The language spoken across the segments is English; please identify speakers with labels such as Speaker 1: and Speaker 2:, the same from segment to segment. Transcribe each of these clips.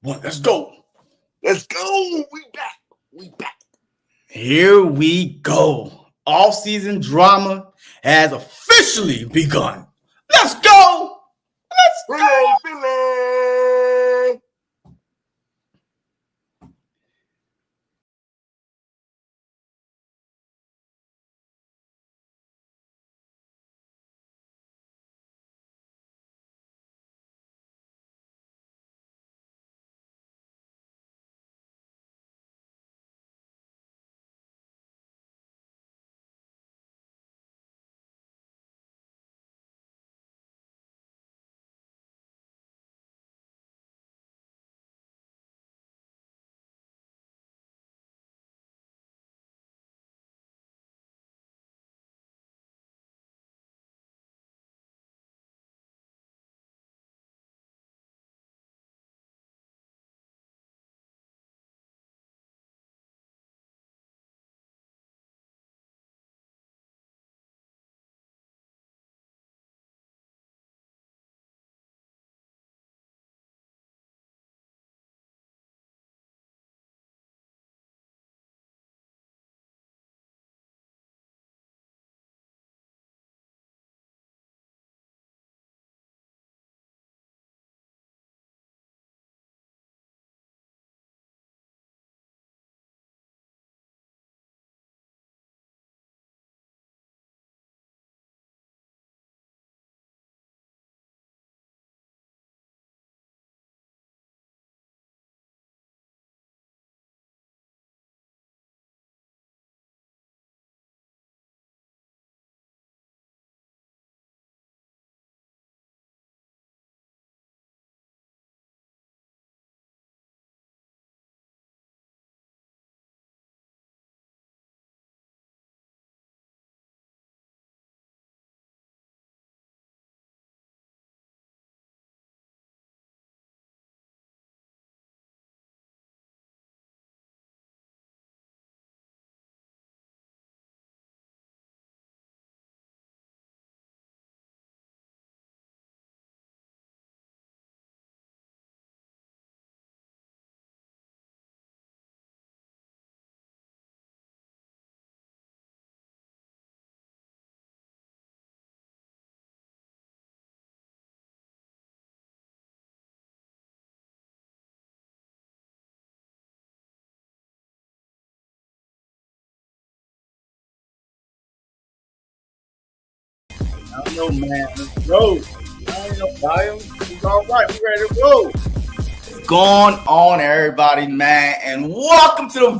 Speaker 1: One, let's go.
Speaker 2: Let's go. We back. We back.
Speaker 1: Here we go. Offseason drama has officially begun. Let's go. Let's go.
Speaker 2: Philly.
Speaker 1: I don't know, man. Let's go. I don't know, Brian. It's all right. We ready to go. What's going on, everybody, man? And welcome to the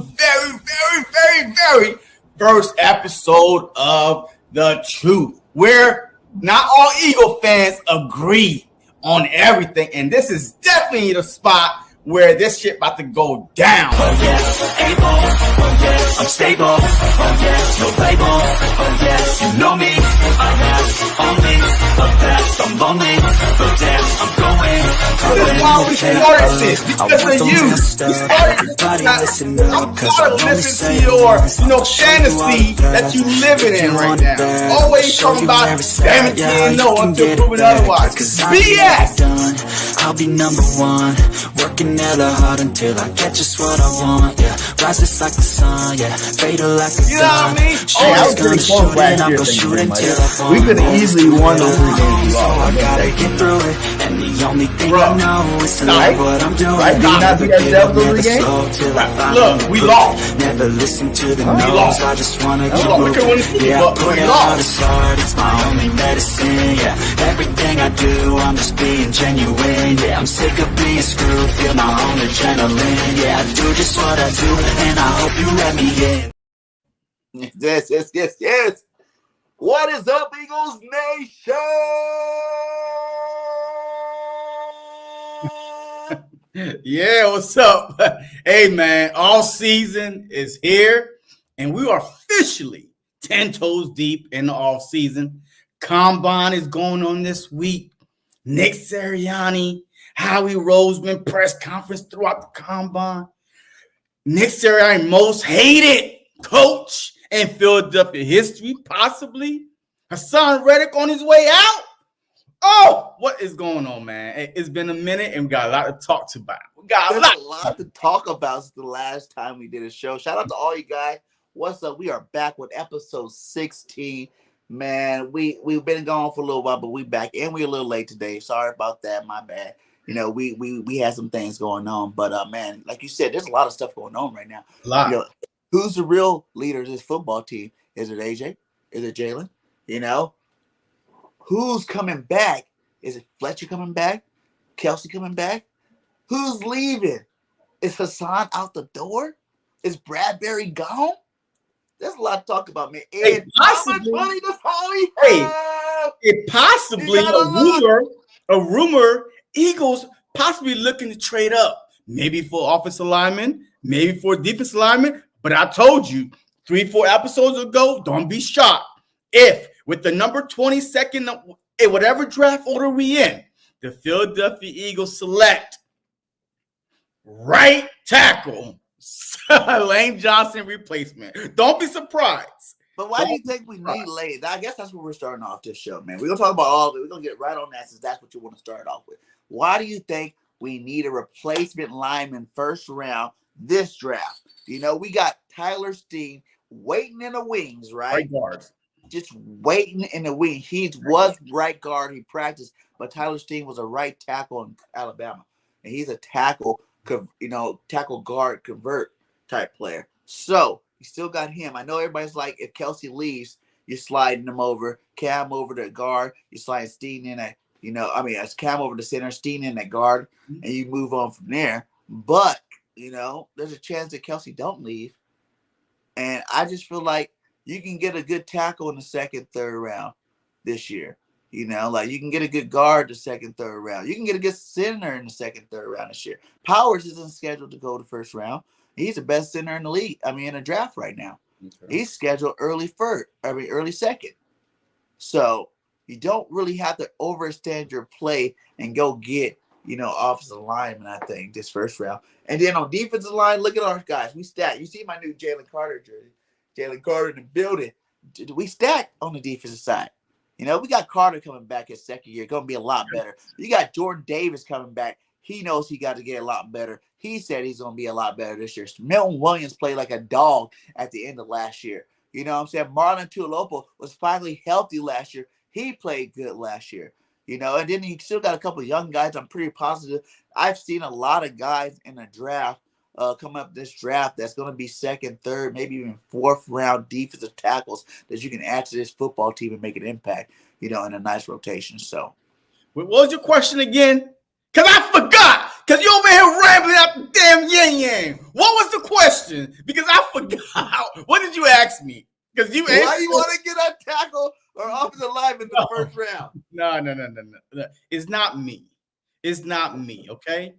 Speaker 1: very first episode of The Truth, where not all Eagle fans agree on everything. And this is definitely the spot where this shit about to go down.
Speaker 3: Oh yeah, able, oh yeah, I'm stable, oh yeah, no label, oh yeah, you know me, I have only the best, I'm lonely, but damn, I'm going.
Speaker 1: This is why we started this, because of you. We started this. I'm tired of listening to your, fantasy that you living in right now. Always talking about 17 no until proven otherwise. BS!
Speaker 3: I'll be number one, working hella hard until I get just what I want, yeah, rises like the sun, yeah, fatal like a gun.
Speaker 1: You know what I mean?
Speaker 2: Hey, I was pretty close last year. We could have easily won those 3 games.
Speaker 3: I gotta get through it, and the only thing I know is to love what I'm doing.
Speaker 2: Right?
Speaker 3: Never give up, never slow till I find
Speaker 1: Look, we lost.
Speaker 3: Never listen to the
Speaker 1: We
Speaker 3: no's,
Speaker 1: lost.
Speaker 3: I just wanna keep
Speaker 1: We couldn't win the
Speaker 3: moving.
Speaker 1: Super
Speaker 3: Yeah,
Speaker 1: Bowl,
Speaker 3: I put
Speaker 1: but we
Speaker 3: it
Speaker 1: lost.
Speaker 3: out as hard, it's my only medicine, yeah. Everything I do, I'm just being genuine, yeah. I'm sick of being screwed, feel my own adrenaline, yeah. I do just what I do, and I hope you let me in.
Speaker 2: Yes. What is up, Eagles Nation?
Speaker 1: Yeah, what's up? Hey, man, all season is here, and we are officially 10 toes deep in the off season. Combine is going on this week. Nick Sirianni, Howie Roseman press conference throughout the combine. Nick Sirianni, most hated coach in Philadelphia history, possibly. Hassan Reddick on his way out. Oh, what is going on, man? Hey, it's been a minute and we got a lot to talk about.
Speaker 2: There's a lot to talk about since the last time we did a show. Shout out to all you guys. What's up? We are back with episode 16. Man, we've been gone for a little while, but we back and we're a little late today. Sorry about that. My bad. You know, we had some things going on, but man, like you said, there's a lot of stuff going on right now.
Speaker 1: A lot.
Speaker 2: You know, who's the real leader of this football team? Is it AJ? Is it Jalen? You know, who's coming back? Is it Fletcher coming back? Kelsey coming back? Who's leaving? Is Hassan out the door? Is Bradbury gone? There's a lot to talk about, man. And
Speaker 1: hey,
Speaker 2: how much money does Howie have?
Speaker 1: It possibly a rumor. Eagles possibly looking to trade up, maybe for offensive lineman, maybe for defensive lineman. But I told you 3-4 episodes ago, don't be shocked if with the number 22nd in whatever draft order we in, the Philadelphia Eagles select right tackle Lane Johnson replacement. Don't be surprised.
Speaker 2: But why do you think we need Lane? I guess that's where we're starting off this show, man. We're going to talk about all of it. We're going to get right on that since that's what you want to start off with. Why do you think we need a replacement lineman first round this draft? You know, we got Tyler Steen waiting in the wings, right?
Speaker 1: Right guard.
Speaker 2: Just waiting in the wing. He was right guard. He practiced, but Tyler Steen was a right tackle in Alabama. And he's a tackle guard convert type player. So you still got him. I know everybody's like, if Kelsey leaves, you're sliding him over, Cam over to guard, you slide Steen in at, as Cam over to center, Steen in at guard, and you move on from there. But, there's a chance that Kelsey don't leave. And I just feel like you can get a good tackle in the second, third round this year. You can get a good guard the second, third round. You can get a good center in the second, third round this year. Powers isn't scheduled to go the first round. He's the best center in the league. In the draft right now. Okay. He's scheduled early second. So you don't really have to overextend your play and go get, offensive lineman, I think, this first round. And then on defensive line, look at our guys. We stack. You see my new Jalen Carter jersey. Jalen Carter in the building. We stack on the defensive side. We got Carter coming back his second year. Going to be a lot better. You got Jordan Davis coming back. He knows he got to get a lot better. He said he's going to be a lot better this year. Milton Williams played like a dog at the end of last year. You know what I'm saying? Marlon Tuilopo was finally healthy last year. He played good last year. And then you still got a couple of young guys. I'm pretty positive. I've seen a lot of guys in the draft coming up this draft that's going to be second, third, maybe even fourth round defensive tackles that you can add to this football team and make an impact, in a nice rotation. So,
Speaker 1: what was your question again? Because I forgot. Because you over here rambling out the damn yang. What was the question? Because I forgot. What did you ask me? Because you
Speaker 2: why do you want to get a tackle or offensive lineman in the first round?
Speaker 1: No. It's not me. It's not me, okay?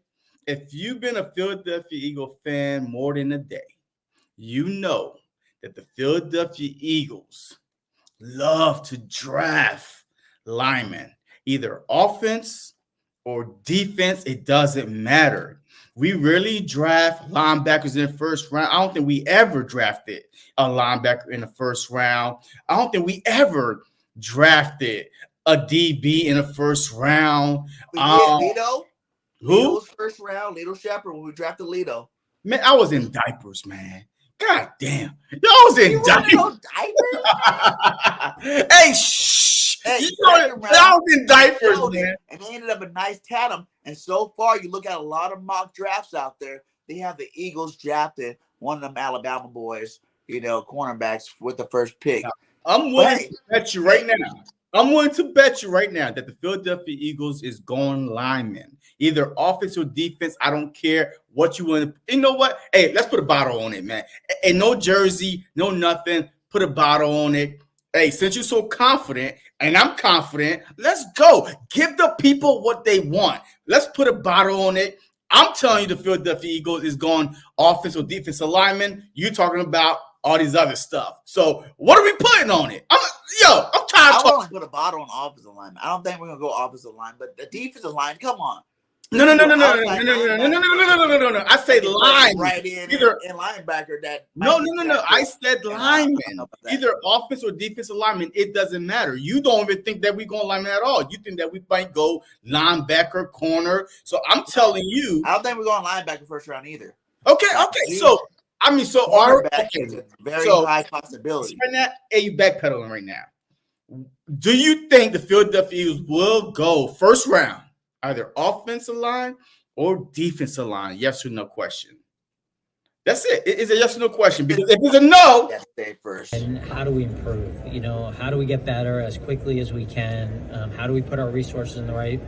Speaker 1: If you've been a Philadelphia Eagle fan more than a day, you know that the Philadelphia Eagles love to draft linemen, either offense or defense. It doesn't matter. We rarely draft linebackers in the first round. I don't think we ever drafted a linebacker in the first round. I don't think we ever drafted a DB in the first round.
Speaker 2: We did, Lito.
Speaker 1: Who?
Speaker 2: Lito's first round, Lito Shepard, when we drafted Lito.
Speaker 1: Man, I was in diapers, man. God damn. I was in diapers. Hey, shh.
Speaker 2: Hey,
Speaker 1: I was in diapers, man.
Speaker 2: And they ended up a nice tandem. And so far, you look at a lot of mock drafts out there. They have the Eagles drafted one of them Alabama boys, cornerbacks with the first pick.
Speaker 1: I'm willing to bet you right now. I'm willing to bet you right now that the Philadelphia Eagles is going linemen, either offense or defense. I don't care what you want to. You know what? Hey, let's put a bottle on it, man. And no jersey, no nothing. Put a bottle on it. Hey, since you're so confident, and I'm confident, let's go. Give the people what they want. Let's put a bottle on it. I'm telling you, the Philadelphia Eagles is going offense or defensive lineman. You're talking about all these other stuff. So what are we putting on it? I'm tired of talking.
Speaker 2: I want to put a bottle on offensive line. I don't think we're going to go offensive line, but the defensive line, come on.
Speaker 1: No. I say lineman.
Speaker 2: Right in
Speaker 1: Either
Speaker 2: and linebacker that.
Speaker 1: No. I said lineman. Either offense or defensive lineman. It doesn't matter. You don't even think that we go lineman at all. You think that we might go linebacker, corner. So I'm telling you.
Speaker 2: I don't think we're going linebacker first round either.
Speaker 1: Okay. So our
Speaker 2: is a very high possibility.
Speaker 1: Right now, you backpedaling right now. Do you think the Philadelphia Eagles will go first round, either offensive line or defensive line? Yes or no question. That's it. It's a yes or no question. Because if it's a no,
Speaker 2: yes, stay first.
Speaker 4: And how do we improve? How do we get better as quickly as we can? How do we put our resources in the right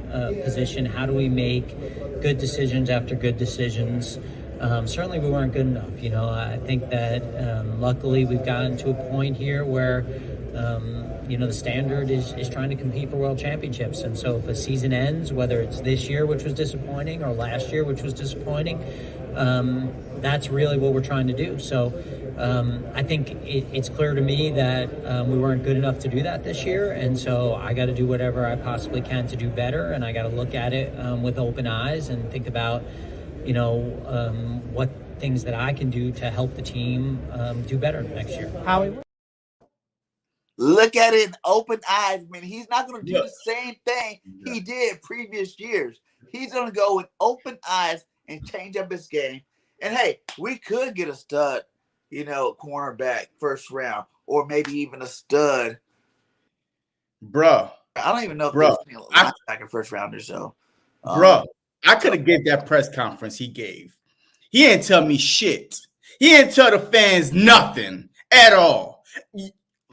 Speaker 4: position? How do we make good decisions after good decisions? Certainly we weren't good enough. I think that luckily we've gotten to a point here where the standard is trying to compete for world championships. And so if a season ends, whether it's this year, which was disappointing, or last year, which was disappointing, that's really what we're trying to do. So I think it's clear to me that we weren't good enough to do that this year. And so I got to do whatever I possibly can to do better. And I got to look at it with open eyes and think about, what things that I can do to help the team do better next year.
Speaker 5: Howie.
Speaker 2: Look at it in open eyes. I mean, he's not going to do the same thing he did previous years. He's going to go with open eyes and change up his game. And, hey, we could get a stud, cornerback first round, or maybe even a stud.
Speaker 1: Bro.
Speaker 2: I don't even know if there's any linebacker first round or so.
Speaker 1: Bro, I could have gave that press conference he gave. He didn't tell me shit. He didn't tell the fans nothing at all.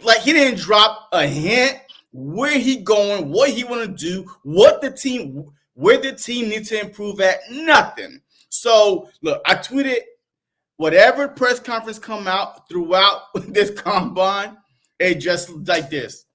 Speaker 1: Like, he didn't drop a hint where he going, what he want to do, where the team needs to improve at, nothing. So, look, I tweeted whatever press conference come out throughout this combine, it just like this.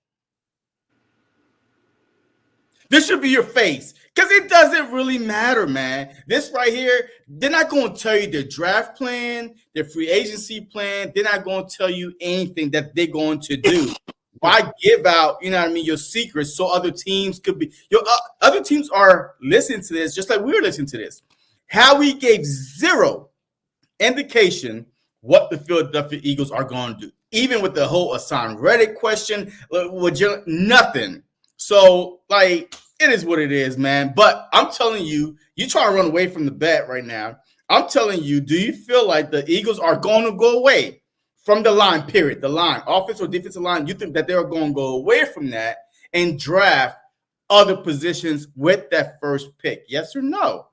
Speaker 1: This should be your face, because it doesn't really matter, man. This right here, they're not going to tell you their draft plan, their free agency plan. They're not going to tell you anything that they're going to do. Why give out, your secrets so other teams could be – other teams are listening to this just like we're listening to this. Howie gave zero indication what the Philadelphia Eagles are going to do, even with the whole Hassan Reddick question, nothing. So, it is what it is, man. But I'm telling you, you're trying to run away from the bet right now. I'm telling you, do you feel like the Eagles are going to go away from the line, period, the line, offensive or defensive line? You think that they're going to go away from that and draft other positions with that first pick? Yes or no?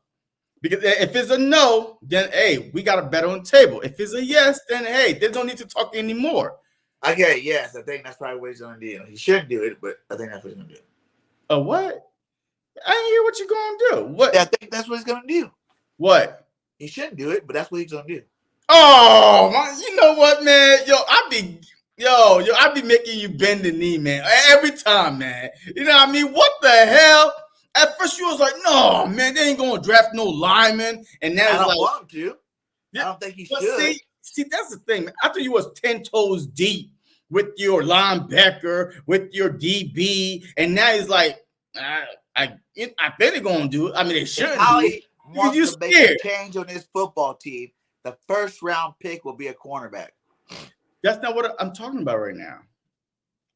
Speaker 1: Because if it's a no, then, hey, we got a bet on the table. If it's a yes, then, hey, there's no need to talk anymore.
Speaker 2: Okay, yes, I think that's probably what he's going to do. He shouldn't do it, but I think that's what he's going to do.
Speaker 1: A what? I didn't hear what you're going to do. What?
Speaker 2: Yeah, I think that's what he's going to do.
Speaker 1: What?
Speaker 2: He shouldn't do it, but that's what he's going to do.
Speaker 1: Oh, man, you know what, man? I be making you bend the knee, man, every time, man. You know what I mean? What the hell? At first, you was like, no, man, they ain't going to draft no lineman. And now
Speaker 2: I
Speaker 1: it's
Speaker 2: don't
Speaker 1: like,
Speaker 2: want him to. I don't think he should.
Speaker 1: See, that's the thing, man. I thought you was 10 toes deep with your linebacker, with your DB, and now he's like, I bet they're going to do it. I mean, they shouldn't do it.
Speaker 2: Wants to make a change on his football team, the first round pick will be a cornerback.
Speaker 1: That's not what I'm talking about right now.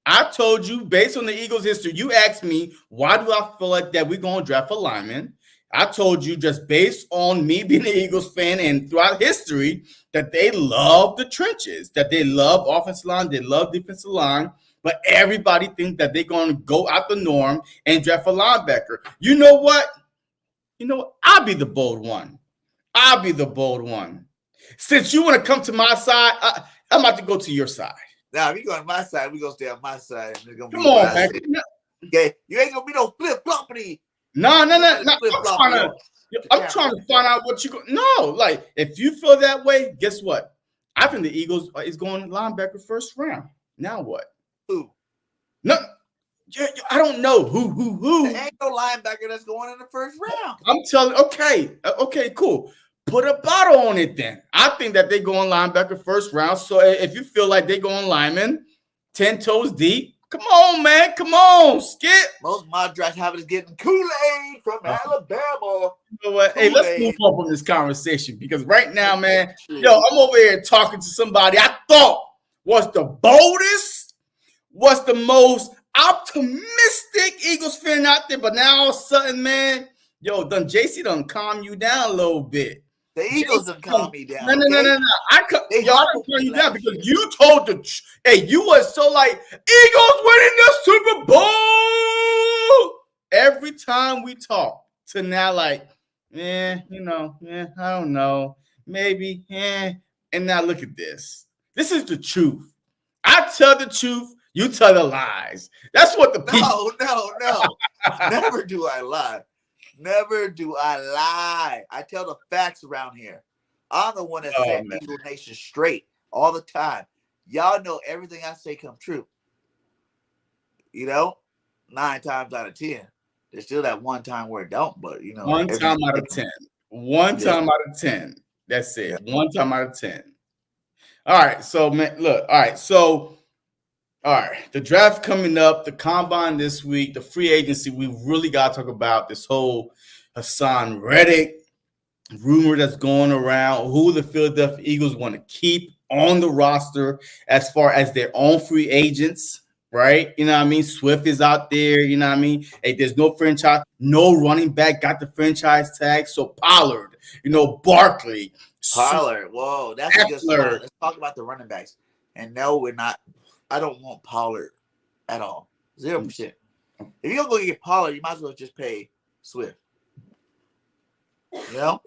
Speaker 1: I told you, based on the Eagles' history, you asked me, why do I feel like that we're going to draft a lineman? I told you, just based on me being an Eagles fan and throughout history, that they love the trenches, that they love offensive line, they love defensive line, but everybody thinks that they're going to go out the norm and draft a linebacker. You know what? I'll be the bold one. Since you want to come to my side, I'm about to go to your side.
Speaker 2: Now, if you go on my side, we're going to stay on my side.
Speaker 1: Come on, man.
Speaker 2: Okay? You ain't going to be no flip-floppity.
Speaker 1: No. I'm trying to find out what you go. No, like, if you feel that way, guess what? I think the Eagles is going linebacker first round. Now what?
Speaker 2: Who?
Speaker 1: No, I don't know who.
Speaker 2: There ain't no linebacker that's going in the first round.
Speaker 1: I'm telling. Okay, cool. Put a bottle on it then. I think that they go on linebacker first round. So if you feel like they go on lineman, 10 toes deep, Come on, man. Come on, Skip.
Speaker 2: Most of my draft habit is getting Kool-Aid from Alabama.
Speaker 1: You know what? Hey, let's move up on this conversation because right now, man, I'm over here talking to somebody I thought was the boldest, was the most optimistic Eagles fan out there, but now all of a sudden, man, JC done calm you down a little bit.
Speaker 2: The Eagles done calm me down.
Speaker 1: No. I done calm you down because you told you was so like, Eagles winning the Super Bowl. Every time we talk to now, like, I don't know, maybe, and now look at this. This is the truth. I tell the truth. You tell the lies. That's what the people.
Speaker 2: No. Never do I lie. Never do I lie. I tell the facts around here. I'm the one that said Eagle Nation straight all the time. Y'all know everything I say come true. 9 times out of 10. There's still that one time where it don't, but
Speaker 1: 1 time out of 10. 1 time out of 10. That's it. Yeah. 1 time out of 10. All right. So, man, look. All right. So, the draft coming up, the combine this week, the free agency. We really got to talk about this whole Hassan Reddick rumor that's going around, who the Philadelphia Eagles want to keep on the roster as far as their own free agents, right? You know what I mean? Swift is out there, you know what I mean? Hey, there's no franchise, no running back got the franchise tag. So Pollard, Barkley.
Speaker 2: Pollard, whoa, that's a good spot. Let's talk about the running backs. And no, we're not. I don't want Pollard at all. 0%. If you're going to go get Pollard, you might as well just pay Swift. We don't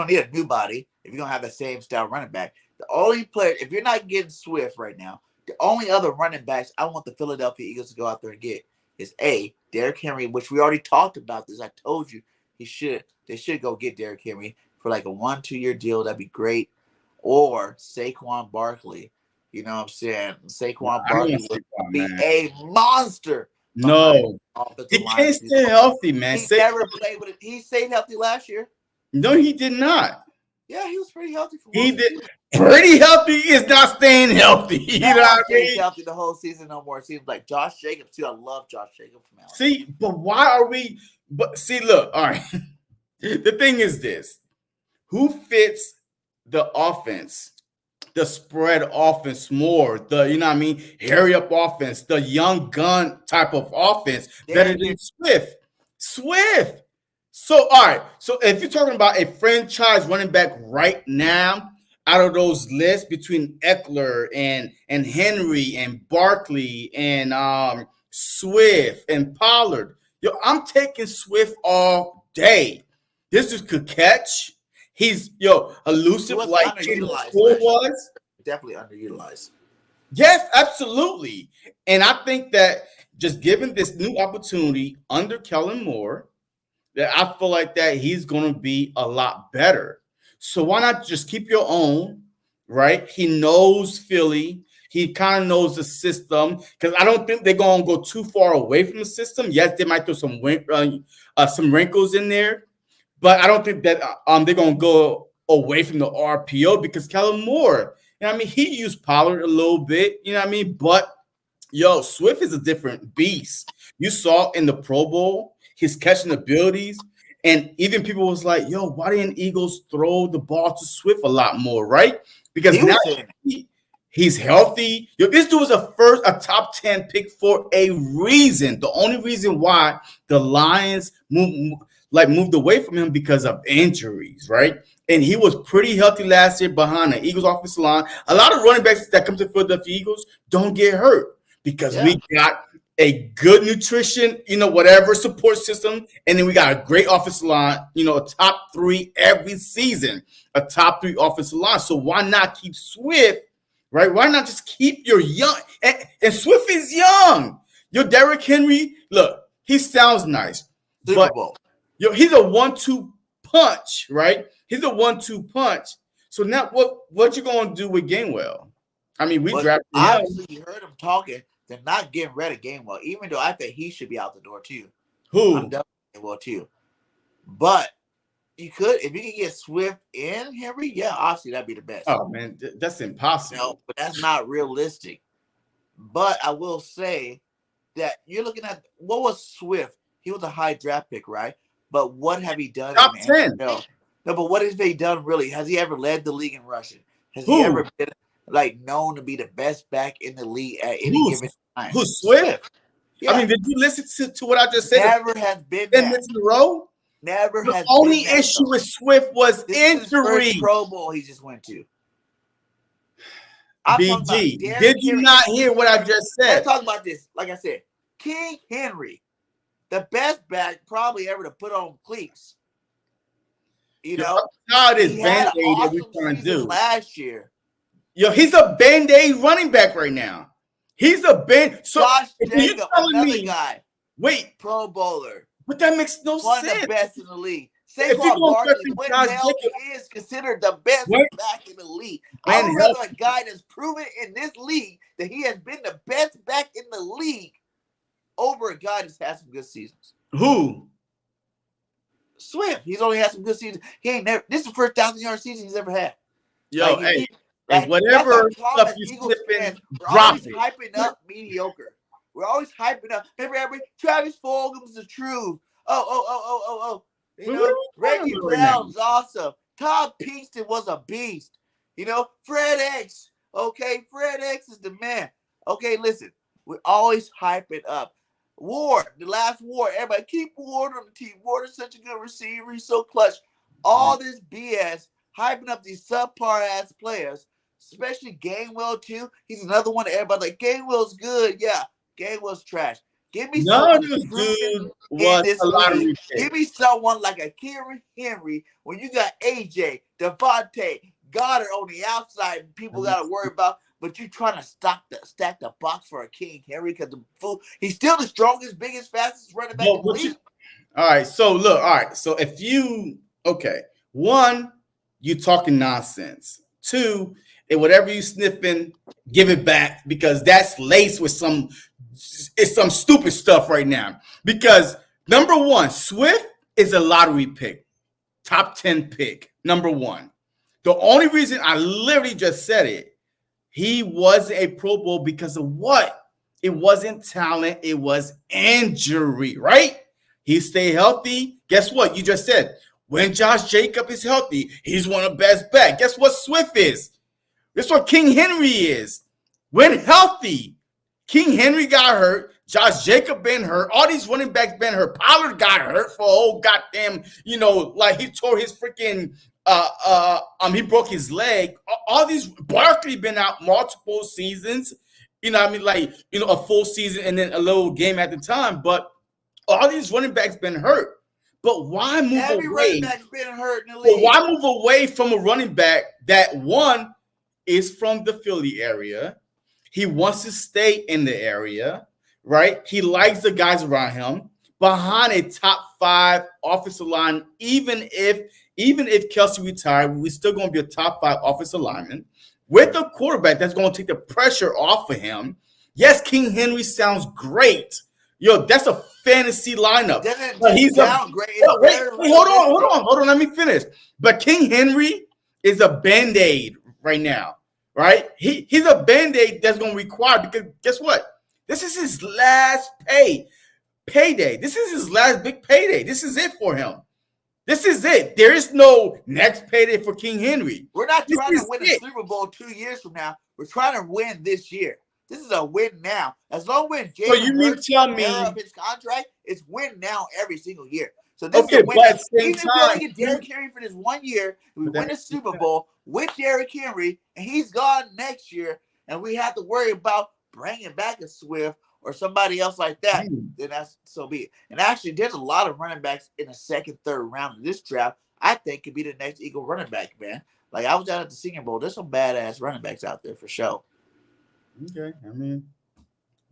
Speaker 2: need a new body if you're going to have the same style running back. The only player, if you're not getting Swift right now, the only other running backs I want the Philadelphia Eagles to go out there and get is Derrick Henry, which we already talked about this. I told you they should go get Derrick Henry for like a 1-2 year deal. That'd be great. Or Saquon Barkley. You know what I'm saying? Saquon Barkley would be a monster.
Speaker 1: No. He can't stay healthy, man.
Speaker 2: He never played with it. He stayed healthy last year.
Speaker 1: No, he did not.
Speaker 2: Yeah, he was pretty healthy.
Speaker 1: He did. Pretty healthy is not staying healthy. You know what I mean?
Speaker 2: Healthy the whole season no more. It seems like Josh Jacobs, too. I love Josh Jacobs from Alabama.
Speaker 1: See, but why are we – but see, look, all right. The thing is this. Who fits the offense? The spread offense more, hurry up offense, the young gun type of offense better than Swift. So, all right. So, if you're talking about a franchise running back right now, out of those lists between Eckler and Henry and Barkley and Swift and Pollard, I'm taking Swift all day. This just could catch. He's elusive like was.
Speaker 2: Definitely underutilized.
Speaker 1: Yes, absolutely. And I think that just given this new opportunity under Kellen Moore, that I feel like that he's going to be a lot better. So why not just keep your own, right? He knows Philly. He kind of knows the system because I don't think they're going to go too far away from the system. Yes, they might throw some wrinkles in there. But I don't think that they're going to go away from the RPO because Kellen Moore, he used Pollard a little bit, But, Swift is a different beast. You saw in the Pro Bowl, his catching abilities. And even people was like, why didn't Eagles throw the ball to Swift a lot more, right? Because now he's healthy. This dude was a top 10 pick for a reason. The only reason why the Lions moved away from him because of injuries, right? And he was pretty healthy last year behind the Eagles offensive line. A lot of running backs that come to Philadelphia Eagles don't get hurt because we got a good nutrition, whatever support system. And then we got a great offensive line, a top 3 every season, a top 3 offensive line. So why not keep Swift, right? Why not just keep your young? And Swift is young. Your Derrick Henry, look, he sounds nice.
Speaker 2: Super Bowl.
Speaker 1: He's a 1-2 punch, right? He's a 1-2 punch. So now what you going to do with Gainwell? We drafted him.
Speaker 2: Obviously, you heard him talking. They're not getting rid of Gainwell, even though I think he should be out the door too.
Speaker 1: Who?
Speaker 2: I'm done with Gainwell too. But you could, if you can get Swift and Henry, obviously that'd be the best.
Speaker 1: Oh, man, that's impossible.
Speaker 2: But that's not realistic. But I will say that you're looking at. What was Swift? He was a high draft pick, right? But what have he done
Speaker 1: Top
Speaker 2: in the
Speaker 1: 10.
Speaker 2: NFL? No, but what has he done really? Has he ever led the league in rushing? Has
Speaker 1: Who?
Speaker 2: he ever been like known to be the best back in the league at any given time?
Speaker 1: Who's Swift?
Speaker 2: Yeah.
Speaker 1: I mean, did you listen to what I just said?
Speaker 2: Never has been
Speaker 1: 10
Speaker 2: that.
Speaker 1: minutes in a row.
Speaker 2: Never
Speaker 1: The
Speaker 2: has
Speaker 1: only
Speaker 2: been that,
Speaker 1: issue
Speaker 2: though.
Speaker 1: with Swift was
Speaker 2: This is his
Speaker 1: injury.
Speaker 2: first Pro Bowl he just went to. I'm talking about
Speaker 1: BG,
Speaker 2: Derrick
Speaker 1: did you
Speaker 2: Henry.
Speaker 1: not hear what I just said?
Speaker 2: Let's talk about this. Like I said, King Henry, the best back probably ever to put on cleats. You know,
Speaker 1: how this
Speaker 2: he had
Speaker 1: Band-Aid
Speaker 2: an
Speaker 1: that we're
Speaker 2: awesome
Speaker 1: trying to
Speaker 2: season
Speaker 1: do.
Speaker 2: last year.
Speaker 1: Yo, he's a Band-Aid running back right now. He's a band. So
Speaker 2: Josh
Speaker 1: if you're
Speaker 2: Jacob,
Speaker 1: telling
Speaker 2: another
Speaker 1: me,
Speaker 2: guy,
Speaker 1: wait,
Speaker 2: Pro Bowler,
Speaker 1: but that makes no
Speaker 2: one of
Speaker 1: sense.
Speaker 2: the best in the league.
Speaker 1: If you
Speaker 2: Saquon
Speaker 1: gonna
Speaker 2: Barkley,
Speaker 1: question
Speaker 2: when
Speaker 1: Josh
Speaker 2: healthy,
Speaker 1: Jacob-
Speaker 2: is considered the best
Speaker 1: When-
Speaker 2: back in the league.
Speaker 1: when
Speaker 2: I would rather
Speaker 1: healthy-
Speaker 2: a guy that's proven in this league that he has been the best back in the league over a guy that's had some good seasons.
Speaker 1: Who?
Speaker 2: Swift, he's only had some good seasons. He ain't never. This is the first 1,000-yard season he's ever had.
Speaker 1: Yo,
Speaker 2: Like,
Speaker 1: hey,
Speaker 2: like,
Speaker 1: whatever
Speaker 2: that's our problem
Speaker 1: stuff
Speaker 2: as
Speaker 1: you
Speaker 2: Eagles
Speaker 1: slipping,
Speaker 2: fans. We're
Speaker 1: drop
Speaker 2: always
Speaker 1: it.
Speaker 2: hyping up mediocre. We're always hyping up. Remember, Travis Fulgham's the truth. Oh. You
Speaker 1: What
Speaker 2: know,
Speaker 1: are we
Speaker 2: Reggie
Speaker 1: talking about right now?
Speaker 2: Brown's awesome. Todd Pinkston was a beast. You know, Fred X. Okay, Fred X is the man. Okay, listen, we're always hyping up. Ward, the last Ward. Everybody keep Ward on the team. Ward is such a good receiver. He's so clutch. All this BS, hyping up these subpar ass players, especially Gainwell too. He's another one that everybody's like, Gainwell's good. Yeah, Gainwell's trash. Give me
Speaker 1: No,
Speaker 2: someone
Speaker 1: this
Speaker 2: proven
Speaker 1: dude was
Speaker 2: this
Speaker 1: a lottery
Speaker 2: league.
Speaker 1: pick.
Speaker 2: Give me someone like a Kieran Henry when you got AJ, Devontae, Goddard on the outside, and people got to worry about. But you trying to stack the box for a King Henry because the fool he's still the strongest, biggest, fastest running back in the league.
Speaker 1: All right, so look, all right, so if you one, you talking nonsense. Two, and whatever you sniffing, give it back because that's laced with some stupid stuff right now. Because number one, Swift is a lottery pick, top 10 pick, number one. The only reason I literally just said it, he was a Pro Bowl because of what? It wasn't talent, it was injury, right? He stayed healthy. Guess what? You just said, when Josh Jacob is healthy, he's one of the best back. Guess what Swift is? That's what King Henry is. When healthy, King Henry got hurt. Josh Jacob been hurt. All these running backs been hurt. Pollard got hurt for a whole goddamn, like he tore his freaking he broke his leg. All these Barkley been out multiple seasons. A full season and then a little game at the time. But all these running backs been hurt. But why move
Speaker 2: Every
Speaker 1: away?
Speaker 2: running back's been hurt in the league.
Speaker 1: But why move away from a running back that one is from the Philly area? He wants to stay in the area, right? He likes the guys around him. Behind a top 5 offensive line, even if Kelsey retired, we're still going to be a top 5 offensive lineman with a quarterback that's going to take the pressure off of him. Yes, King Henry sounds great. Yo, that's a fantasy lineup.
Speaker 2: But he's sound great.
Speaker 1: Wait, hold on. Let me finish. But King Henry is a Band-Aid right now, right? He's a Band-Aid that's going to require, because guess what? This is his last payday. This is his last big payday. This is it for him. This is it. There is no next payday for King Henry.
Speaker 2: We're not trying to win a Super Bowl 2 years from now. We're trying to win this year. This is a win now. As long as Jalen
Speaker 1: So you mean tell me
Speaker 2: of his contract, it's win now every single year. So this
Speaker 1: okay,
Speaker 2: is a win.
Speaker 1: but at the same
Speaker 2: Even if we only get Derrick Henry for this 1 year, we win the Super Bowl with Derrick Henry, and he's gone next year, and we have to worry about bringing back a Swift or somebody else like that, then that's so be it. And actually, there's a lot of running backs in the second, third round of this draft I think could be the next Eagle running back, man. Like, I was down at the Senior Bowl. There's some badass running backs out there for sure.
Speaker 1: Okay, I mean,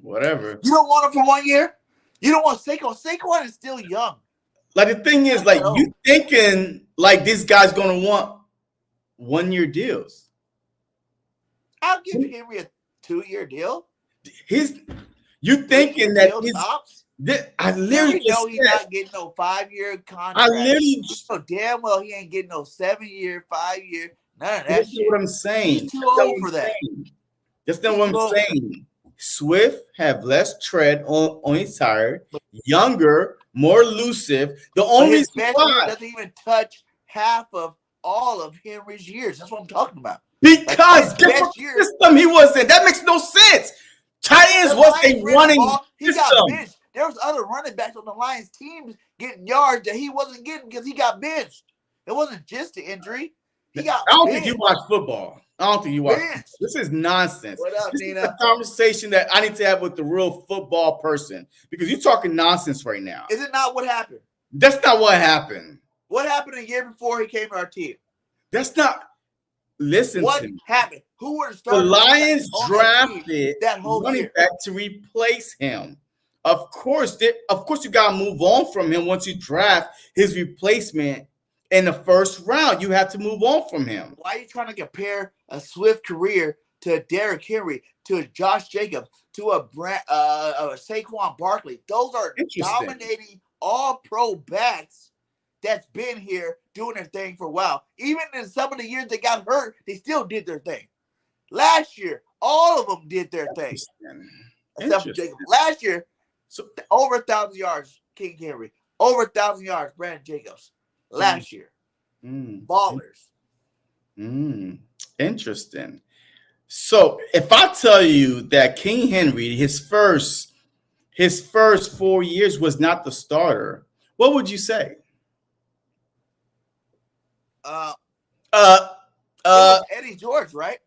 Speaker 1: whatever.
Speaker 2: You don't want him for 1 year? You don't want Saquon? Saquon is still young.
Speaker 1: Like, the thing is, like, you thinking, like, this guy's going to want 1 year deals.
Speaker 2: I'll give Henry a 2-year deal.
Speaker 1: You thinking that I literally
Speaker 2: know he's not getting no 5-year contract.
Speaker 1: I literally
Speaker 2: so damn well he ain't getting no 7-year, 5-year, none of that
Speaker 1: that's
Speaker 2: shit.
Speaker 1: what I'm saying.
Speaker 2: He's too old for that.
Speaker 1: That's not what I'm saying. Swift have less tread on his tire, younger, more elusive. The only
Speaker 2: his
Speaker 1: reason
Speaker 2: best year
Speaker 1: why,
Speaker 2: doesn't even touch half of all of Henry's years. That's what I'm talking about.
Speaker 1: because
Speaker 2: his
Speaker 1: guess
Speaker 2: best
Speaker 1: what
Speaker 2: year,
Speaker 1: system he was in? That makes no sense. Tight ends
Speaker 2: the
Speaker 1: was
Speaker 2: Lions
Speaker 1: a
Speaker 2: ran the
Speaker 1: running
Speaker 2: ball. He got
Speaker 1: system.
Speaker 2: benched. There was other running backs on the Lions teams getting yards that he wasn't getting because he got benched. It wasn't just the injury. He got
Speaker 1: I don't
Speaker 2: benched.
Speaker 1: think you watch football. I don't think you watch football.
Speaker 2: Benched.
Speaker 1: This is nonsense.
Speaker 2: What up,
Speaker 1: This
Speaker 2: Nina?
Speaker 1: is a conversation that I need to have with the real football person because you're talking nonsense right now.
Speaker 2: Is it not what happened?
Speaker 1: That's not what happened.
Speaker 2: What happened a year before he came to our team?
Speaker 1: That's not. Listen
Speaker 2: What
Speaker 1: to me.
Speaker 2: happened? Who were the
Speaker 1: The
Speaker 2: starters
Speaker 1: Lions
Speaker 2: on that team
Speaker 1: drafted
Speaker 2: that whole
Speaker 1: running
Speaker 2: year?
Speaker 1: back to replace him. Of course, you gotta move on from him once you draft his replacement in the first round. You have to move on from him.
Speaker 2: Why are you trying to compare a Swift career to a Derrick Henry, to a Josh Jacobs, to a Saquon Barkley? Those are dominating all-pro backs that's been here doing their thing for a while. Even in some of the years they got hurt, they still did their thing. Last year, all of them did their thing. Except for Jacobs. Last year, over 1,000 yards, King Henry. Over 1,000 yards, Brandon Jacobs. Last year. Ballers.
Speaker 1: Interesting. So if I tell you that King Henry, his first 4 years was not the starter, what would you say?
Speaker 2: Eddie George, right?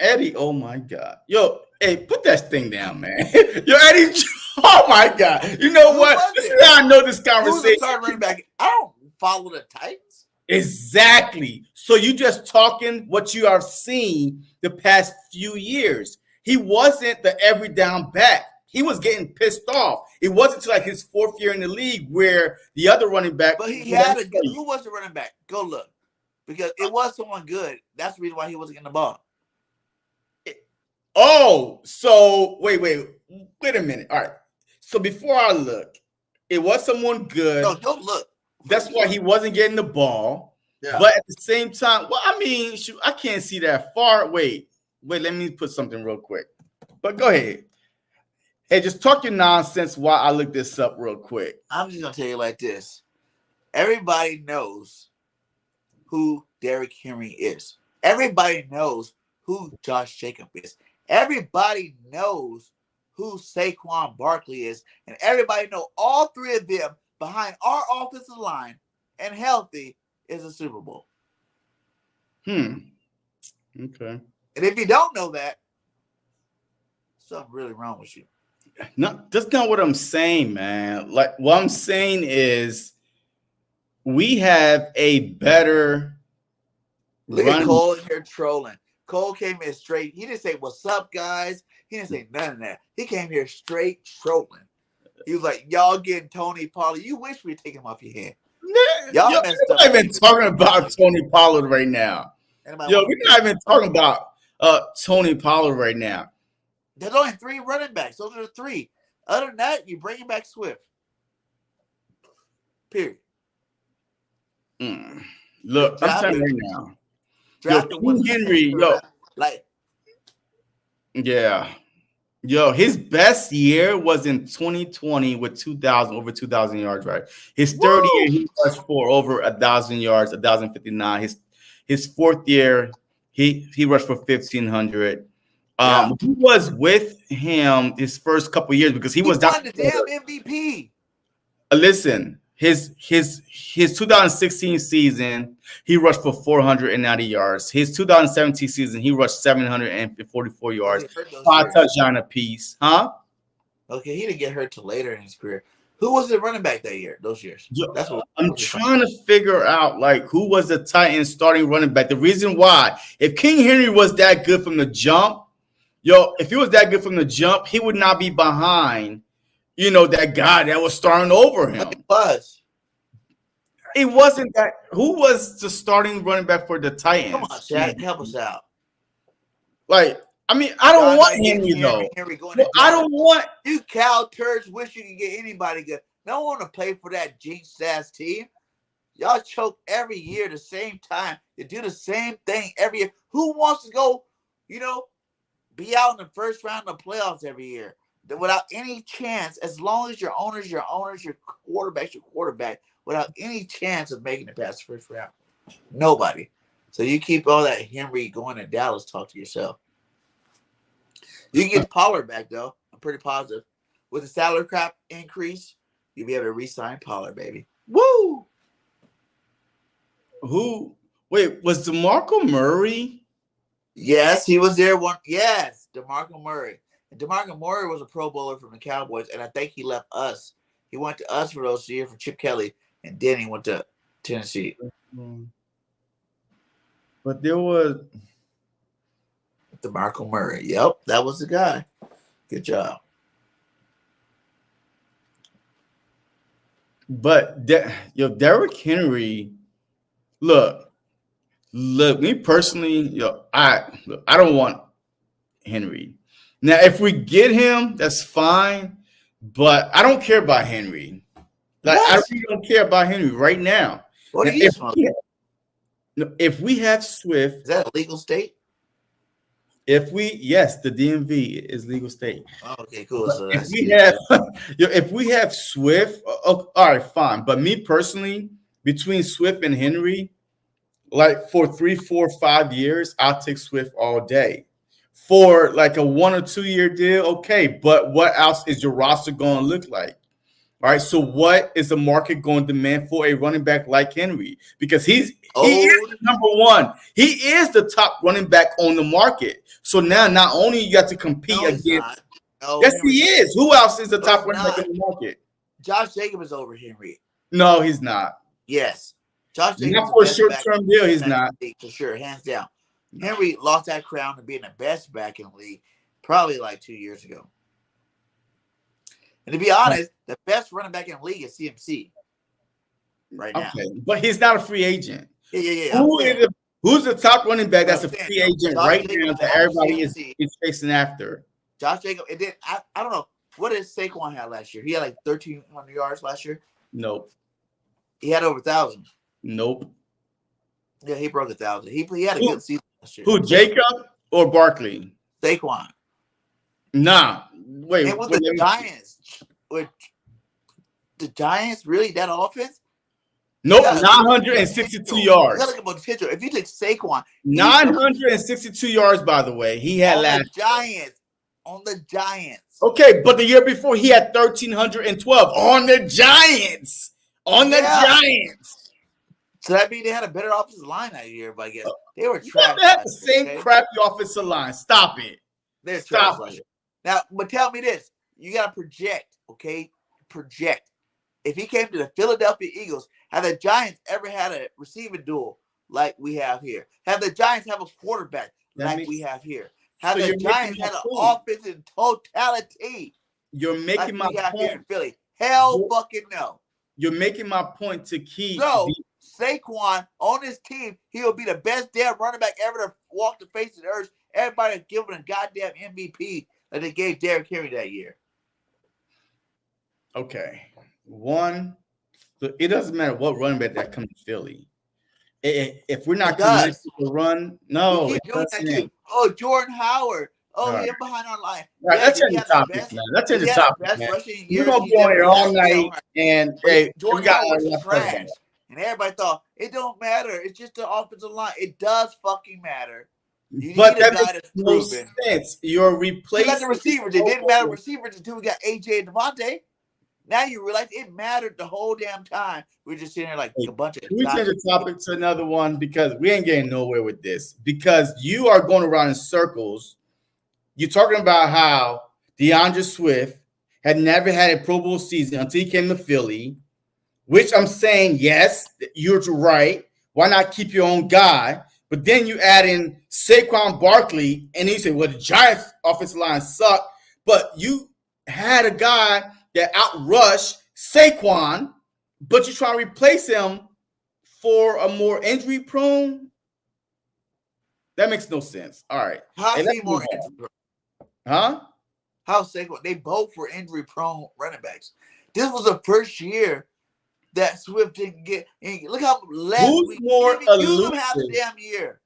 Speaker 1: Eddie, oh my God. Yo, hey, put that thing down, man. Yo, Eddie, oh my God. You know what? This is how I know this conversation.
Speaker 2: Who's the starting running back? I don't follow the Titans.
Speaker 1: Exactly. So you just talking what you have seen the past few years. He wasn't the every down back. He was getting pissed off. It wasn't until like his 4th year in the league where the other running back.
Speaker 2: But he had a good. Who was the running back? Go look. Because it was someone good. That's the reason why he wasn't getting the ball.
Speaker 1: Oh, so wait a minute. All right. So before I look, it was someone good.
Speaker 2: No, don't look.
Speaker 1: That's why he wasn't getting the ball. Yeah. But at the same time, well, I mean, I can't see that far. Wait, let me put something real quick. But go ahead. Hey, just talk your nonsense while I look this up real quick.
Speaker 2: I'm just going to tell you like this. Everybody knows who Derrick Henry is. Everybody knows who Josh Jacobs is. Everybody knows who Saquon Barkley is. And everybody knows all three of them behind our offensive line and healthy is a Super Bowl.
Speaker 1: Okay.
Speaker 2: And if you don't know that, something really wrong with you.
Speaker 1: No, that's not what I'm saying, man. Like what I'm saying is we have a better
Speaker 2: Look at Cole in here trolling. Cole came in straight. He didn't say, "What's up, guys?" He didn't say none of that. He came here straight trolling. He was like, "Y'all getting Tony Pollard. You wish we'd take him off your hand."
Speaker 1: Y'all messed up. We're not even talking about Tony Pollard right now. Yo, we're not even talking about Tony Pollard right now.
Speaker 2: There's only 3 running backs. Those are the 3. Other than that, you bring back Swift. Period.
Speaker 1: Look, I'm telling you right now. Yo, Henry, his best year was in 2020 with over 2,000 yards, right? His third year, he rushed for over 1,000 yards, 1,059. His 4th year, he rushed for 1,500. Who was with him his first couple years because he was
Speaker 2: won the damn MVP.
Speaker 1: Listen, his 2016 season, he rushed for 490 yards. His 2017 season, he rushed 744 yards, 5 touchdowns apiece. Huh?
Speaker 2: Okay, he didn't get hurt till later in his career. Who was the running back that year? Those years.
Speaker 1: That's what I'm trying to figure out. Like, who was the Titans starting running back? The reason why, if King Henry was that good from the jump, if he was that good from the jump, he would not be behind, that guy that was starting over him. It wasn't that. Who was the starting running back for the Titans?
Speaker 2: Come on, Chad, help us out.
Speaker 1: Like, I mean, I don't want Henry though. I don't want
Speaker 2: you. Cal turds wish you could get anybody good. No one to play for that jinx ass team. Y'all choke every year the same time. You do the same thing every year. Who wants to go? be out in the first round of playoffs every year without any chance, as long as your owner's your quarterback's your quarterback, without any chance of making it past the first round. Nobody. So you keep all that Henry going to Dallas, talk to yourself. You can get Pollard back, though. I'm pretty positive. With the salary cap increase, you'll be able to re-sign Pollard, baby. Woo!
Speaker 1: Who? Wait, was DeMarco Murray?
Speaker 2: Yes, he was there. Yes, DeMarco Murray. And DeMarco Murray was a Pro Bowler from the Cowboys, and I think he left us. He went to us for those years for Chip Kelly, and then he went to Tennessee.
Speaker 1: But there was
Speaker 2: DeMarco Murray. Yep, that was the guy. Good job.
Speaker 1: But Derrick Henry, look, me personally, I don't want Henry. Now, if we get him, that's fine, but I don't care about Henry. Like, I really don't care about Henry right now.
Speaker 2: What are you smoking?
Speaker 1: If we have Swift,
Speaker 2: is that a legal state?
Speaker 1: Yes, the DMV is legal state.
Speaker 2: Oh, okay, cool. So
Speaker 1: if we have Swift, all right, fine. But me personally, between Swift and Henry, like for 3, 4, 5 years, I'll take Swift all day. For like a 1 or 2 year deal, okay. But what else is your roster going to look like? All right. So what is the market going to demand for a running back like Henry? Because he is number one. He is the top running back on the market. So now not only you got to compete against. Yes, he is. Who else is the top running back in the market?
Speaker 2: Josh Jacobs is over Henry.
Speaker 1: No, he's not.
Speaker 2: Yes. Josh Jacobs
Speaker 1: not for a short-term deal, he's not.
Speaker 2: For sure, hands down. Henry lost that crown to being the best back in the league probably like 2 years ago. And to be honest, the best running back in the league is CMC right now. Okay,
Speaker 1: but he's not a free agent.
Speaker 2: Yeah.
Speaker 1: Who's the top running back that's a free agent right now that everybody is chasing after?
Speaker 2: Josh Jacobs. And then I don't know. What did Saquon have last year? He had like 1,300 yards last year?
Speaker 1: Nope.
Speaker 2: He had over 1,000.
Speaker 1: Nope.
Speaker 2: Yeah, he broke 1,000. He had a good season last year.
Speaker 1: Who, Jacob or Barkley?
Speaker 2: Saquon.
Speaker 1: Nah. Wait.
Speaker 2: And with the Giants, with the Giants, really, that offense?
Speaker 1: Nope, 962 yards.
Speaker 2: You gotta look at the potential. If you take Saquon,
Speaker 1: 962 yards, by the way, he had last
Speaker 2: on the Giants.
Speaker 1: Okay, but the year before he had 1,312 on the Giants. Giants.
Speaker 2: So that means they had a better offensive line that year, but I guess they were trash.
Speaker 1: They had the same crappy offensive line. Stop it.
Speaker 2: They're trash. Now, but tell me this: you gotta project, okay? Project. If he came to the Philadelphia Eagles, have the Giants ever had a receiving duel like we have here? Have the Giants have a quarterback like we have here? Have the Giants had an offense in totality?
Speaker 1: You're making my point.
Speaker 2: Here in Philly. Hell fucking no.
Speaker 1: You're making my point to keep.
Speaker 2: So, Saquon on his team, he'll be the best damn running back ever to walk the face of the earth. Everybody give him a goddamn MVP that they gave Derrick Henry that year.
Speaker 1: Okay. One, it doesn't matter what running back that comes to Philly. If we're not connected to run, no.
Speaker 2: Oh, Jordan Howard. Oh, he's behind our line.
Speaker 1: Right, let's change the topic, man. Let's change the topic, man. We're going to be on here all night. And
Speaker 2: Jordan Howard was trash. And everybody thought, it don't matter. It's just the offensive line. It does fucking matter.
Speaker 1: But that makes no sense. You're replacing.
Speaker 2: You got the receivers. It didn't matter receivers until we got AJ and Devontae. Now you realize it mattered the whole damn time. We're just sitting here like a bunch of.
Speaker 1: Can we change the topic to another one because we ain't getting nowhere with this? Because you are going around in circles. You're talking about how Andreswift had never had a Pro Bowl season until he came to Philly, which I'm saying, yes, you're right. Why not keep your own guy? But then you add in Saquon Barkley, and you say, well, the Giants' offensive line sucked, but you had a guy that outrushed Saquon, but you try to replace him for a more injury-prone? That makes no sense. All right.
Speaker 2: How's he more injury-prone?
Speaker 1: Huh?
Speaker 2: How's Saquon? They both were injury-prone running backs. This was the first year that Swift didn't get. Look how less
Speaker 1: we more
Speaker 2: use him half the damn year.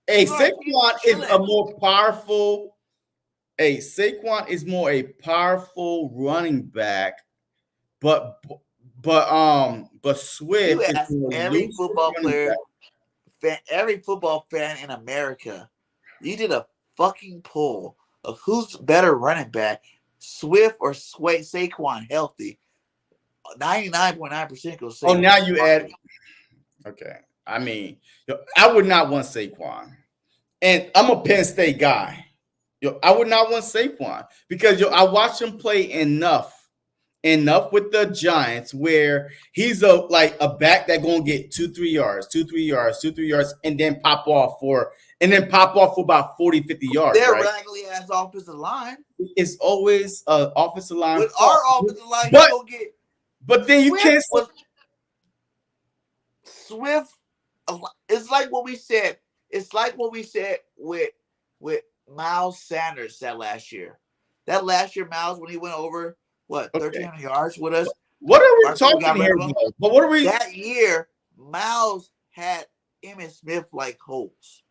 Speaker 1: Hey, Saquon is a more powerful Saquon is more a powerful running back, but
Speaker 2: You
Speaker 1: Swift is
Speaker 2: ask
Speaker 1: more
Speaker 2: every
Speaker 1: elusive
Speaker 2: football
Speaker 1: running back.
Speaker 2: player, every football fan in America, you did a fucking poll of who's better running back, Swift or Saquon healthy. 99.9% go Saquon.
Speaker 1: Oh, now you add. Okay, I mean, I would not want Saquon, and I'm a Penn State guy. I would not want Saquon because I watched him play enough with the Giants where he's a back that gonna get 2-3 yards, 2-3 yards, 2-3 yards, and then pop off for about 40-50 yards.
Speaker 2: Their
Speaker 1: right?
Speaker 2: raggedy ass offensive line.
Speaker 1: It's always offensive line.
Speaker 2: With our offensive line,
Speaker 1: but,
Speaker 2: you gonna get.
Speaker 1: But then you can't.
Speaker 2: Swift. It's like what we said. It's like what we said with Miles Sanders that last year. That last year, Miles, when he went over 1,300 yards with us.
Speaker 1: What are we talking here? But what are we?
Speaker 2: That year, Miles had Emmitt Smith like holes.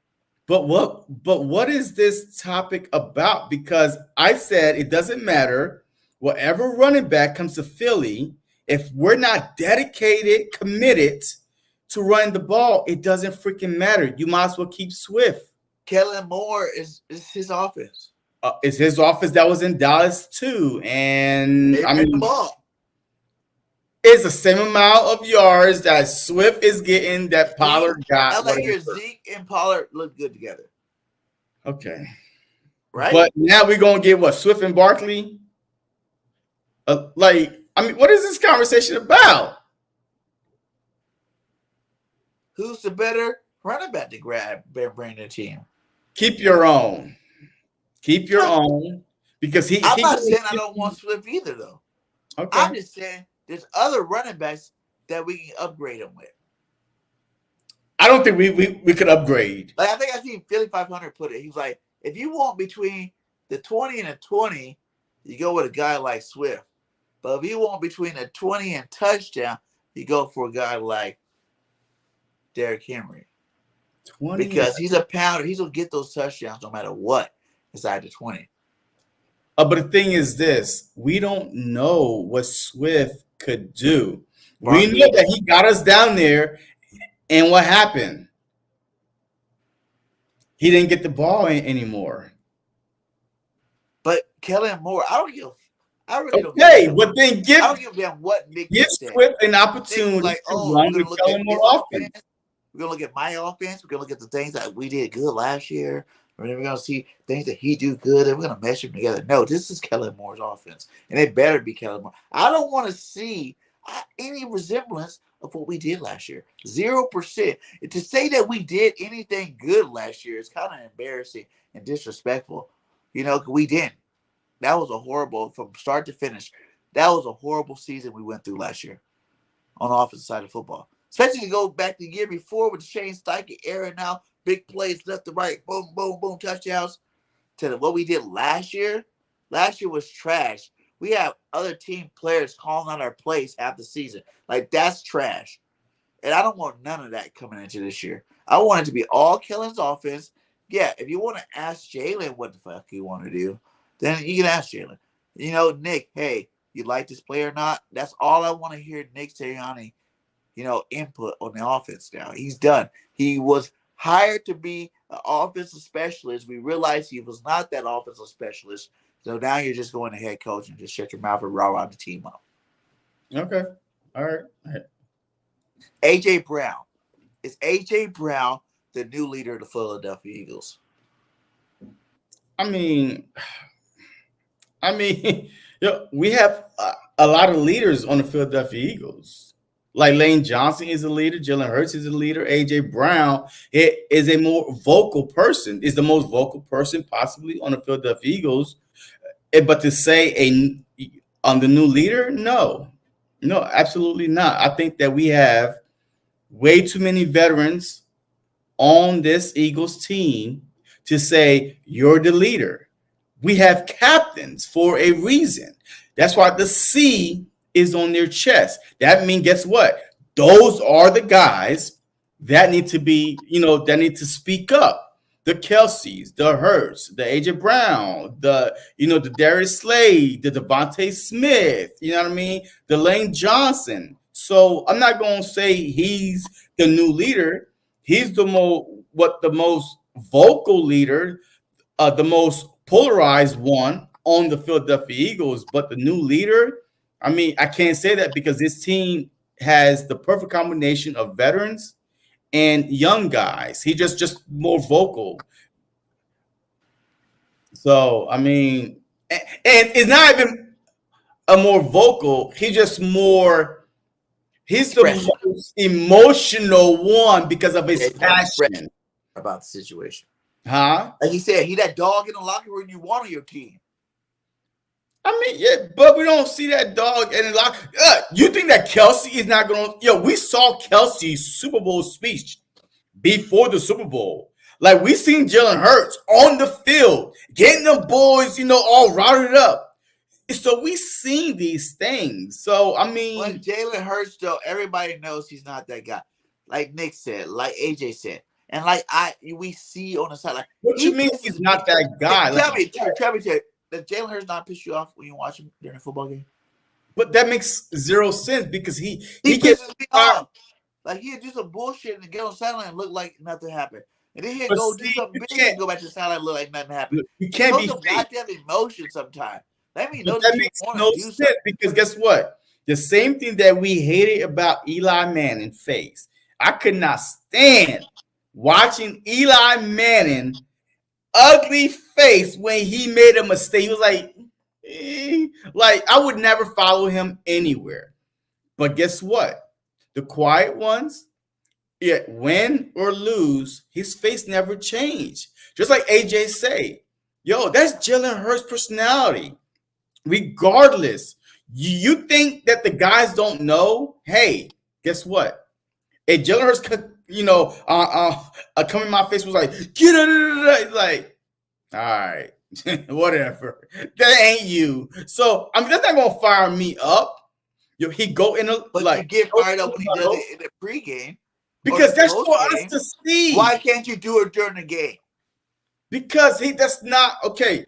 Speaker 1: But what is this topic about? Because I said it doesn't matter. Whatever running back comes to Philly, if we're not dedicated, committed to running the ball, it doesn't freaking matter. You might as well keep Swift.
Speaker 2: Kellen Moore is his offense.
Speaker 1: It's his offense that was in Dallas too, and
Speaker 2: I mean, the ball.
Speaker 1: It's the same amount of yards that Swift is getting that Pollard got.
Speaker 2: That year, Zeke and Pollard look good together.
Speaker 1: Okay,
Speaker 2: right.
Speaker 1: But now we're gonna get Swift and Barkley. What is this conversation about?
Speaker 2: Who's the better running back to bring the team?
Speaker 1: Keep your own. Keep your own, because
Speaker 2: I'm not saying I don't want Swift either, though.
Speaker 1: Okay.
Speaker 2: I'm just saying there's other running backs that we can upgrade them with.
Speaker 1: I don't think we could upgrade.
Speaker 2: I think I seen Philly 500 put it. He was like, if you want between the 20 and the 20, you go with a guy like Swift. But if you want between the 20 and touchdown, you go for a guy like Derrick Henry. Because he's a pounder. He's going to get those touchdowns no matter what inside the 20.
Speaker 1: But the thing is this. We don't know what Swift could do. We know that he got us down there, and what happened? He didn't get the ball anymore.
Speaker 2: But Kellen Moore, I really don't.
Speaker 1: But then
Speaker 2: I don't give a damn what Nick
Speaker 1: give Swift an opportunity
Speaker 2: like,
Speaker 1: to run the Kellen Moore offense.
Speaker 2: We're gonna look at my offense. We're gonna look at the things that we did good last year. And then we're gonna see things that he do good, and we're gonna mesh them together. No, this is Kellen Moore's offense, and it better be Kellen Moore. I don't want to see any resemblance of what we did last year. 0%. To say that we did anything good last year is kind of embarrassing and disrespectful. We didn't. That was a horrible, from start to finish. That was a horrible season we went through last year on the offensive side of football. Especially to go back the year before with the Shane Steichen era now, big plays left to right, boom, boom, boom, touchdowns. To what we did last year was trash. We have other team players calling out our plays half the season. That's trash. And I don't want none of that coming into this year. I want it to be all Kellen's offense. Yeah, if you want to ask Jalen what the fuck you want to do, then you can ask Jalen. Nick, hey, you like this play or not? That's all I want to hear Nick Sirianni, input on the offense now. He's done. He was hired to be an offensive specialist. We realized he was not that offensive specialist. So now you're just going to head coach and just shut your mouth and rah the team up.
Speaker 1: Okay. All right.
Speaker 2: A.J. Brown. Is A.J. Brown the new leader of the Philadelphia Eagles?
Speaker 1: I mean, we have a lot of leaders on the Philadelphia Eagles. Like Lane Johnson is a leader. Jalen Hurts is a leader. A.J. Brown is a more vocal person, is the most vocal person possibly on the Philadelphia Eagles. But to say on the new leader, no, absolutely not. I think that we have way too many veterans on this Eagles team to say you're the leader. We have captains for a reason. That's why the C is on their chest. That means, guess what? Those are the guys that need to be, that need to speak up. the Kelseys, the Hurts, the AJ Brown, the Darius Slade, the Devontae Smith, you know what I mean? The Lane Johnson. So I'm not gonna say he's the new leader. He's the most vocal leader, the most polarized one on the Philadelphia Eagles, but the new leader. I mean, I can't say that because this team has the perfect combination of veterans and young guys. He just more vocal. So I mean, and it's not even a more vocal. He's just more. He's
Speaker 2: Expression.
Speaker 1: the most emotional one because of his
Speaker 2: Expression
Speaker 1: passion.
Speaker 2: about the situation.
Speaker 1: Huh?
Speaker 2: Like he said, he that dog in the locker room you want on your team.
Speaker 1: I mean, yeah, but we don't see that dog. And you think that Kelsey is not going to? Yo, we saw Kelsey's Super Bowl speech before the Super Bowl. Like we seen Jalen Hurts on the field, getting the boys, all routed up. So we seen these things. So I mean,
Speaker 2: But Jalen Hurts, though, everybody knows he's not that guy. Like Nick said, like AJ said, and like we see on the side. Like,
Speaker 1: what you mean he's not that guy?
Speaker 2: Tell me, does Jalen Hurts not piss you off when you watch him during a football game?
Speaker 1: But that makes zero sense because he
Speaker 2: pisses me off. Like he'd do some bullshit and get on the sideline and look like nothing happened. And then he'd go do something big and go back to the sideline and look like nothing happened.
Speaker 1: You can't be
Speaker 2: some goddamn emotion sometimes. That makes no
Speaker 1: sense because guess what? The same thing that we hated about Eli Manning face. I could not stand watching Eli Manning ugly face when he made a mistake. He was like I would never follow him anywhere. But guess what? The quiet ones, win or lose, his face never changed. Just like AJ say, yo, that's Jalen Hurts' personality. Regardless, you think that the guys don't know? Hey, guess what? If Jalen Hurts, come in my face was like, get it, like, all right, whatever. That ain't you. So I mean, that's not gonna fire me up. Yo, he go in
Speaker 2: but you get fired up when he does it in the pregame
Speaker 1: because that's for us to see.
Speaker 2: Why can't you do it during the game?
Speaker 1: Because that's not okay.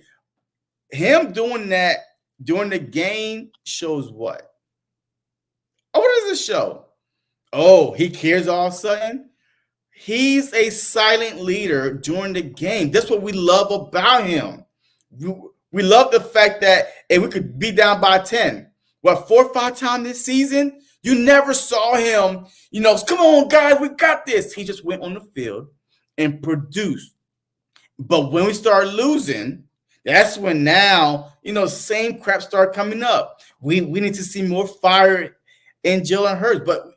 Speaker 1: Him doing that during the game shows what? Oh, what does it show? Oh, he cares all of a sudden. He's a silent leader during the game. That's what we love about him. We love the fact that we could be down by 10. 4 or 5 times this season? You never saw him, come on, guys, we got this. He just went on the field and produced. But when we start losing, that's when now, same crap start coming up. We need to see more fire in Jalen Hurts. But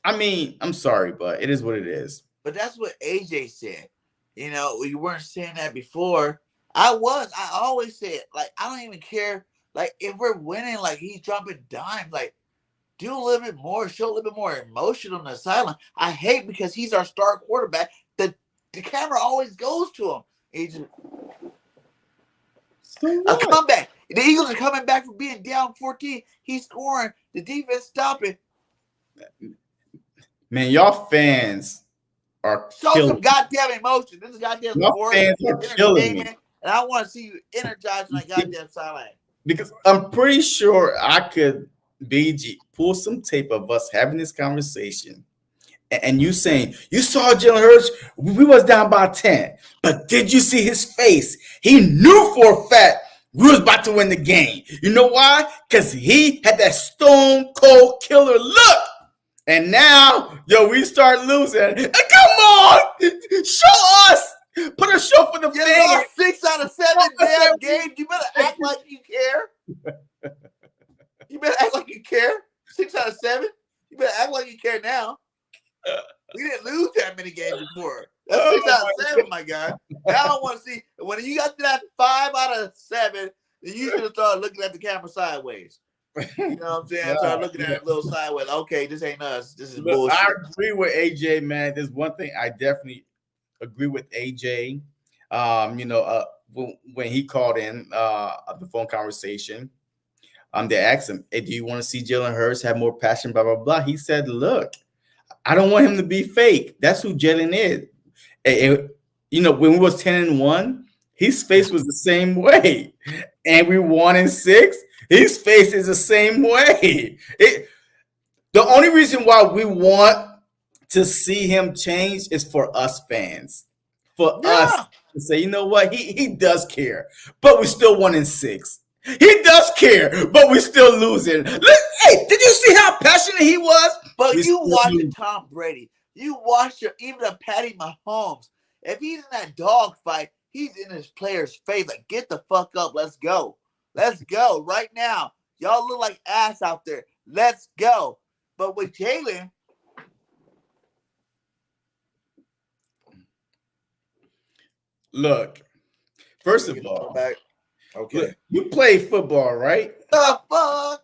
Speaker 1: I mean, I'm sorry, but it is what it is.
Speaker 2: But that's what AJ said. You weren't saying that before. I always said, like, I don't even care. Like, if we're winning, like, he's dropping dimes. Like, do a little bit more, show a little bit more emotion on the sideline. I hate because he's our star quarterback. The camera always goes to him. He's a comeback. The Eagles are coming back from being down 14. He's scoring. The defense stopping.
Speaker 1: Man, y'all fans are
Speaker 2: show some goddamn emotion. This is goddamn
Speaker 1: y'all fans are killing me.
Speaker 2: And I want to see you energized on that goddamn sideline.
Speaker 1: Because I'm pretty sure I could, BG, pull some tape of us having this conversation and you saying, you saw Jalen Hurts, we was down by 10, but did you see his face? He knew for a fact we was about to win the game. You know why? Because he had that stone cold killer look. And now, we start losing. Come on, show us. Put a show for the fans.
Speaker 2: 6 out of 7 damn games. You better act like you care. You better act like you care. 6 out of 7. You better act like you care now. We didn't lose that many games before. That's 6 out of 7, my guy. Now I want to see when you got to that 5 out of 7. Then you should have started looking at the camera sideways. You know what I'm saying? Start looking at it a little sideways. Okay, this ain't us. This is bullshit.
Speaker 1: I agree with AJ, man. There's one thing I definitely agree with AJ. When he called in the phone conversation, they asked him, hey, do you want to see Jalen Hurts have more passion, blah, blah, blah. He said, look, I don't want him to be fake. That's who Jalen is. when we was 10-1, his face was the same way, and we 1-6. His face is the same way. The only reason why we want to see him change is for us fans, for us to say, you know what, he does care, but we're still 1-6. He does care, but we're still losing. Hey, did you see how passionate he was?
Speaker 2: But you watch Tom Brady. You watch even a Patty Mahomes. If he's in that dog fight, he's in his player's face. Like, get the fuck up. Let's go. Let's go right now. Y'all look like ass out there. Let's go. But with Jalen,
Speaker 1: look, first of all,
Speaker 2: okay,
Speaker 1: look, you play football, right?
Speaker 2: The fuck?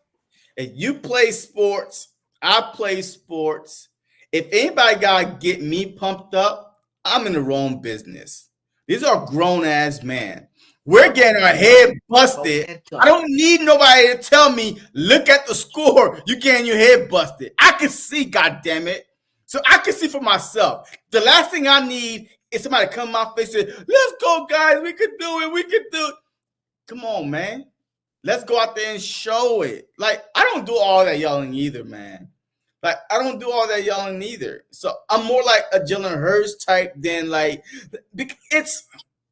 Speaker 1: And you play sports. I play sports. If anybody gotta get me pumped up, I'm in the wrong business. These are grown ass men. We're getting our head busted. I don't need nobody to tell me, look at the score. You getting your head busted. I can see, goddamn it. So I can see for myself. The last thing I need is somebody to come in my face and say, let's go, guys. We can do it. We can do it. Come on, man. Let's go out there and show it. Like, I don't do all that yelling either, man. Like, I don't do all that yelling either. So I'm more like a Jalen Hurts type than like, it's,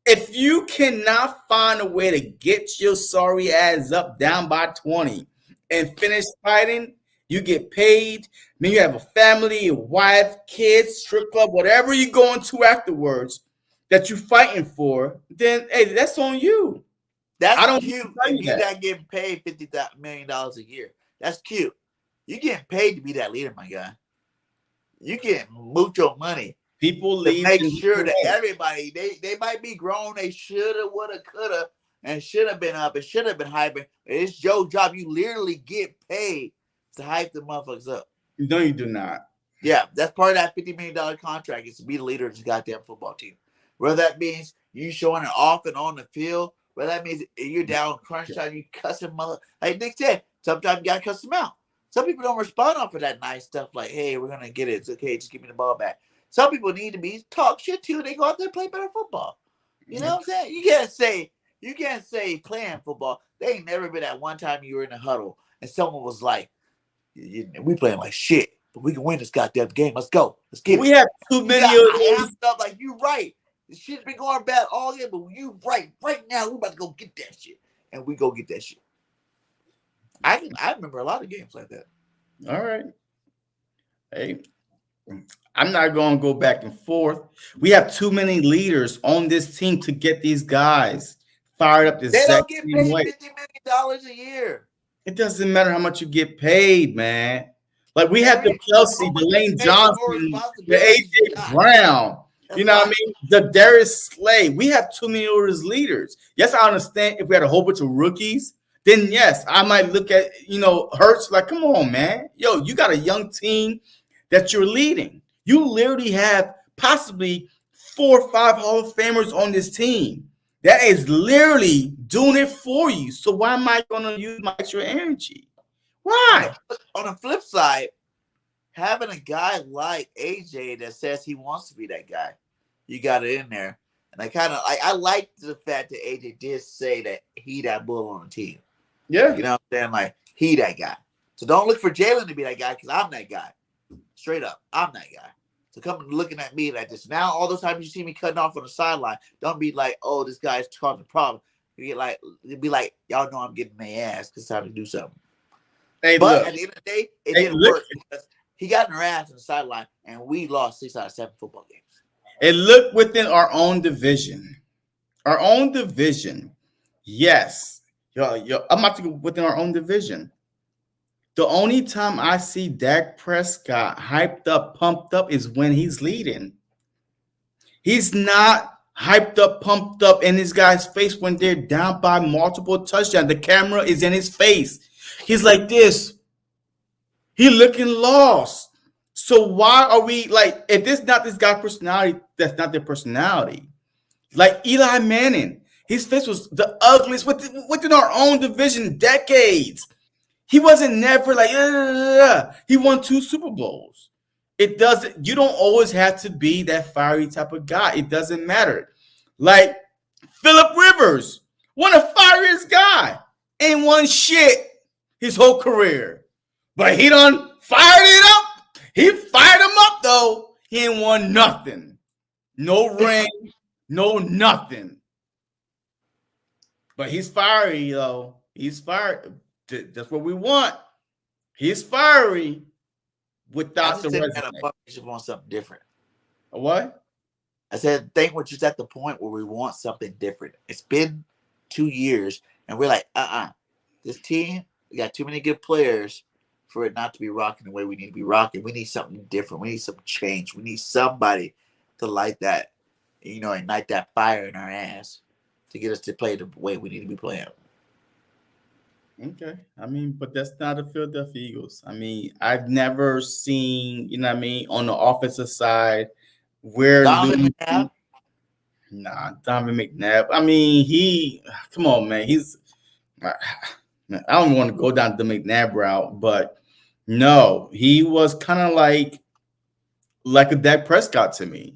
Speaker 1: if you cannot find a way to get your sorry ass up down by 20 and finish fighting, you get paid. Then you have a family, a wife, kids, strip club, whatever you're going to afterwards that you're fighting for, then, hey, that's on you.
Speaker 2: That's cute. If you're not getting paid $50 million a year, that's cute. You're getting paid to be that leader, my guy. You getting mucho money.
Speaker 1: People leave
Speaker 2: to make sure that everybody, they might be grown, they shoulda, woulda, coulda, and should have been up and should have been hyping. It's your job. You literally get paid to hype the motherfuckers up.
Speaker 1: No, you do not.
Speaker 2: Yeah, that's part of that $50 million contract is to be the leader of this goddamn football team. Whether that means you showing it off and on the field, whether that means you're down crunch time, you cussing mother. Like Nick said, sometimes you gotta cuss them out. Some people don't respond off of that nice stuff like, hey, we're gonna get it. It's okay, just give me the ball back. Some people need to be talk shit too. They go out there and play better football. You know what I'm saying? You can't say playing football. They ain't never been at one time you were in a huddle and someone was like, we playing like shit, but we can win this goddamn game. Let's go. Let's get it.
Speaker 1: We have too many of
Speaker 2: stuff like you right. The shit's been going bad all year, but you right now, we about to go get that shit. And we go get that shit. I remember a lot of games like that.
Speaker 1: All right. Hey, I'm not going to go back and forth. We have too many leaders on this team to get these guys fired up. They
Speaker 2: don't get paid $50 million a year.
Speaker 1: It doesn't matter how much you get paid, man. Like we have the Kelsey, the Lane Johnson, the AJ Brown. You know what I mean? The Darius Slay. We have too many of those leaders. Yes, I understand if we had a whole bunch of rookies, then yes, I might look at, Hurts like, come on, man. Yo, you got a young team that you're leading. You literally have possibly 4 or 5 Hall of Famers on this team that is literally doing it for you. So why am I going to use my extra energy? Why?
Speaker 2: On the flip side, having a guy like AJ that says he wants to be that guy, you got it in there. And I like the fact that AJ did say that he that bull on the team.
Speaker 1: Yeah.
Speaker 2: You know what I'm saying? Like, he that guy. So don't look for Jalen to be that guy because I'm that guy. Straight up, I'm that guy. So come looking at me like this. Now, all those times you see me cutting off on the sideline, don't be like, oh, this guy's causing a problem. You be like, y'all know I'm getting my ass because it's time to do something.
Speaker 1: Hey,
Speaker 2: but
Speaker 1: look,
Speaker 2: at the end of the day, it didn't work because he got in our ass on the sideline and we lost 6 out of 7 football games.
Speaker 1: And look within our own division. Our own division. Yes. Yo, I'm about to go within our own division. The only time I see Dak Prescott hyped up, pumped up is when he's leading. He's not hyped up, pumped up in this guy's face when they're down by multiple touchdowns. The camera is in his face. He's like this. He looking lost. So why are we like, if this not this guy's personality, that's not their personality. Like Eli Manning, his face was the ugliest within our own division decades. He wasn't never like, he won 2 Super Bowls. It doesn't. You don't always have to be that fiery type of guy. It doesn't matter. Like Phillip Rivers, one of the fieriest guy, ain't won shit his whole career, but he done fired it up. He fired him up though. He ain't won nothing. No ring, no nothing. But he's fiery though. He's fired. That's what we want. He's fiery without the resume.
Speaker 2: We just want something different.
Speaker 1: A what?
Speaker 2: I said, I think we're just at the point where we want something different. It's been 2 years, and we're like, this team, we got too many good players for it not to be rocking the way we need to be rocking. We need something different. We need some change. We need somebody to light that, ignite that fire in our ass to get us to play the way we need to be playing.
Speaker 1: Okay. I mean, but that's not the Philadelphia Eagles. I mean, I've never seen, on the offensive side where
Speaker 2: Donovan McNabb?
Speaker 1: Donovan McNabb. I mean, come on, man. I don't want to go down the McNabb route, but no, he was kind of like a Dak Prescott to me.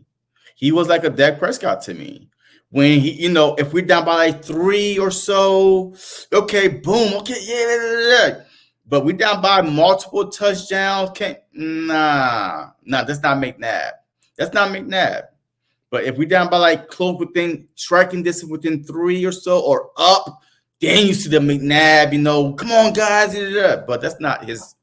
Speaker 1: He was like a Dak Prescott to me. When he, if we're down by like 3 or so, okay, boom, okay, yeah. But we down by multiple touchdowns. Nah, that's not McNabb. That's not McNabb. But if we down by like close within striking distance within 3 or so or up, then you see the McNabb, come on, guys. But that's not his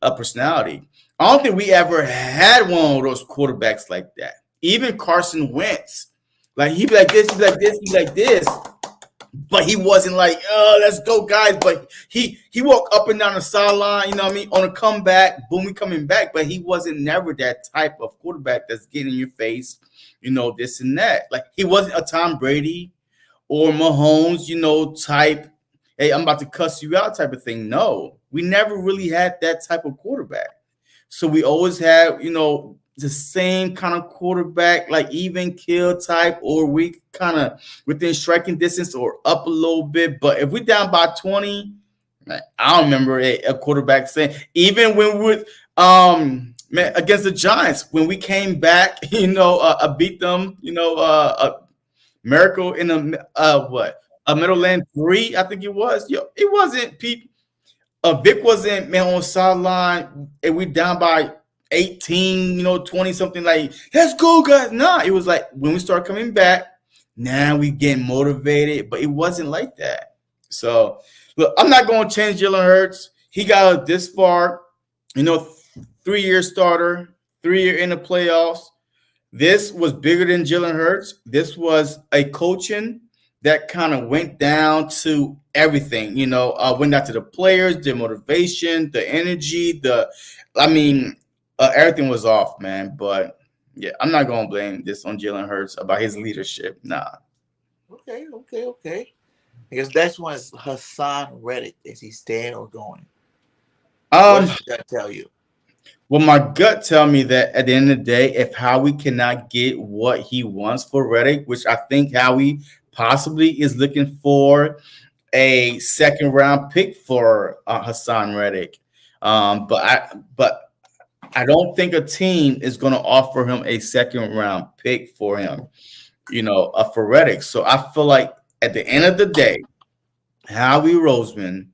Speaker 1: personality. I don't think we ever had one of those quarterbacks like that. Even Carson Wentz. Like, he'd be like this, he'd be like this, he'd be like this. But he wasn't like, oh, let's go, guys. But he walked up and down the sideline, on a comeback, boom, we coming back. But he wasn't never that type of quarterback that's getting in your face, this and that. Like, he wasn't a Tom Brady or Mahomes, type, hey, I'm about to cuss you out type of thing. No, we never really had that type of quarterback. So we always had, the same kind of quarterback, like even kill type, or we kind of within striking distance or up a little bit. But if we're down by 20, I don't remember a quarterback saying, even when we're against the Giants, when we came back, beat them, a miracle in a Meadowland 3, I think it was. It wasn't Pete. Vic wasn't on sideline, and we down by 18, 20 something, like, let's go, guys. Nah, it was like when we start coming back, now we get motivated, but it wasn't like that. So look, I'm not going to change Jalen Hurts. He got this far, 3-year starter, 3-year in the playoffs. This was bigger than Jalen Hurts. This was a coaching that kind of went down to everything, went down to the players, their motivation, the energy, everything was off, man. But yeah, I'm not gonna blame this on Jalen Hurts about his leadership. Nah.
Speaker 2: Okay. I guess next one is Hassan Reddick. Is he staying or going? What does that tell you?
Speaker 1: Well, my gut tell me that at the end of the day, if Howie cannot get what he wants for Reddick, which I think Howie possibly is looking for a 2nd-round pick for Hassan Reddick, but I don't think a team is going to offer him a 2nd-round pick for him, for Reddick. So I feel like at the end of the day, Howie Roseman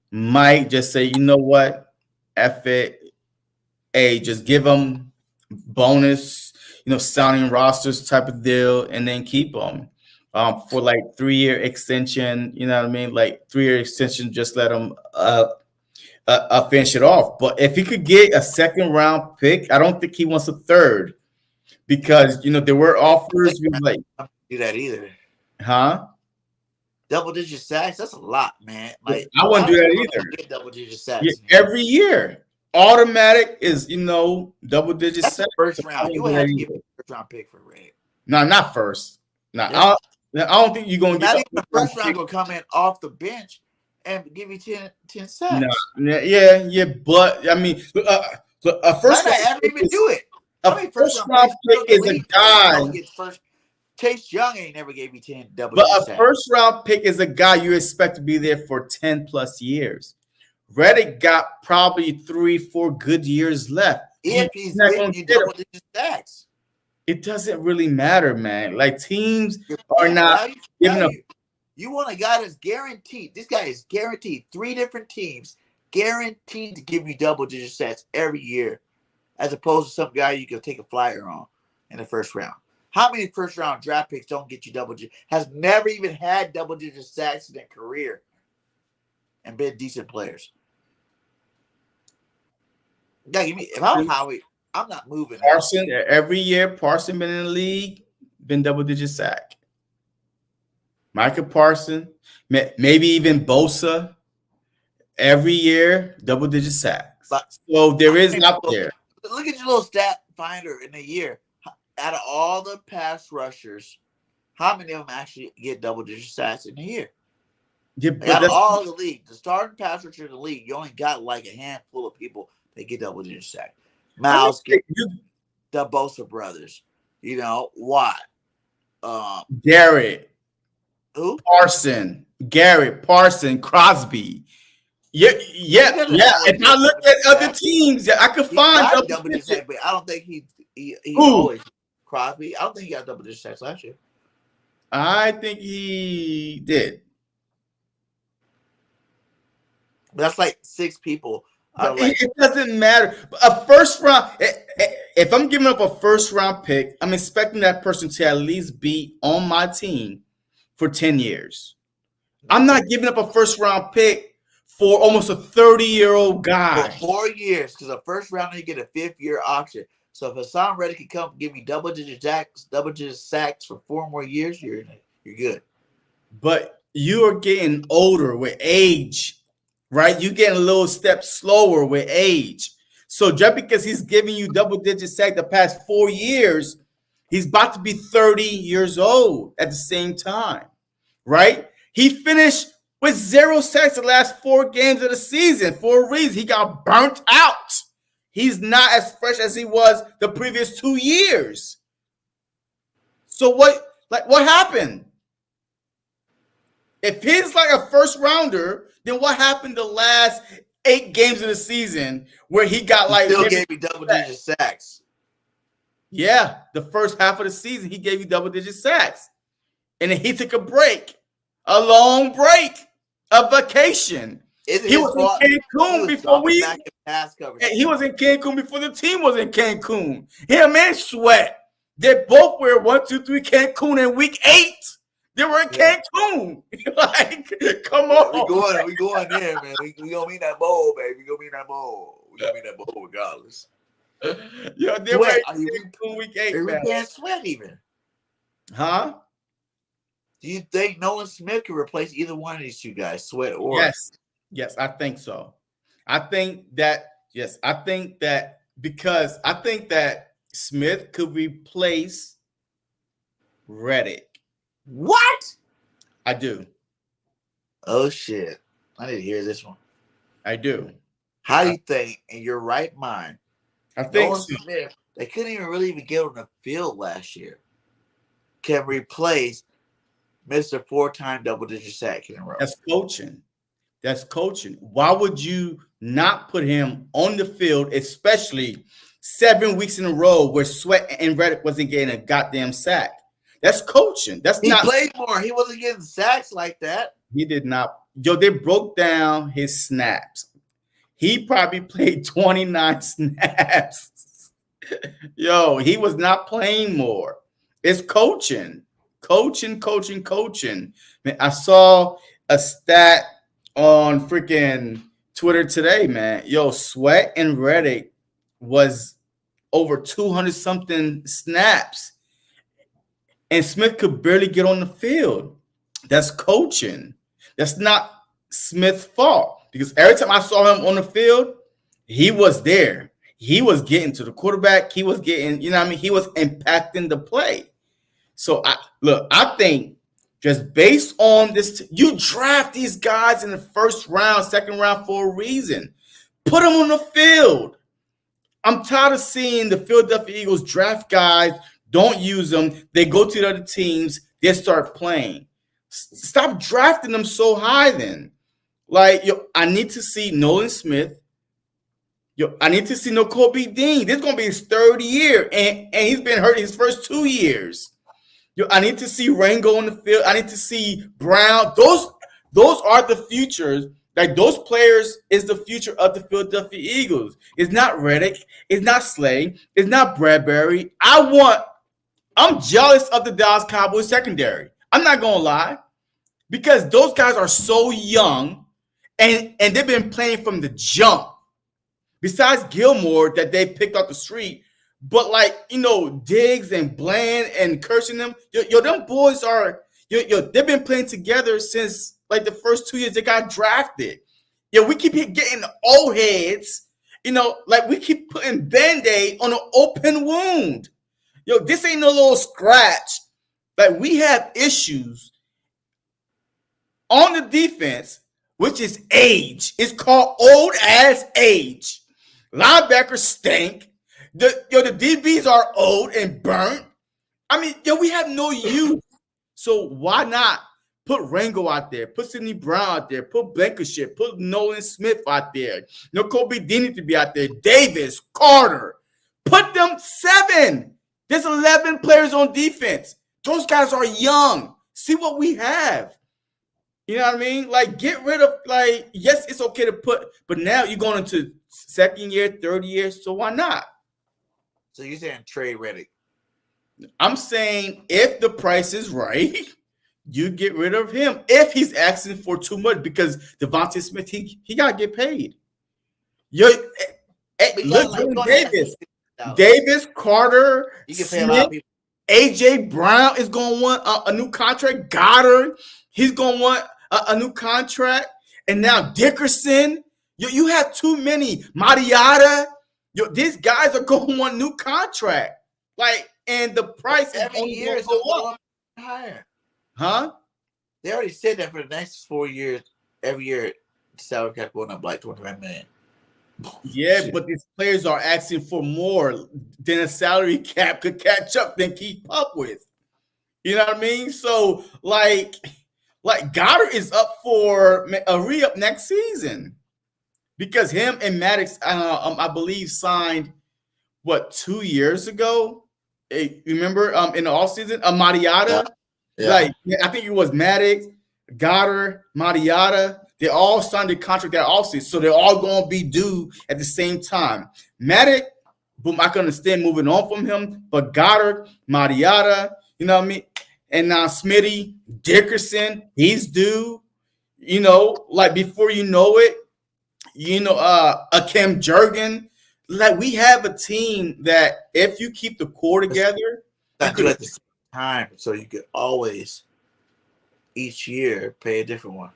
Speaker 1: might just say, you know what, F it. Hey, just give him bonus, signing rosters type of deal, and then keep him for like 3-year extension. You know what I mean? Like 3-year extension, just let him finish it off. But if he could get a 2nd-round pick, I don't think he wants a 3rd, because there were offers. Like,
Speaker 2: I don't do that either.
Speaker 1: Huh?
Speaker 2: Double-digit sacks, that's a lot, man. Like,
Speaker 1: I wouldn't do that either.
Speaker 2: Get double-digit sacks.
Speaker 1: Yeah, every year, automatic is double-digit sacks.
Speaker 2: First round, you would have to give me a 1st-round pick for Red.
Speaker 1: No, not first. No, yeah. I don't think you're gonna get.
Speaker 2: Not even the 1st round gonna come in off the bench and give you 10 sacks.
Speaker 1: No, yeah, but I mean, a first round
Speaker 2: I didn't even do it.
Speaker 1: A first round pick is a guy.
Speaker 2: Chase Young ain't never gave you 10 double.
Speaker 1: But a first round pick is a guy you expect to be there for 10+ years. Reddick got probably 3-4 good years left.
Speaker 2: if he's
Speaker 1: not
Speaker 2: getting
Speaker 1: gonna
Speaker 2: you
Speaker 1: get him.
Speaker 2: double-digit sacks.
Speaker 1: It doesn't really matter, man. Like teams
Speaker 2: Your
Speaker 1: are
Speaker 2: point,
Speaker 1: not
Speaker 2: value,
Speaker 1: giving up.
Speaker 2: value. You want a guy that's guaranteed. This guy is guaranteed. 3 different teams guaranteed to give you double-digit sacks every year, as opposed to some guy you can take a flyer on in the first round. How many first-round draft picks don't get you double-digit? Has never even had double-digit sacks in their career and been decent players. Yeah, if I'm Howie, I'm not moving.
Speaker 1: Parson, every year, Parson been in the league, been double-digit sack. Micah Parson, maybe even Bosa, every year, double-digit sacks. So there is out there.
Speaker 2: Look at your little stat finder in a year. Out of all the pass rushers, how many of them actually get double-digit sacks in a year?
Speaker 1: Yeah,
Speaker 2: Out of all the league, the starting pass rusher in the league, you only got like a handful of people that get double-digit sacks. Miles, the Bosa brothers, Watt,
Speaker 1: Garrett,
Speaker 2: who?
Speaker 1: Garrett, Parson, Crosby. Yeah. If I look at other teams, I could find
Speaker 2: double-digit sacks, but I don't think he always Crosby. I don't think he got double-digit sacks last year.
Speaker 1: I think he did.
Speaker 2: That's like 6 people.
Speaker 1: It doesn't matter. A first round. If I'm giving up a first round pick, I'm expecting that person to at least be on my team for 10 years. I'm not giving up a first round pick for almost a 30-year-old guy.
Speaker 2: For 4 years, because a first rounder you get a 5th-year option. So if Hassan Reddick can come give me double-digit sacks for 4 more years, you're good.
Speaker 1: But you are getting older with age, right? You're getting a little step slower with age. So just because he's giving you double-digit sacks the past 4 years, he's about to be 30 years old at the same time, right? He finished with 0 sacks the last 4 games of the season for a reason. He got burnt out. He's not as fresh as he was the previous 2 years. So what happened? If he's like a first rounder, then what happened the last 8 games of the season where he got like
Speaker 2: still gave me double-digit sacks?
Speaker 1: Yeah, the first half of the season he gave you double-digit sacks, and then he took a break, a long break, a vacation. He was in Cancun before He was in Cancun before the team was in Cancun. Him and Sweat, they both were 1, 2, 3 Cancun in week 8. They were in Cancun. Like, come on.
Speaker 2: We going there, man. We gonna meet that bowl, baby. We gonna meet that bowl. We gonna meet that bowl regardless.
Speaker 1: Yo, they were in Cancun week 8.
Speaker 2: We can't Sweat even.
Speaker 1: Huh?
Speaker 2: Do you think Nolan Smith can replace either one of these 2 guys, Sweat or?
Speaker 1: Yes, I think so. I think that because I think that Smith could replace Reddick.
Speaker 2: What?
Speaker 1: I do.
Speaker 2: Oh shit! I need to hear this one.
Speaker 1: I do.
Speaker 2: How do you think, in your right mind,
Speaker 1: I think
Speaker 2: Nolan Smith, they couldn't even get on the field last year, can replace Mr. 4-time double-digit sack in a row?
Speaker 1: That's coaching. Why would you not put him on the field, especially 7 weeks in a row where Sweat and Reddick wasn't getting a goddamn sack? That's coaching.
Speaker 2: He played more. He wasn't getting sacks like that.
Speaker 1: He did not. Yo, they broke down his snaps. He probably played 29 snaps. Yo, he was not playing more. It's coaching. Coaching. Man, I saw a stat on freaking Twitter today, man. Yo, Sweat and Reddick was over 200-something snaps. And Smith could barely get on the field. That's coaching. That's not Smith's fault. Because every time I saw him on the field, he was there. He was getting to the quarterback. He was getting, He was impacting the play. So, I think just based on this, you draft these guys in the first round, second round for a reason. Put them on the field. I'm tired of seeing the Philadelphia Eagles draft guys, don't use them. They go to the other teams. They start playing. Stop drafting them so high then. Like, I need to see Nolan Smith Yo, I need to see no Kobe Dean. This is gonna be his third year, and he's been hurt his first 2 years. Yo, I need to see Rango on the field. I need to see Brown. Those are the futures. Like those players is the future of the Philadelphia Eagles. It's not Reddick. It's not Slay. It's not Bradbury. I'm jealous of the Dallas Cowboys secondary. I'm not gonna lie, because those guys are so young, and they've been playing from the jump. Besides Gilmore that they picked off the street, but like Diggs and Bland and cursing them, them boys are they've been playing together since like the first 2 years they got drafted. We keep getting old heads, like we keep putting Band-Aid on an open wound. This ain't no little scratch. Like we have issues on the defense, which is age. It's called old ass age. Linebackers stink. The DBs are old and burnt. I mean, we have no youth. So why not put Rango out there, put Sidney Brown out there, put Blankenship, put Nolan Smith out there. Kobe Dean needs to be out there. Davis, Carter. Put them 7. There's 11 players on defense. Those guys are young. See what we have. You know what I mean? Like, get rid of, like, yes, it's okay to put, but now you're going into second year, third year, so why not?
Speaker 2: So you're saying trade Reddick?
Speaker 1: I'm saying if the price is right, you get rid of him. If he's asking for too much, because Devontae Smith, he got to get paid. Look, Davis, Carter,
Speaker 2: you can pay a lot of people.
Speaker 1: AJ Brown is going to want a new contract. Goddard, he's going to want a new contract. And now Dickerson, you have too many. Mariota, these guys are going to want new contract. Like, and the price
Speaker 2: every year is going higher.
Speaker 1: Huh?
Speaker 2: They already said that for the next 4 years, every year, the salary cap going up like $25 million.
Speaker 1: Yeah, shit. But these players are asking for more than a salary cap could catch up and keep up with. You know what I mean? So, like Goddard is up for a re-up next season because him and Maddox, I believe, signed 2 years ago. Hey, remember in the offseason, Mariota? Yeah. Like, I think it was Maddox, Goddard, Mariota. They all signed a contract that offseason, so they're all going to be due at the same time. Maddox, boom, I can understand moving on from him, but Goddard, Mariota, you know what I mean? And now Smitty, Dickerson, he's due. Like before you know it, Akem Jurgen. Like we have a team that if you keep the core together,
Speaker 2: you could at the same time, so you could always each year pay a different one,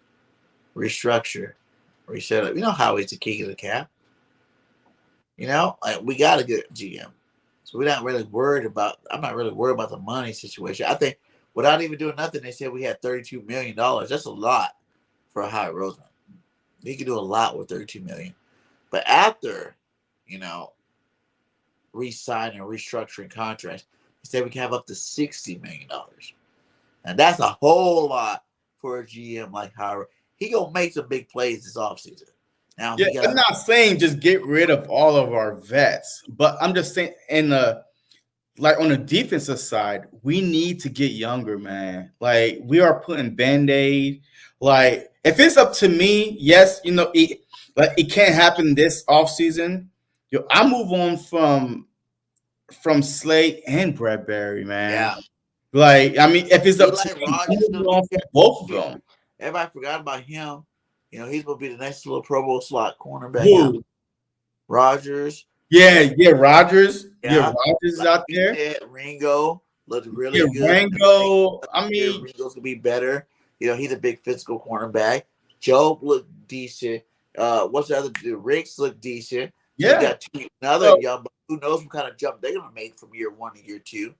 Speaker 2: restructure, reset up. HOWIE's the key to the cap. Like we got a good GM, so we're not really worried about. I'm not really worried about the money situation. I think without even doing nothing, they said we had $32 million. That's a lot for a Howie Roseman. He could do a lot with $32 million, but after re-signing and restructuring contracts, he said we can have up to $60 million. And that's a whole lot for a GM like Howard. He gonna make some big plays this offseason. Now,
Speaker 1: I'm not saying just get rid of all of our vets, but I'm just saying on the defensive side, we need to get younger, man. Like we are putting Band-Aid. Like if it's up to me, yes, it can't happen this offseason. I move on from Slade and Bradbury, man.
Speaker 2: Yeah.
Speaker 1: Like, I mean, if it's up to me, I move on from both of them.
Speaker 2: Everybody forgot about him. He's going to be the next little Pro Bowl slot cornerback.
Speaker 1: Who?
Speaker 2: Rogers.
Speaker 1: Yeah, Rogers. Yeah, Rogers is out there.
Speaker 2: Ringo looked really good.
Speaker 1: Ringo, I mean.
Speaker 2: Ringo's going to be better. He's a big physical cornerback. Job looked decent. What's the other dude? Riggs looked decent.
Speaker 1: Yeah.
Speaker 2: You got another young, but who knows what kind of jump they're going to make from year 1 to year 2.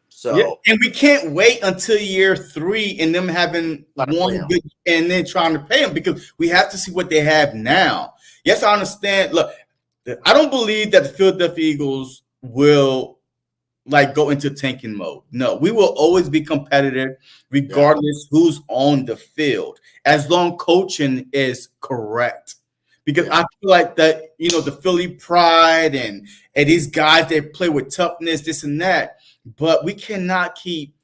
Speaker 2: So,
Speaker 1: yeah, and we can't wait until year 3 and them having one good and then trying to pay them because we have to see what they have now. Yes, I understand. Look, I don't believe that the Philadelphia Eagles will go into tanking mode. No, we will always be competitive regardless who's on the field as long coaching is correct. because I feel like that, the Philly pride and these guys that play with toughness, this and that. But we cannot keep.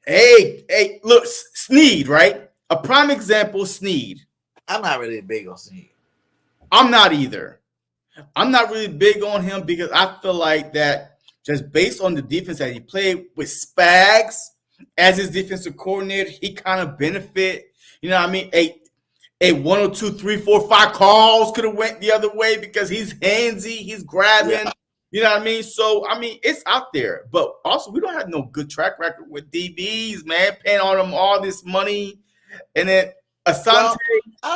Speaker 1: Hey, look, Sneed, right? A prime example, Sneed.
Speaker 2: I'm not really big on Sneed.
Speaker 1: I'm not either. I'm not really big on him because I feel like that just based on the defense that he played with Spags as his defensive coordinator, he kind of benefit. You know what I mean? A 1 or 2, 3, 4, 5 calls could have went the other way because he's handsy, he's grabbing. Yeah. You know what I mean? So, I mean, it's out there. But also, we don't have no good track record with DBs, man, paying on them all this money. And then Asante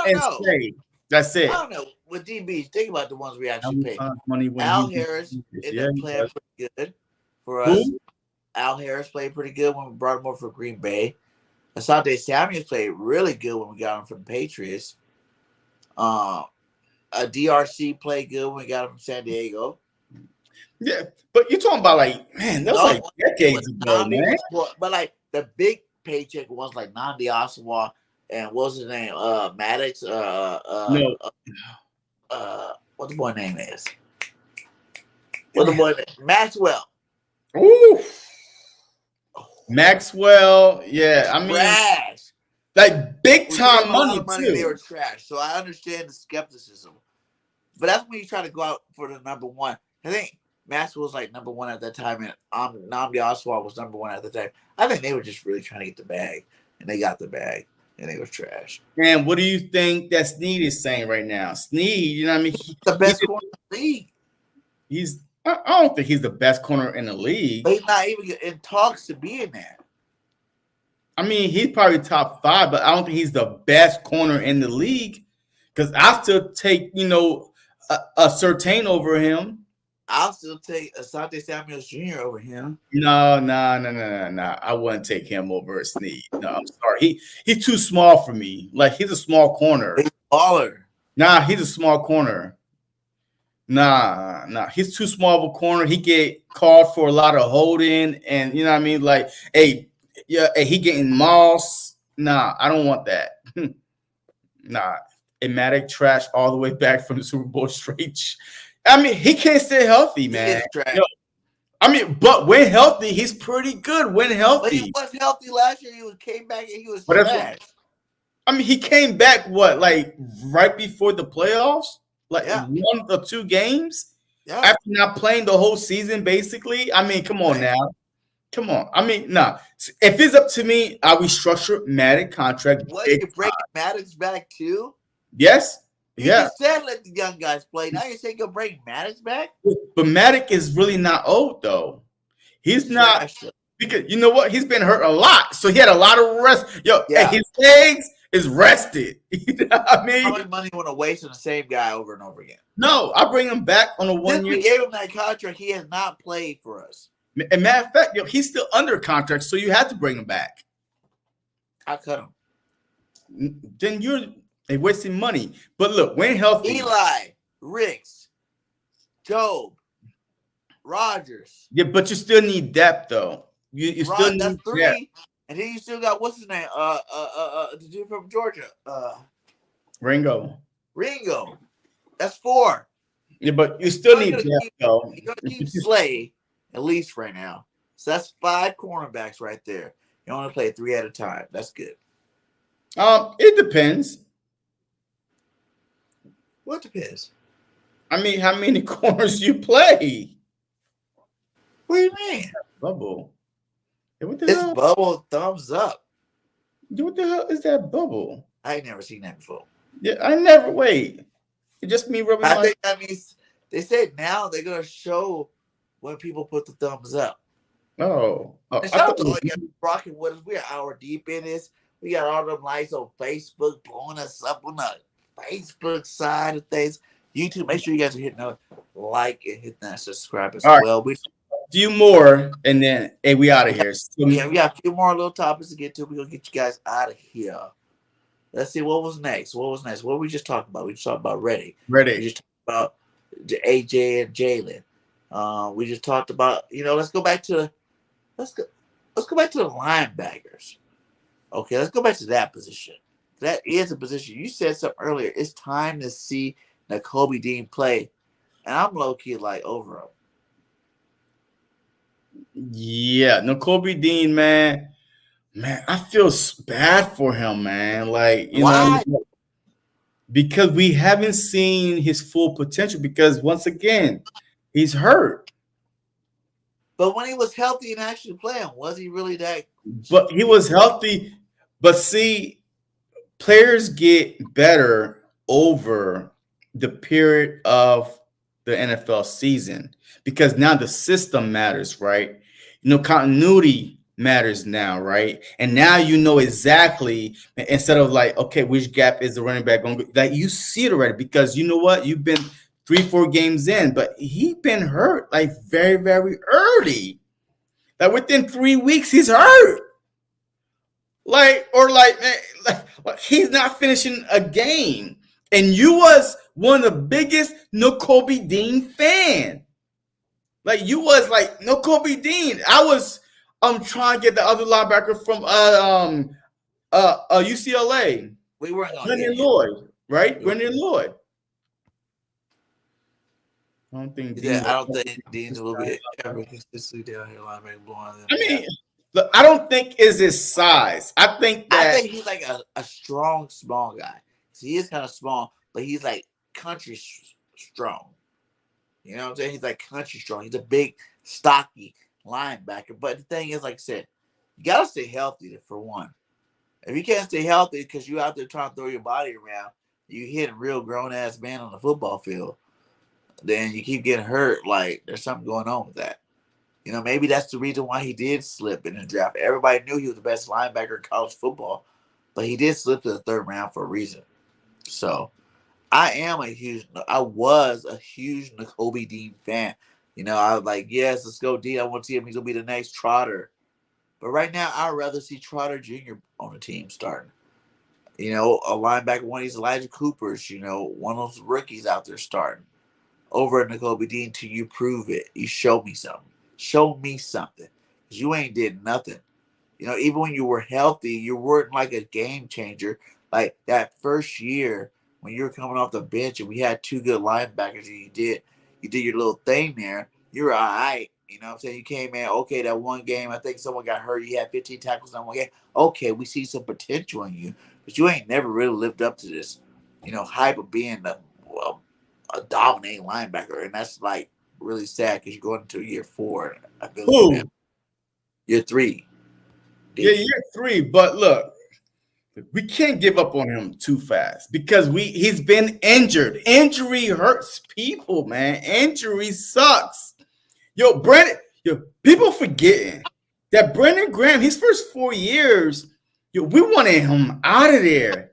Speaker 1: and Slay. That's it.
Speaker 2: I don't know. With DBs, think about the ones we actually paid. Al Harris ended up playing pretty good for us. Who? Al Harris played pretty good when we brought him over for Green Bay. Asante Samuels played really good when we got him from the Patriots. A DRC played good when we got him from San Diego.
Speaker 1: Yeah, but you're talking about that was like decades ago, man.
Speaker 2: But like the big paycheck ones like Nnamdi Asomugha and what's his name? Maddox.
Speaker 1: No.
Speaker 2: What the boy name is? What the boy name? Maxwell.
Speaker 1: Ooh. Maxwell, yeah. I mean,
Speaker 2: trash.
Speaker 1: Like big time money too.
Speaker 2: They were trash. So I understand the skepticism. But that's when you try to go out for the number one. I think Maxwell was like number one at that time, and Nnamdi Asomugha was number one at the time. I think they were just really trying to get the bag, and they got the bag, and they were trash.
Speaker 1: And what do you think that Sneed is saying right now? Sneed, you know what I mean?
Speaker 2: The best corner in the league.
Speaker 1: I don't think he's the best corner in the league.
Speaker 2: But he's not even in talks to be in there.
Speaker 1: I mean, he's probably top 5, but I don't think he's the best corner in the league. Because I still take, a Surtain over him.
Speaker 2: I'll still take Asante Samuels Jr. over him.
Speaker 1: No. I wouldn't take him over Sneed. No, I'm sorry. He's too small for me. Like, he's a small corner.
Speaker 2: He's baller.
Speaker 1: Nah, he's a small corner. Nah. He's too small of a corner. He get called for a lot of holding, and you know what I mean? Like, hey, he getting moss. Nah, I don't want that. Nah. Matic trash all the way back from the Super Bowl straight. I mean, he can't stay healthy, man. But when healthy, he's pretty good. When healthy,
Speaker 2: but he was healthy last year. He came back and he was trash.
Speaker 1: He came back right before the playoffs, 1 or 2 games after not playing the whole season. Basically, come on now, come on. Nah. If it's up to me, I restructure Matic contract.
Speaker 2: What, you break Maddox back too?
Speaker 1: Yes.
Speaker 2: You just said let the young guys play. Now you're saying you'll bring Maddox back?
Speaker 1: But Matic is really not old, though. He's not. Because you know what? He's been hurt a lot. So he had a lot of rest. And his legs is rested. You know what I mean?
Speaker 2: How much money you want to waste on the same guy over and over again?
Speaker 1: No, I bring him back on a 1 year.
Speaker 2: We gave him that contract. He has not played for us.
Speaker 1: And matter of fact, he's still under contract, so you have to bring him back.
Speaker 2: I cut him.
Speaker 1: Then you're wasting money. But look, when healthy.
Speaker 2: Eli, Ricks, Job, Rogers.
Speaker 1: Yeah, but you still need depth, though. You still need
Speaker 2: that's 3.
Speaker 1: depth.
Speaker 2: And then you still got, what's his name? The dude from Georgia.
Speaker 1: Ringo.
Speaker 2: That's 4.
Speaker 1: Yeah, but you still need depth, though.
Speaker 2: You're going to keep Slay, at least right now. So that's 5 cornerbacks right there. You only play 3 at a time. That's good.
Speaker 1: It depends.
Speaker 2: What depends?
Speaker 1: How many corners you play?
Speaker 2: What do you mean?
Speaker 1: Bubble. What the
Speaker 2: it's
Speaker 1: hell?
Speaker 2: Bubble thumbs up.
Speaker 1: What the hell is that bubble?
Speaker 2: I ain't never seen that before.
Speaker 1: Yeah, I never wait. It's just me rubbing
Speaker 2: I think that means they said now they're gonna show when people put the thumbs up.
Speaker 1: Oh.
Speaker 2: I thought rocking with us. We're an hour deep in this. We got all them lights on Facebook blowing us up on the Facebook side of things. YouTube, make sure you guys are hitting that like and hitting that subscribe as well.
Speaker 1: A few more, and then we out of here.
Speaker 2: We got a few more little topics to get to. We're gonna get you guys out of here. Let's see what was next. What were we just talking about? We just talked about Reddick. We just talked about AJ and Jalen. We just talked about, let's go back to the linebackers. Okay, let's go back to that position. That is a position. You said something earlier. It's time to see Nakobe Dean play, and I'm low key like over him.
Speaker 1: Yeah, no Kobe Dean, man. Man, I feel bad for him, man. Like,
Speaker 2: Why?
Speaker 1: because we haven't seen his full potential because once again, he's hurt.
Speaker 2: But when he was healthy and actually playing, was he really that?
Speaker 1: But he was healthy. But see, players get better over the period of the NFL season because now the system matters, right? Continuity matters now, right? And now you know exactly instead of like, okay, which gap is the running back going to like you see it already because you know what? You've been 3-4 games in, but he been hurt like very, very early. Like within 3 weeks, he's hurt. Like he's not finishing a game. And you was one of the biggest Nakobe Dean fan. Like you was like Nakobe Dean. I was trying to get the other linebacker from UCLA.
Speaker 2: We weren't on
Speaker 1: Brendan Lloyd, right? Brendan Lloyd. I don't think
Speaker 2: Dean's will be ever consistently down here linebacker blowing them.
Speaker 1: I mean, look, I don't think is his size. I think
Speaker 2: he's like a strong, small guy. So he is kind of small, but he's like country strong. You know what I'm saying? He's like country strong. He's a big, stocky linebacker. But the thing is, like I said, you got to stay healthy for one. If you can't stay healthy because you're out there trying to throw your body around, you hit a real grown-ass man on the football field, then you keep getting hurt. Like, there's something going on with that. You know, maybe that's the reason why he did slip in the draft. Everybody knew he was the best linebacker in college football, but he did slip to the third round for a reason. So, I was a huge Nakobe Dean fan. You know, I was like, yes, let's go Dean. I want to see him. He's going to be the next Trotter. But right now, I'd rather see Trotter Jr. on the team starting. You know, a linebacker, one of these Elijah Coopers, you know, one of those rookies out there starting over at Nakobe Dean till you prove it. You show me something. Show me something. Because you ain't did nothing. You know, even when you were healthy, you weren't like a game changer. Like that first year when you were coming off the bench and we had two good linebackers and you did your little thing there, you were all right. You know what I'm saying? You came in, okay, that one game, I think someone got hurt. You had 15 tackles on one game. Okay, we see some potential in you. But you ain't never really lived up to this, you know, hype of being a dominating linebacker. And that's like really sad because you're going into year 4. I feel like year 3.
Speaker 1: Yeah, year 3. But look, we can't give up on him too fast because he's been injured. Injury hurts people, man. Injury sucks. People forgetting that Brendan Graham, his first 4 years, we wanted him out of there.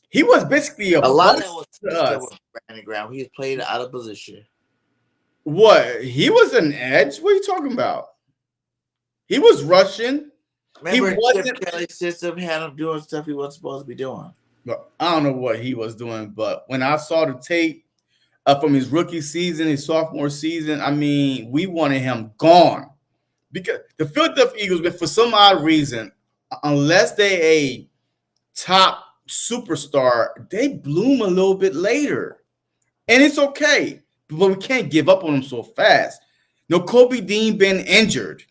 Speaker 1: He was basically a
Speaker 2: lot of that was with Brandon Graham. He was played out of position.
Speaker 1: What? He was an edge? What are you talking about? He was rushing.
Speaker 2: Remember, Chip Kelly's system had him doing stuff he wasn't supposed to be doing.
Speaker 1: I don't know what he was doing, but when I saw the tape from his rookie season, his sophomore season, I mean, we wanted him gone. Because the Philadelphia Eagles, for some odd reason, unless they a top superstar, they bloom a little bit later. And it's okay, but we can't give up on them so fast. Nakobe Dean been injured.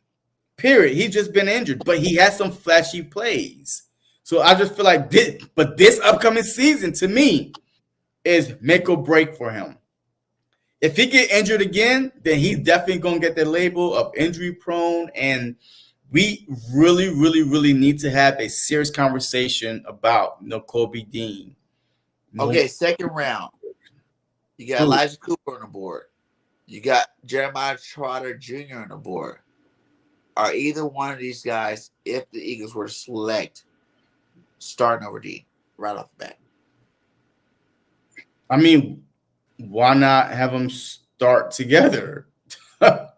Speaker 1: Period. He's just been injured, but he has some flashy plays. So I just feel like this upcoming season to me is make or break for him. If he get injured again, then he's definitely going to get the label of injury prone. And we really, really, really need to have a serious conversation about Nakobe Dean.
Speaker 2: Okay, second round. You got Elijah Cooper on the board. You got Jeremiah Trotter Jr. on the board. Are either one of these guys, if the Eagles were to select, starting over Dean right off the bat?
Speaker 1: I mean, why not have them start together?
Speaker 2: Because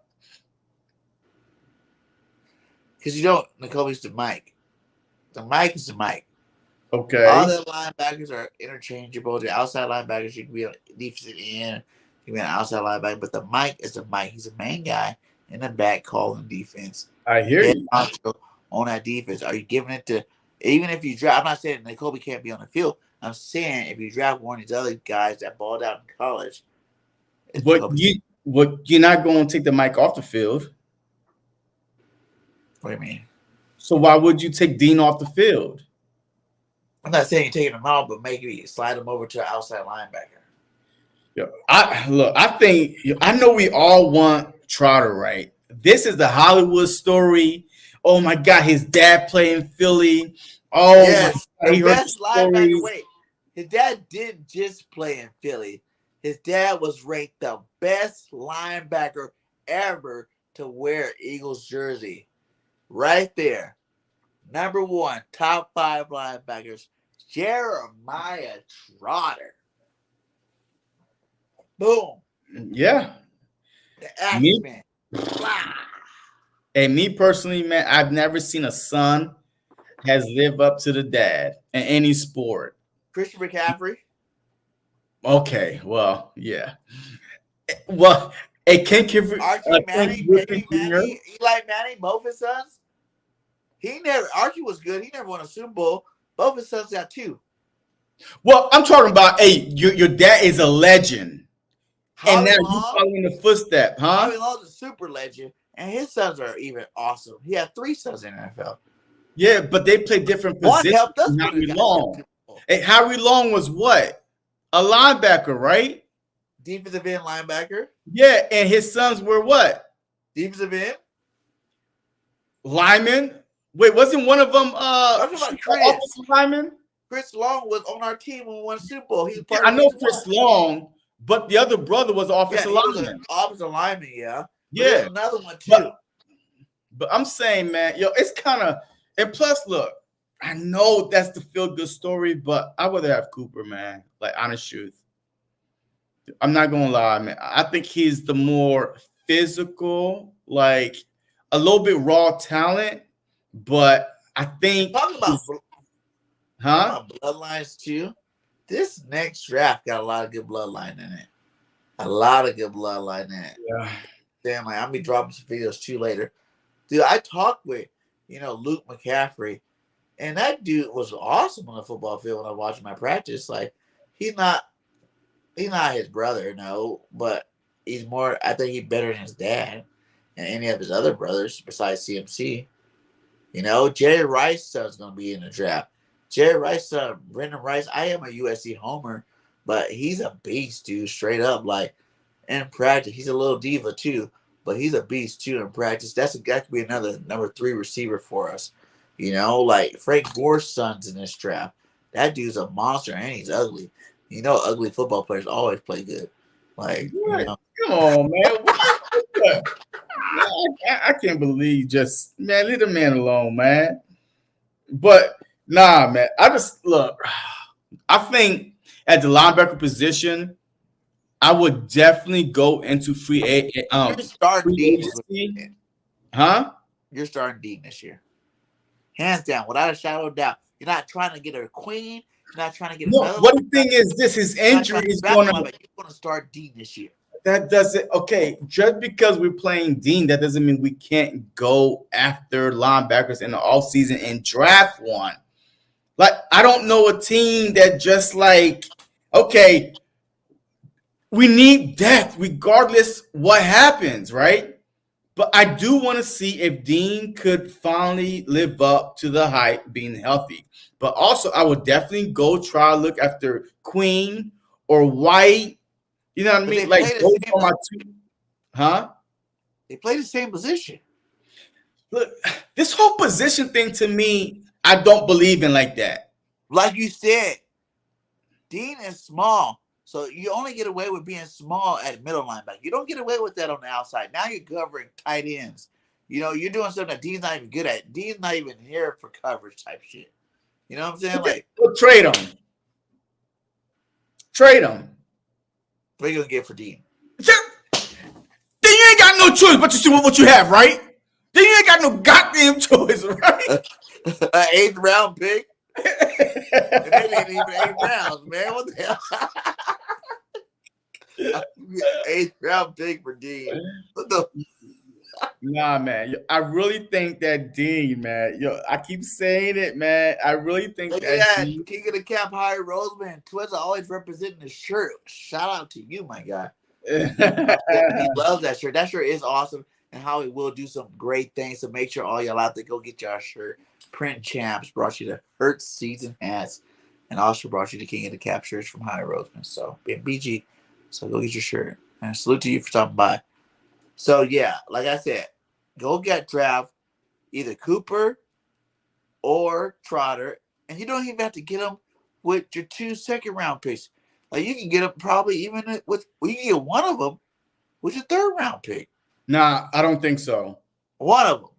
Speaker 2: you don't. Nakobe's the mic. The mic is the mic.
Speaker 1: Okay.
Speaker 2: All the linebackers are interchangeable. The outside linebackers, you can be a defensive end, you can be an outside linebacker, but the mic is the mic. He's a main guy in the back calling defense.
Speaker 1: I hear you.
Speaker 2: On that defense, are you giving it to, even if you draft, I'm not saying Nakobe can't be on the field. I'm saying if you draft one of these other guys that balled out in college,
Speaker 1: But you're not going to take the mic off the field.
Speaker 2: What do you mean?
Speaker 1: So why would you take Dean off the field?
Speaker 2: I'm not saying you're taking him out, but maybe slide him over to an outside linebacker.
Speaker 1: I know we all want Trotter, right? This is the Hollywood story. Oh my God, his dad played in Philly. Oh
Speaker 2: yes,
Speaker 1: my God,
Speaker 2: the best linebacker. Wait, his dad didn't just play in Philly. His dad was ranked the best linebacker ever to wear Eagles jersey. Right there. Number 1, top 5 linebackers, Jeremiah Trotter. Boom.
Speaker 1: Yeah.
Speaker 2: The Axeman.
Speaker 1: And me personally, man, I've never seen a son has lived up to the dad in any sport.
Speaker 2: Christian McCaffrey.
Speaker 1: Okay, well, yeah. Well, it can't give
Speaker 2: Archie Manning, Eli Manning, both his sons. Archie was good. He never won a Super Bowl. Both his sons got 2.
Speaker 1: Well, I'm talking about, hey, your dad is a legend.
Speaker 2: Howie
Speaker 1: and now
Speaker 2: Long,
Speaker 1: you following the footstep, huh?
Speaker 2: Howie Long's a super legend, and his sons are even awesome. He had 3 sons in the NFL.
Speaker 1: Yeah, but they play different
Speaker 2: One
Speaker 1: positions.
Speaker 2: helped us.
Speaker 1: Howie Long. Hey, Howie Long was what? A linebacker, right?
Speaker 2: Defensive end linebacker.
Speaker 1: Yeah, and his sons were what?
Speaker 2: Defensive end.
Speaker 1: Lineman. Wait, wasn't one of them
Speaker 2: I'm talking about Chris.
Speaker 1: lineman?
Speaker 2: Chris Long was on our team when we won Super Bowl. He was part
Speaker 1: I know Chris Long, but the other brother was offensive lineman.
Speaker 2: Offensive lineman, yeah.
Speaker 1: Yeah.
Speaker 2: Another one too.
Speaker 1: But I'm saying, man, it's kind of, and plus, look, I know that's the feel good story, but I would have Cooper, man. Like, honest truth. I'm not gonna lie, man. I think he's the more physical, like a little bit raw talent, but I think
Speaker 2: talking about bloodlines too. This next draft got a lot of good bloodline in it. A lot of good bloodline in it.
Speaker 1: Yeah.
Speaker 2: Damn, like, I'll be dropping some videos too later. Dude, I talked with, Luke McCaffrey, and that dude was awesome on the football field when I watched my practice. Like, he's not his brother, no, but he's more, I think he's better than his dad and any of his other brothers besides CMC. Jerry Rice's son's going to be in the draft. Jerry Rice's son, Brendan Rice, I am a USC homer, but he's a beast, dude, straight up. Like, in practice, he's a little diva too, but he's a beast too in practice. That could be another number 3 receiver for us. Like Frank Gore's son's in this draft. That dude's a monster and he's ugly. Ugly football players always play good. Like,
Speaker 1: come on, man. I can't believe man, leave the man alone, man. But nah, man. I think at the linebacker position, I would definitely go into free agency. Huh?
Speaker 2: You're starting Dean this year. Hands down, without a shadow of doubt. You're not trying to get a queen. You're not trying to get another.
Speaker 1: What the thing is, his injury is going
Speaker 2: to start Dean this year.
Speaker 1: That doesn't, okay, just because we're playing Dean, that doesn't mean we can't go after linebackers in the offseason and draft one. Like, I don't know a team that just like, okay, we need depth regardless what happens, right? But I do want to see if Dean could finally live up to the hype being healthy. But also, I would definitely go try to look after Queen or White. You know what I mean? Like,
Speaker 2: they play the same position.
Speaker 1: Look, this whole position thing to me, I don't believe in like that.
Speaker 2: Like you said, Dean is small. So you only get away with being small at middle linebacker. You don't get away with that on the outside. Now you're covering tight ends. You're doing something that Dean's not even good at. Dean's not even here for coverage type shit. You know what I'm saying? Like,
Speaker 1: well, trade him. Trade him.
Speaker 2: What are you gonna get for Dean?
Speaker 1: Then you ain't got no choice but to see what you have, right? Then you ain't got no goddamn choice, right?
Speaker 2: 8th round pick. And they ain't even 8 rounds, man. What the hell? 8th round pick for Dean. What the?
Speaker 1: Nah, man. I really think that Dean, man. I keep saying it, man. I really think
Speaker 2: Look
Speaker 1: that
Speaker 2: at that.
Speaker 1: Dean.
Speaker 2: King of the Cap, Howie Roseman. Twiz always representing the shirt. Shout out to you, my guy. He loves that shirt. That shirt is awesome. And Howie will do some great things. So make sure all y'all out there go get your shirt. Print Champs brought you the Hurt season hats. And also brought you the King of the Cap shirts from Howie Roseman. So, BG. So go get your shirt. And salute to you for stopping by. So, yeah, like I said, go get draft either Cooper or Trotter. And you don't even have to get them with your 2 second-round picks. Like, you can get them probably even with – you can get one of them with your 3rd-round pick.
Speaker 1: Nah, I don't think so.
Speaker 2: One of them.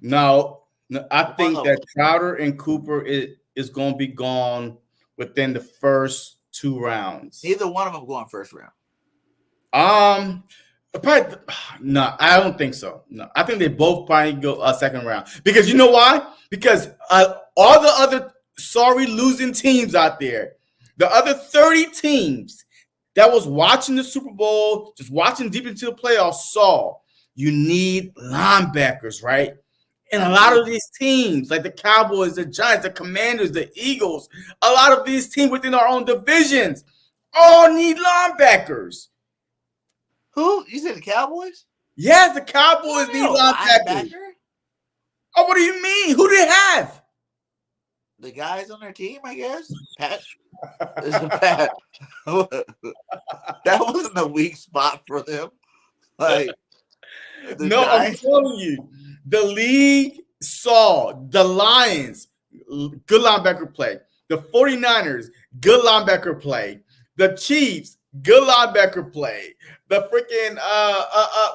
Speaker 1: No, I think that Trotter and Cooper is going to be gone within the first 2 rounds.
Speaker 2: Neither one of them going 1st round.
Speaker 1: Probably, no, I don't think so. No, I think they both probably go 2nd round because you know why? Because all the other losing teams out there, the other 30 teams that was watching the Super Bowl, just watching deep into the playoffs, saw you need linebackers, right? And a lot of these teams, like the Cowboys, the Giants, the Commanders, the Eagles, a lot of these teams within our own divisions all need linebackers.
Speaker 2: Who? You said the Cowboys?
Speaker 1: Yes, the Cowboys need linebackers. Oh, what do you mean? Who do they have?
Speaker 2: The guys on their team, I guess. Pat. Pat. That wasn't a weak spot for them. Like,
Speaker 1: no, Giants. I'm telling you, the league saw the Lions, good linebacker play. The 49ers, good linebacker play. The Chiefs, good linebacker play. The freaking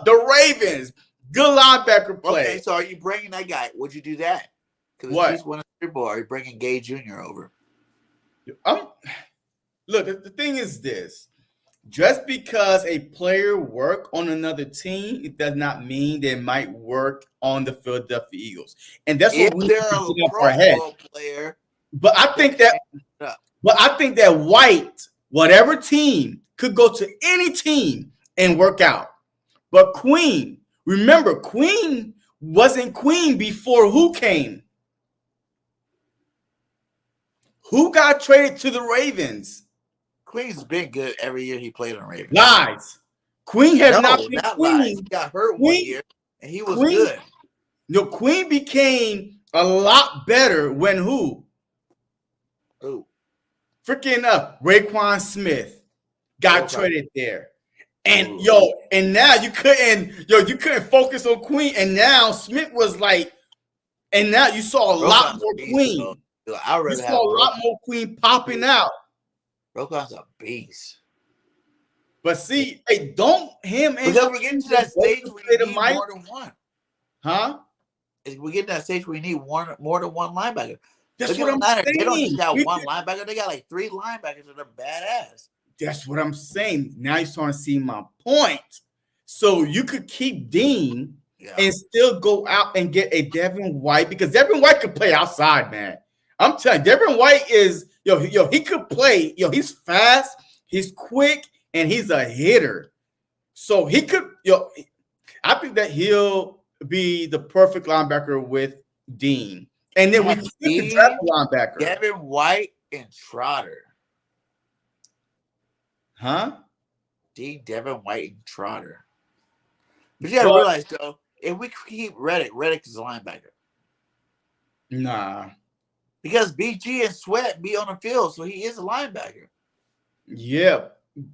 Speaker 1: the Ravens, good linebacker play.
Speaker 2: Okay, so are you bringing that guy? Would you do that? Because
Speaker 1: what?
Speaker 2: Chiefs won a Super Bowl. Are you bringing Gay Jr. over?
Speaker 1: Look, the thing is this. Just because a player work on another team, it does not mean they might work on the Philadelphia Eagles. And that's what we need to get up our head. Player, but I think that White, whatever team, could go to any team and work out. But Queen, remember, Queen wasn't Queen before who came? Who got traded to the Ravens?
Speaker 2: Queen's been good every year he played on Ravens.
Speaker 1: Lies. Queen has not been Queen.
Speaker 2: Lies. He got hurt one year, and he was good.
Speaker 1: No, Queen became a lot better when who?
Speaker 2: Who?
Speaker 1: Freaking Raekwon Smith got traded there. And and now you couldn't focus on Queen. And now Smith was like, and now you saw a lot more Queen. You saw a lot more Queen popping out.
Speaker 2: Roquan's a beast.
Speaker 1: But see, hey, don't him and
Speaker 2: because we're getting to that stage where you need more than one.
Speaker 1: Huh?
Speaker 2: We get to that stage where you need more than one linebacker.
Speaker 1: That's what I'm saying.
Speaker 2: They don't just got one linebacker. They got like 3 linebackers that are badass.
Speaker 1: That's what I'm saying. Now you're starting to see my point. So you could keep Dean and still go out and get a Devin White because Devin White could play outside, man. I'm telling you, Devin White is he could play. He's fast, he's quick, and he's a hitter. So he could, I think that he'll be the perfect linebacker with Dean. And then we can draft a linebacker.
Speaker 2: Devin White and Trotter.
Speaker 1: Huh?
Speaker 2: Devin White and Trotter. But you gotta realize though, if we keep Reddick is a linebacker.
Speaker 1: Nah.
Speaker 2: Because BG and Sweat be on the field, so he is a linebacker.
Speaker 1: Yeah,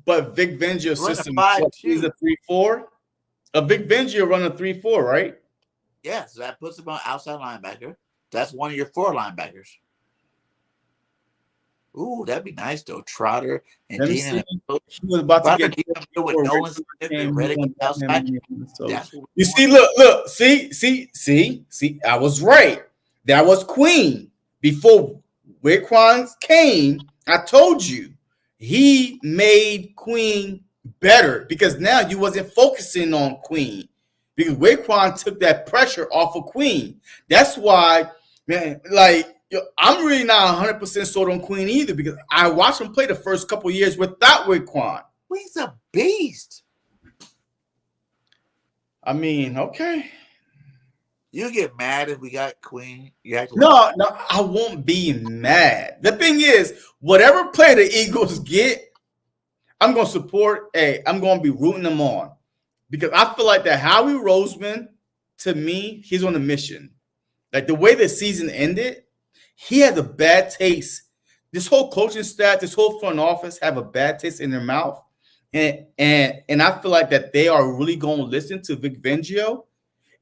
Speaker 1: but Vic Fangio's system is a 3-4. Vic Fangio run a 3-4, right?
Speaker 2: Yeah, so that puts him on outside linebacker. That's one of your 4 linebackers. Ooh, that'd be nice though. Trotter and Dean.
Speaker 1: He was about to get
Speaker 2: with Nolan Smith and Reddick outside.
Speaker 1: You see, look, see. I was right. That was Queen. Before Raekwon came, I told you he made Queen better because now you wasn't focusing on Queen because Raekwon took that pressure off of Queen. That's why, man, like I'm really not 100% sold on Queen either because I watched him play the first couple years without Raekwon.
Speaker 2: Queen's a beast.
Speaker 1: I mean, okay.
Speaker 2: You get mad if we got Queen. You act like
Speaker 1: No, I won't be mad. The thing is, whatever play the Eagles get, I'm gonna support. Hey, I'm gonna be rooting them on because I feel like that Howie Roseman, to me, he's on a mission. Like the way the season ended, he has a bad taste. This whole coaching staff, this whole front office have a bad taste in their mouth. And I feel like that they are really going to listen to Vic Fangio.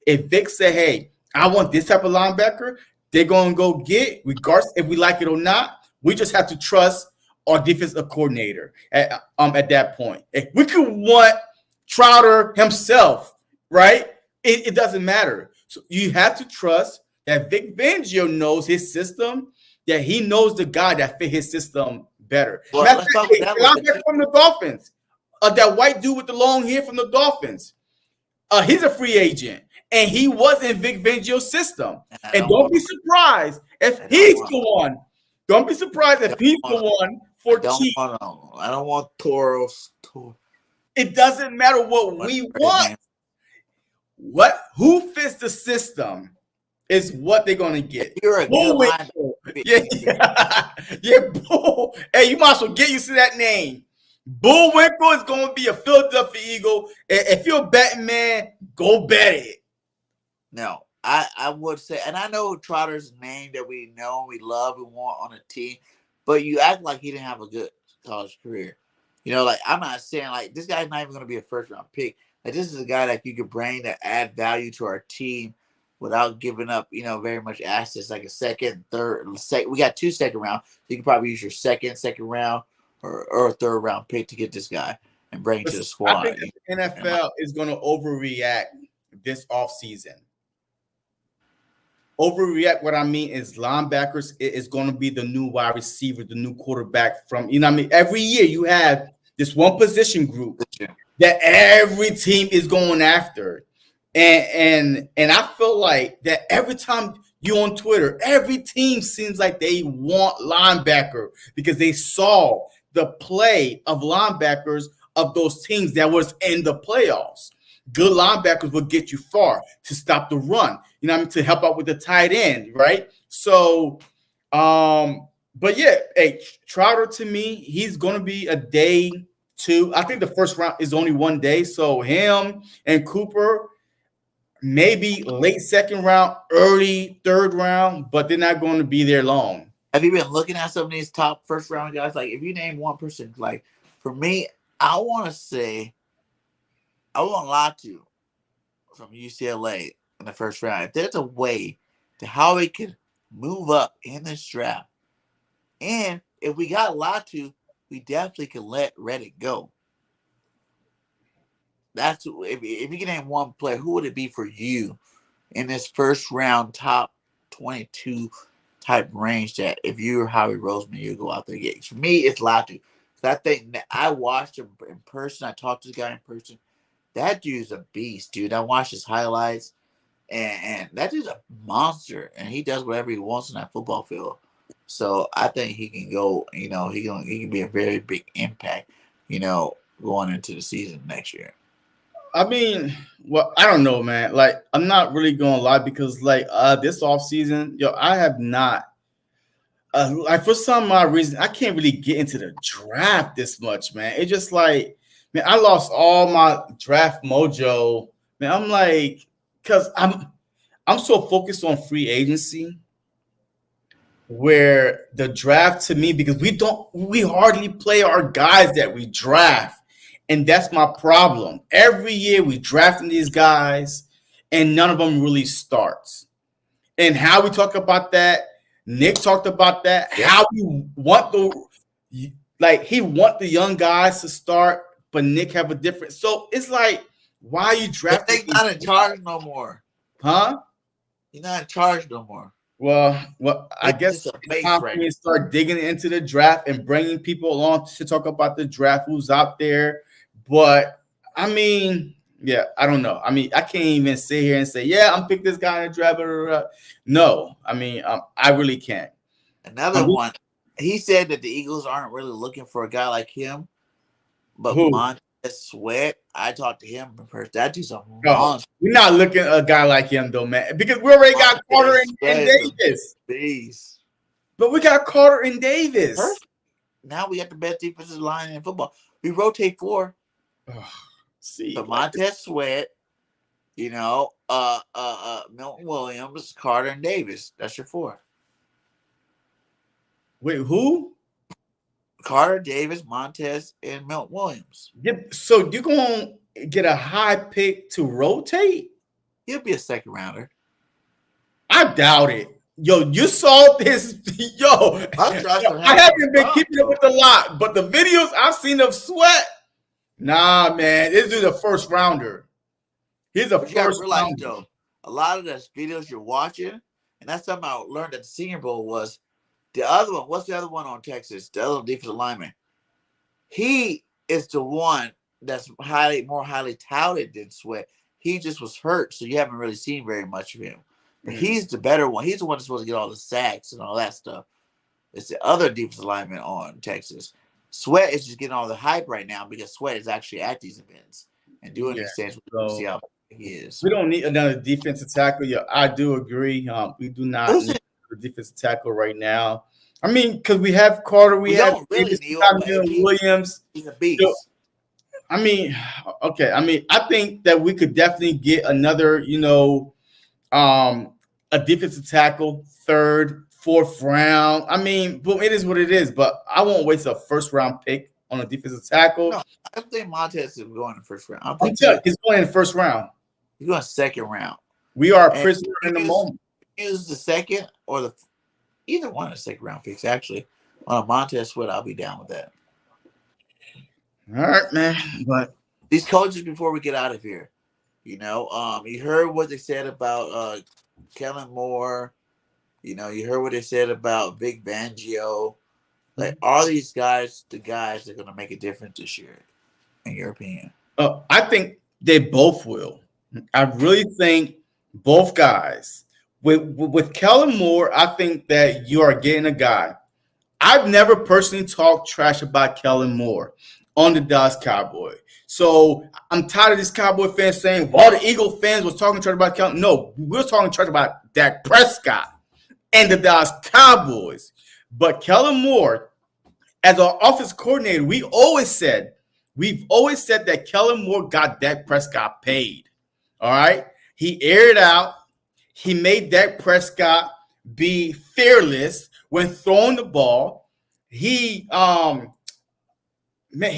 Speaker 1: If Vic say, hey, I want this type of linebacker, they're going to go get, regardless if we like it or not. We just have to trust our defensive coordinator at that point. If we could want Trotter himself, right? It doesn't matter. So you have to trust that Vic Fangio knows his system, that he knows the guy that fit his system better.
Speaker 2: Well, let's talk about
Speaker 1: linebacker from the Dolphins, that white dude with the long hair from the Dolphins. He's a free agent, and he was in Vic Fangio's system. And don't be surprised if he's the one. Don't be surprised if he's the one for cheap.
Speaker 2: I don't want Toros.
Speaker 1: It doesn't matter what we want. Who fits the system is what they're gonna get.
Speaker 2: You're a good
Speaker 1: yeah, Bull. Hey, you might as well get used to that name. Bullwinkle is gonna be a Philadelphia Eagle. If you're a betting man, go bet it.
Speaker 2: No, I would say, and I know Trotter's name that we know, we love, we want on a team, but you act like he didn't have a good college career. You know, like I'm not saying like this guy's not even gonna be a first round pick. Like this is a guy that you could bring to add value to our team without giving up, very much assets, like a second, third. We got 2 second round. So you can probably use your second round or a third round pick to get this guy and bring him to the squad.
Speaker 1: I think the NFL is going to overreact this offseason. Overreact, what I mean is linebackers is going to be the new wide receiver, the new quarterback from, every year you have this one position group that every team is going after. And I feel like that every time you're on Twitter, every team seems like they want linebacker because they saw the play of linebackers of those teams that was in the playoffs. Good linebackers will get you far to stop the run, to help out with the tight end, right? So, but yeah, hey, Trotter to me, he's going to be a day 2. I think the first round is only 1 day. So him and Cooper, maybe late second round, early third round, but they're not going to be there long.
Speaker 2: Have you been looking at some of these top first round guys? Like, if you name one person, like for me, I want Latu from UCLA in the first round. If there's a way to how he could move up in this draft, and if we got Latu, we definitely could let Reddick go. That's if you can name one player, who would it be for you in this first round top 22 type range that if you're Howie Roseman, you go out there and get? For me, it's Latu. I think that I watched him in person. I talked to the guy in person. That dude's a beast, dude. I watched his highlights, and that dude's a monster, and he does whatever he wants in that football field. So I think he can go. He can be a very big impact. Going into the season next year.
Speaker 1: I mean, well, I don't know, man. Like, I'm not really gonna lie because, this offseason, I have not. For some odd reason, I can't really get into the draft this much, man. It's just like, man, I lost all my draft mojo, man. I'm like, because I'm so focused on free agency, where the draft to me, because we hardly play our guys that we draft. And that's my problem. Every year we drafting these guys, and none of them really starts. And how we talk about that, Nick talked about that. How we want he want the young guys to start, but Nick have a different. So it's like, why are you drafting?
Speaker 2: He's not in charge no more,
Speaker 1: huh?
Speaker 2: He's not in charge no more.
Speaker 1: Well, I guess it's time for me to start digging into the draft and bringing people along to talk about the draft, who's out there. But I mean, yeah, I don't know. I mean, I can't even sit here and say, yeah, I'm picking this guy in the draft. No, I mean, I really can't.
Speaker 2: Another one, he said that the Eagles aren't really looking for a guy like him, but Sweat. I talked to him first. That dude's a
Speaker 1: Oh,
Speaker 2: monster.
Speaker 1: we're not looking at a guy like him though, man. Because we already got Carter and Davis.
Speaker 2: Beast.
Speaker 1: But we got Carter and Davis.
Speaker 2: Perfect. Now we got the best defensive line in football. We rotate 4.
Speaker 1: See,
Speaker 2: but Montez Sweat, Milton Williams, Carter, and Davis. That's your 4.
Speaker 1: Wait, who?
Speaker 2: Carter, Davis, Montez, and Milton Williams.
Speaker 1: So you're going to get a high pick to rotate?
Speaker 2: He'll be a second rounder.
Speaker 1: I doubt it. Yo, you saw this. I haven't been keeping up with a lot, but the videos I've seen of Sweat, nah, man, this is a first rounder. He's a first rounder.
Speaker 2: Though, a lot of those videos you're watching, and that's something I learned at the Senior Bowl was the other one. What's the other one on Texas? The other defensive lineman. He is the one that's more highly touted than Sweat. He just was hurt, so you haven't really seen very much of him. But he's the better one. He's the one that's supposed to get all the sacks and all that stuff. It's the other defensive lineman on Texas. Sweat is just getting all the hype right now because Sweat is actually at these events and doing these things. We'll see how he is.
Speaker 1: We don't need another defensive tackle. Yeah, I do agree. We do not need a defensive tackle right now. I mean, because we have Carter, we have
Speaker 2: really
Speaker 1: Williams.
Speaker 2: He's a beast.
Speaker 1: So, I mean, okay. I mean, I think that we could definitely get another, a defensive tackle, 3rd, 4th round. I mean, boom, it is what it is. But I won't waste a first round pick on a defensive tackle.
Speaker 2: No, I don't think Montez is going in the first round.
Speaker 1: I'm telling you, he's going in the first round.
Speaker 2: He's going second round.
Speaker 1: We are a prisoner in the moment.
Speaker 2: Use the second or either one of the second round picks. Actually, on a Montez Sweat, I'll be down with that.
Speaker 1: All right, man. But
Speaker 2: these coaches, before we get out of here, you heard what they said about Kellen Moore. You heard what they said about Vic Fangio. Like, are these guys the guys that are going to make a difference this year, in your opinion?
Speaker 1: I think they both will. I really think both guys. With Kellen Moore, I think that you are getting a guy. I've never personally talked trash about Kellen Moore on the Dallas Cowboys. So I'm tired of these Cowboy fans saying, all the Eagle fans was talking trash about Kellen. No, we're talking trash about Dak Prescott and the Dallas Cowboys. But Kellen Moore, as an offensive coordinator, we've always said that Kellen Moore got Dak Prescott paid. All right? He aired out. He made Dak Prescott be fearless when throwing the ball. He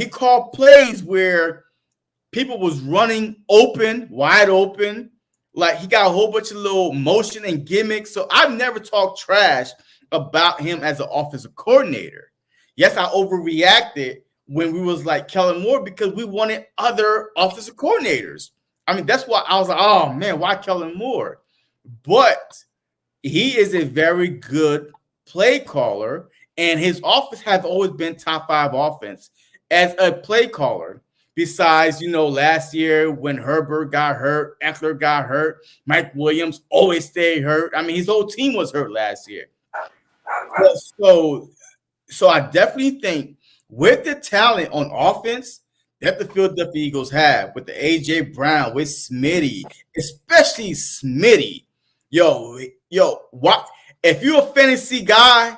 Speaker 1: called plays where people was running wide open. Like, he got a whole bunch of little motion and gimmicks. So I've never talked trash about him as an offensive coordinator. Yes, I overreacted when we was like Kellen Moore because we wanted other offensive coordinators. I mean, that's why I was like, oh, man, why Kellen Moore? But he is a very good play caller, and his offense has always been top 5 offense as a play caller. Besides, last year when Herbert got hurt, Eckler got hurt, Mike Williams always stayed hurt. I mean, his whole team was hurt last year. So I definitely think with the talent on offense that the Philadelphia Eagles have, with the A.J. Brown, with Smitty, especially Smitty. Yo, what? If you're a fantasy guy,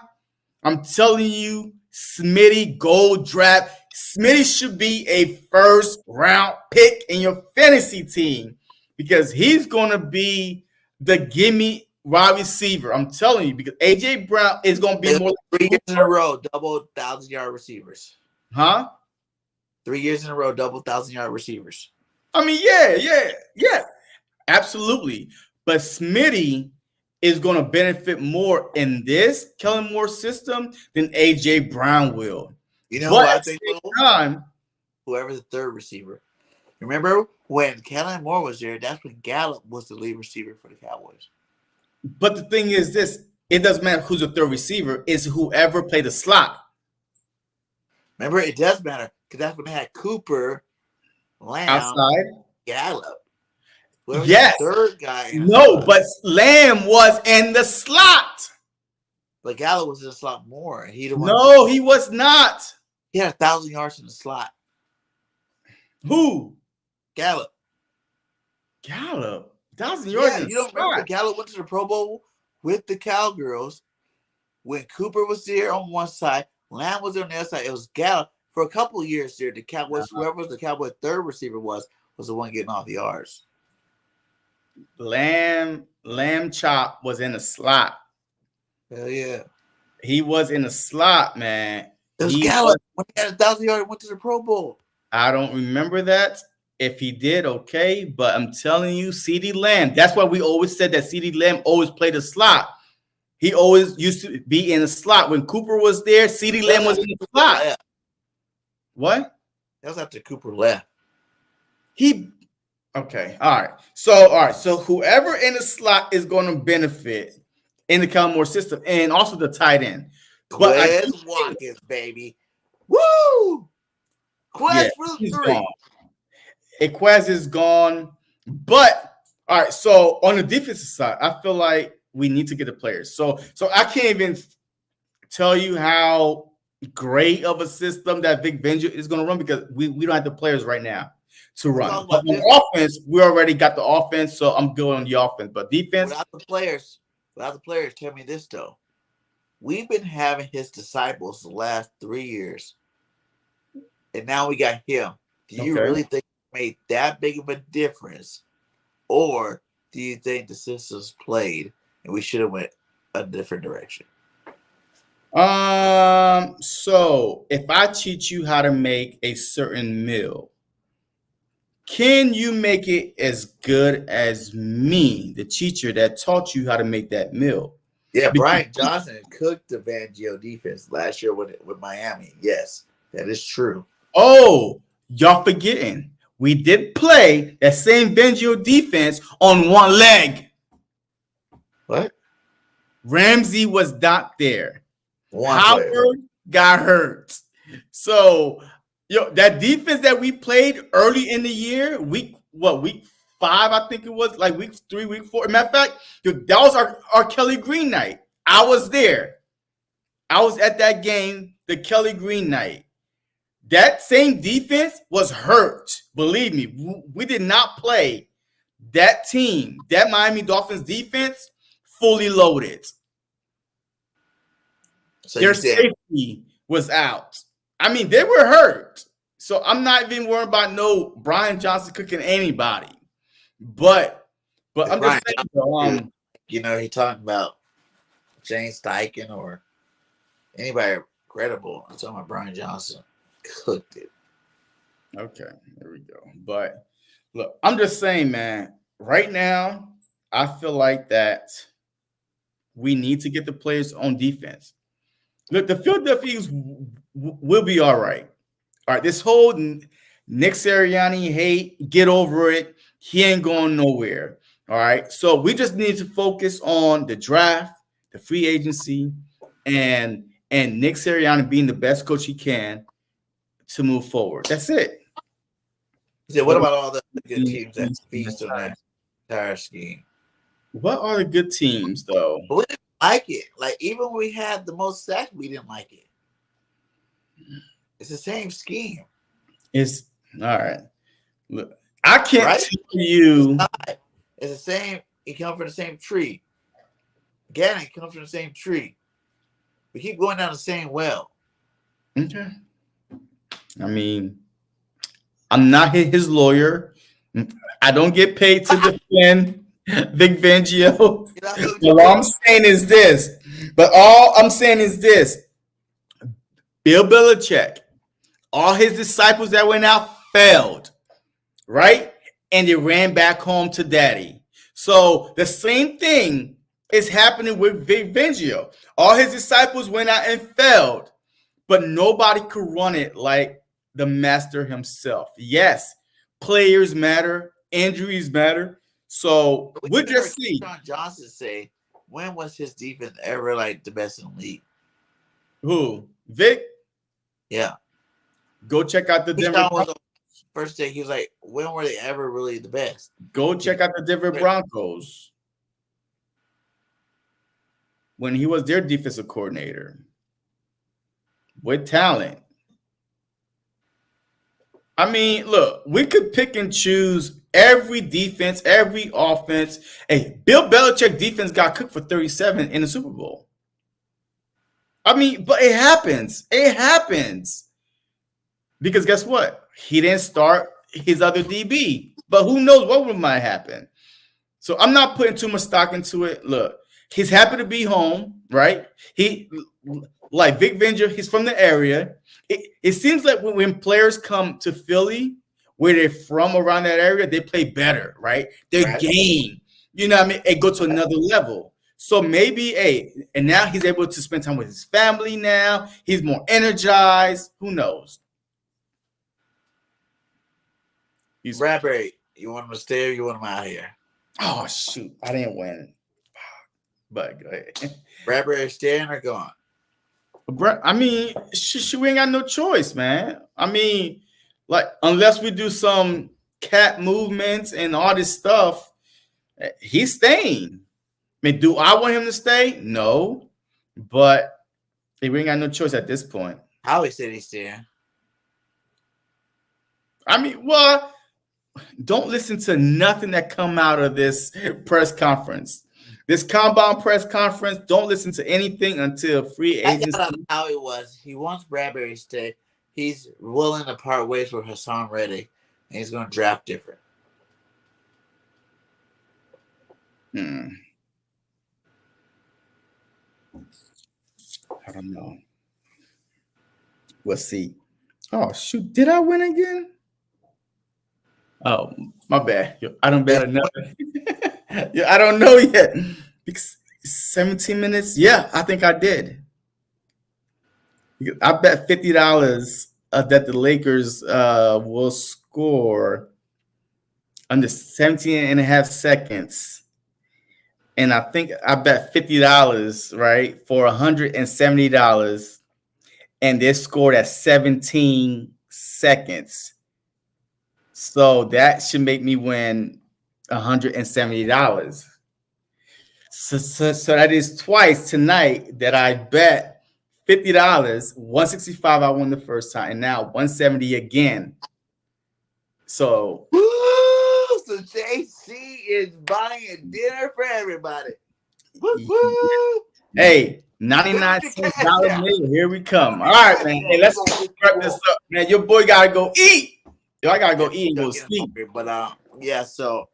Speaker 1: I'm telling you, Smitty, gold draft. Smitty should be a first round pick in your fantasy team because he's going to be the gimme wide receiver. I'm telling you, because A.J. Brown is going to be more
Speaker 2: 3 years in a row, double 1,000-yard receivers.
Speaker 1: Huh?
Speaker 2: 3 years in a row, double 1,000-yard receivers.
Speaker 1: I mean, yeah. Absolutely. But Smitty is going to benefit more in this Kellen Moore system than A.J. Brown will.
Speaker 2: What I think? Whoever the third receiver. Remember when Kellen Moore was there, that's when Gallup was the lead receiver for the Cowboys.
Speaker 1: But the thing is this, it doesn't matter who's the third receiver. It's whoever played the slot.
Speaker 2: Remember, it does matter because that's when they had Cooper, Lamb,
Speaker 1: outside,
Speaker 2: Gallup.
Speaker 1: Yes.
Speaker 2: The third guy.
Speaker 1: No, but Lamb was in the slot.
Speaker 2: But Gallup was in the slot more.
Speaker 1: No, he was not.
Speaker 2: He had 1,000 yards in the slot.
Speaker 1: Who?
Speaker 2: Gallup.
Speaker 1: Gallup. 1,000 yards.
Speaker 2: Yeah, you don't remember Gallup went to the Pro Bowl with the Cowgirls when Cooper was there on one side, Lamb was on the other side. It was Gallup for a couple of years there. The Cowboys, whoever the Cowboy third receiver was the one getting off the yards.
Speaker 1: Lamb Chop was in the slot.
Speaker 2: Hell yeah.
Speaker 1: He was in the slot, man.
Speaker 2: It was Gallup when he had 1,000 yards and went to the Pro Bowl.
Speaker 1: I don't remember that. If he did, okay. But I'm telling you, CeeDee Lamb, that's why we always said that CeeDee Lamb always played the slot. He always used to be in the slot. When Cooper was there, CeeDee Lamb was in the slot. Left. What?
Speaker 2: That was after Cooper left.
Speaker 1: Okay. All right. So whoever in the slot is going to benefit in the Kellen Moore system, and also the tight end.
Speaker 2: Quez Watkins, baby. Woo! Quez for the three.
Speaker 1: Quez is gone. But all right. So on the defensive side, I feel like we need to get the players. So I can't even tell you how great of a system that Vic Fangio is going to run because we don't have the players right now to run. But on offense, we already got the offense, so I'm good on the offense. But defense,
Speaker 2: without the players, tell me this though: we've been having his disciples the last 3 years, and now we got him. Do you really think it made that big of a difference, or do you think the systems played and we should have went a different direction?
Speaker 1: So if I teach you how to make a certain meal, can you make it as good as me, the teacher that taught you how to make that meal?
Speaker 2: Yeah, Brian Johnson cooked the Fangio defense last year with Miami. Yes, that is true.
Speaker 1: Oh, y'all forgetting. We did play that same Fangio defense on one leg.
Speaker 2: What?
Speaker 1: Ramsey was not there. Howard got hurt. So, that defense that we played early in the year, week 5, I think it was, like week 3, week 4. Matter of fact, that was our Kelly Green night. I was there. I was at that game, the Kelly Green night. That same defense was hurt. Believe me, we did not play that team, that Miami Dolphins defense, fully loaded. So their safety was out. I mean, they were hurt. So I'm not even worried about no Brian Johnson cooking anybody. But I'm
Speaker 2: Brian
Speaker 1: just saying,
Speaker 2: he talking about James Steichen or anybody credible. I'm talking about Brian Johnson cooked it.
Speaker 1: Okay, there we go. But look, I'm just saying, man, right now, I feel like that we need to get the players on defense. Look, the Philadelphia Eagles will be all right. All right, this whole Nick Sirianni hate, get over it. He ain't going nowhere. All right, so we just need to focus on the draft, the free agency, and Nick Sirianni being the best coach he can to move forward. That's it.
Speaker 2: So what about all the good teams that feast on that entire scheme?
Speaker 1: What are the good teams, though?
Speaker 2: We didn't like it. Like, even when we had the most sacks, we didn't like it. It's the same scheme.
Speaker 1: It's all right. Look, I can't tell you.
Speaker 2: It's the same. It comes from the same tree. Gannon comes from the same tree. We keep going down the same well.
Speaker 1: Okay. I mean, I'm not his lawyer. I don't get paid to defend Vic Fangio. All I'm saying is this. Bill Belichick, all his disciples that went out failed, right? And they ran back home to daddy. So the same thing is happening with Vic Fangio. All his disciples went out and failed, but nobody could run it like the master himself. Yes, players matter, injuries matter. So we'll just see.
Speaker 2: John Johnson say, when was his defense ever like the best in the league?
Speaker 1: Who? Vic?
Speaker 2: Yeah.
Speaker 1: Go check out the Denver Broncos.
Speaker 2: First day, he was like, when were they ever really the best?
Speaker 1: Go check out the Denver Broncos. When he was their defensive coordinator. With talent. I mean, look, we could pick and choose every defense, every offense. Hey, Bill Belichick defense got cooked for 37 in the Super Bowl. I mean, but it happens. It happens. Because guess what? He didn't start his other DB. But who knows what might happen? So I'm not putting too much stock into it. Look, he's happy to be home, right? He like Vic Venger, he's from the area. It seems like when players come to Philly, where they're from around that area, they play better, right? Their game, you know what I mean? It go to another level. So maybe, hey, and now he's able to spend time with his family now. He's more energized. Who knows?
Speaker 2: Bradbury, you want him to stay or you want him out here?
Speaker 1: Oh, shoot. I didn't win. But go ahead.
Speaker 2: Bradbury staying or gone?
Speaker 1: I mean, we ain't got no choice, man. I mean, like, unless we do some cat movements and all this stuff, he's staying. I mean, do I want him to stay? No. But we ain't got no choice at this point.
Speaker 2: Howie said he's staying.
Speaker 1: I mean, well, don't listen to nothing that come out of this press conference. This combine press conference, don't listen to anything until free agency.
Speaker 2: That's how it was. He wants Bradbury to stay. He's willing to part ways with Hassan Reddick, and he's going to draft different.
Speaker 1: I don't know. We'll see. Oh, shoot. Did I win again? Oh, my bad. I don't bet enough. I don't know yet. 17 minutes? Yeah, I think I did. I bet $50 that the Lakers will score under 17 and a half seconds. And I think I bet $50, right, for $170. And they scored at 17 seconds. So that should make me win $170. So that is twice tonight that I bet $50. $165 I won the first time, and now $170 again. So,
Speaker 2: so JC is buying dinner for everybody.
Speaker 1: Hey, 99-cent dollar meal. Here we come. All right, man. Hey, let's wrap this up, man. Your boy gotta go eat. Yo, I gotta go eat and go sleep.
Speaker 2: But yeah. So,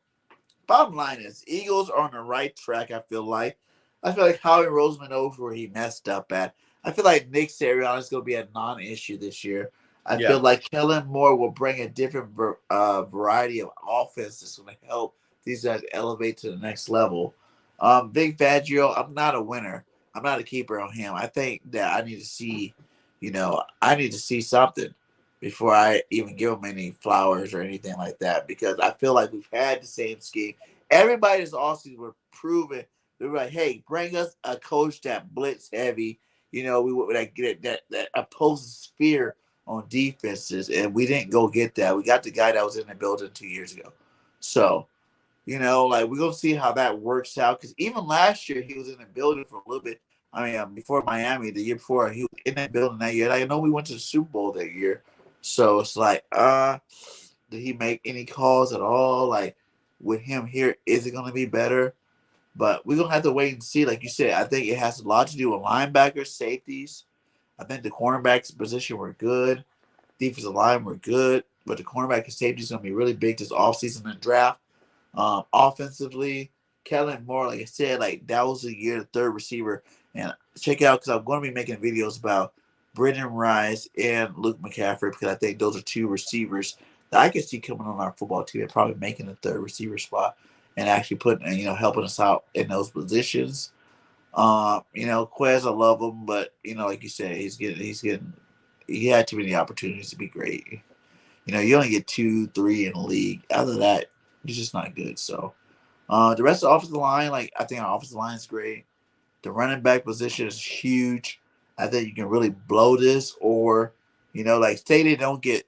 Speaker 2: bottom line is, Eagles are on the right track. I feel like Howie Roseman knows where he messed up at. I feel like Nick Sirianni is going to be a non-issue this year. I feel like Kellen Moore will bring a different variety of offense that's going to help these guys elevate to the next level. Vic Fangio, I'm not a winner. I'm not a keeper on him. I think that I need to see, something before I even give him any flowers or anything like that, because I feel like we've had the same scheme. Everybody this offseason were proving, they were like, hey, bring us a coach that blitz heavy. We would get that opposes fear on defenses, and we didn't go get that. We got the guy that was in the building 2 years ago. So, we're going to see how that works out, because even last year he was in the building for a little bit. I mean, before Miami, the year before, he was in that building that year. I know we went to the Super Bowl that year. So it's like, did he make any calls at all? Like, with him here, is it going to be better? But we're going to have to wait and see. Like you said, I think it has a lot to do with linebackers, safeties. I think the cornerbacks position were good. Defensive line were good. But the cornerback and safety is going to be really big this offseason and draft. Offensively, Kellen Moore, like I said, that was the year, the third receiver. And check it out, because I'm going to be making videos about Brendan Rice and Luke McCaffrey, because I think those are two receivers that I can see coming on our football team and probably making the third receiver spot and actually putting, helping us out in those positions. Quez, I love him, but like you said, he had too many opportunities to be great. You only get 2-3 in the league. Other than that, he's just not good. So the rest of the offensive line, I think our offensive line is great. The running back position is huge. I think you can really blow this, or, say they don't get,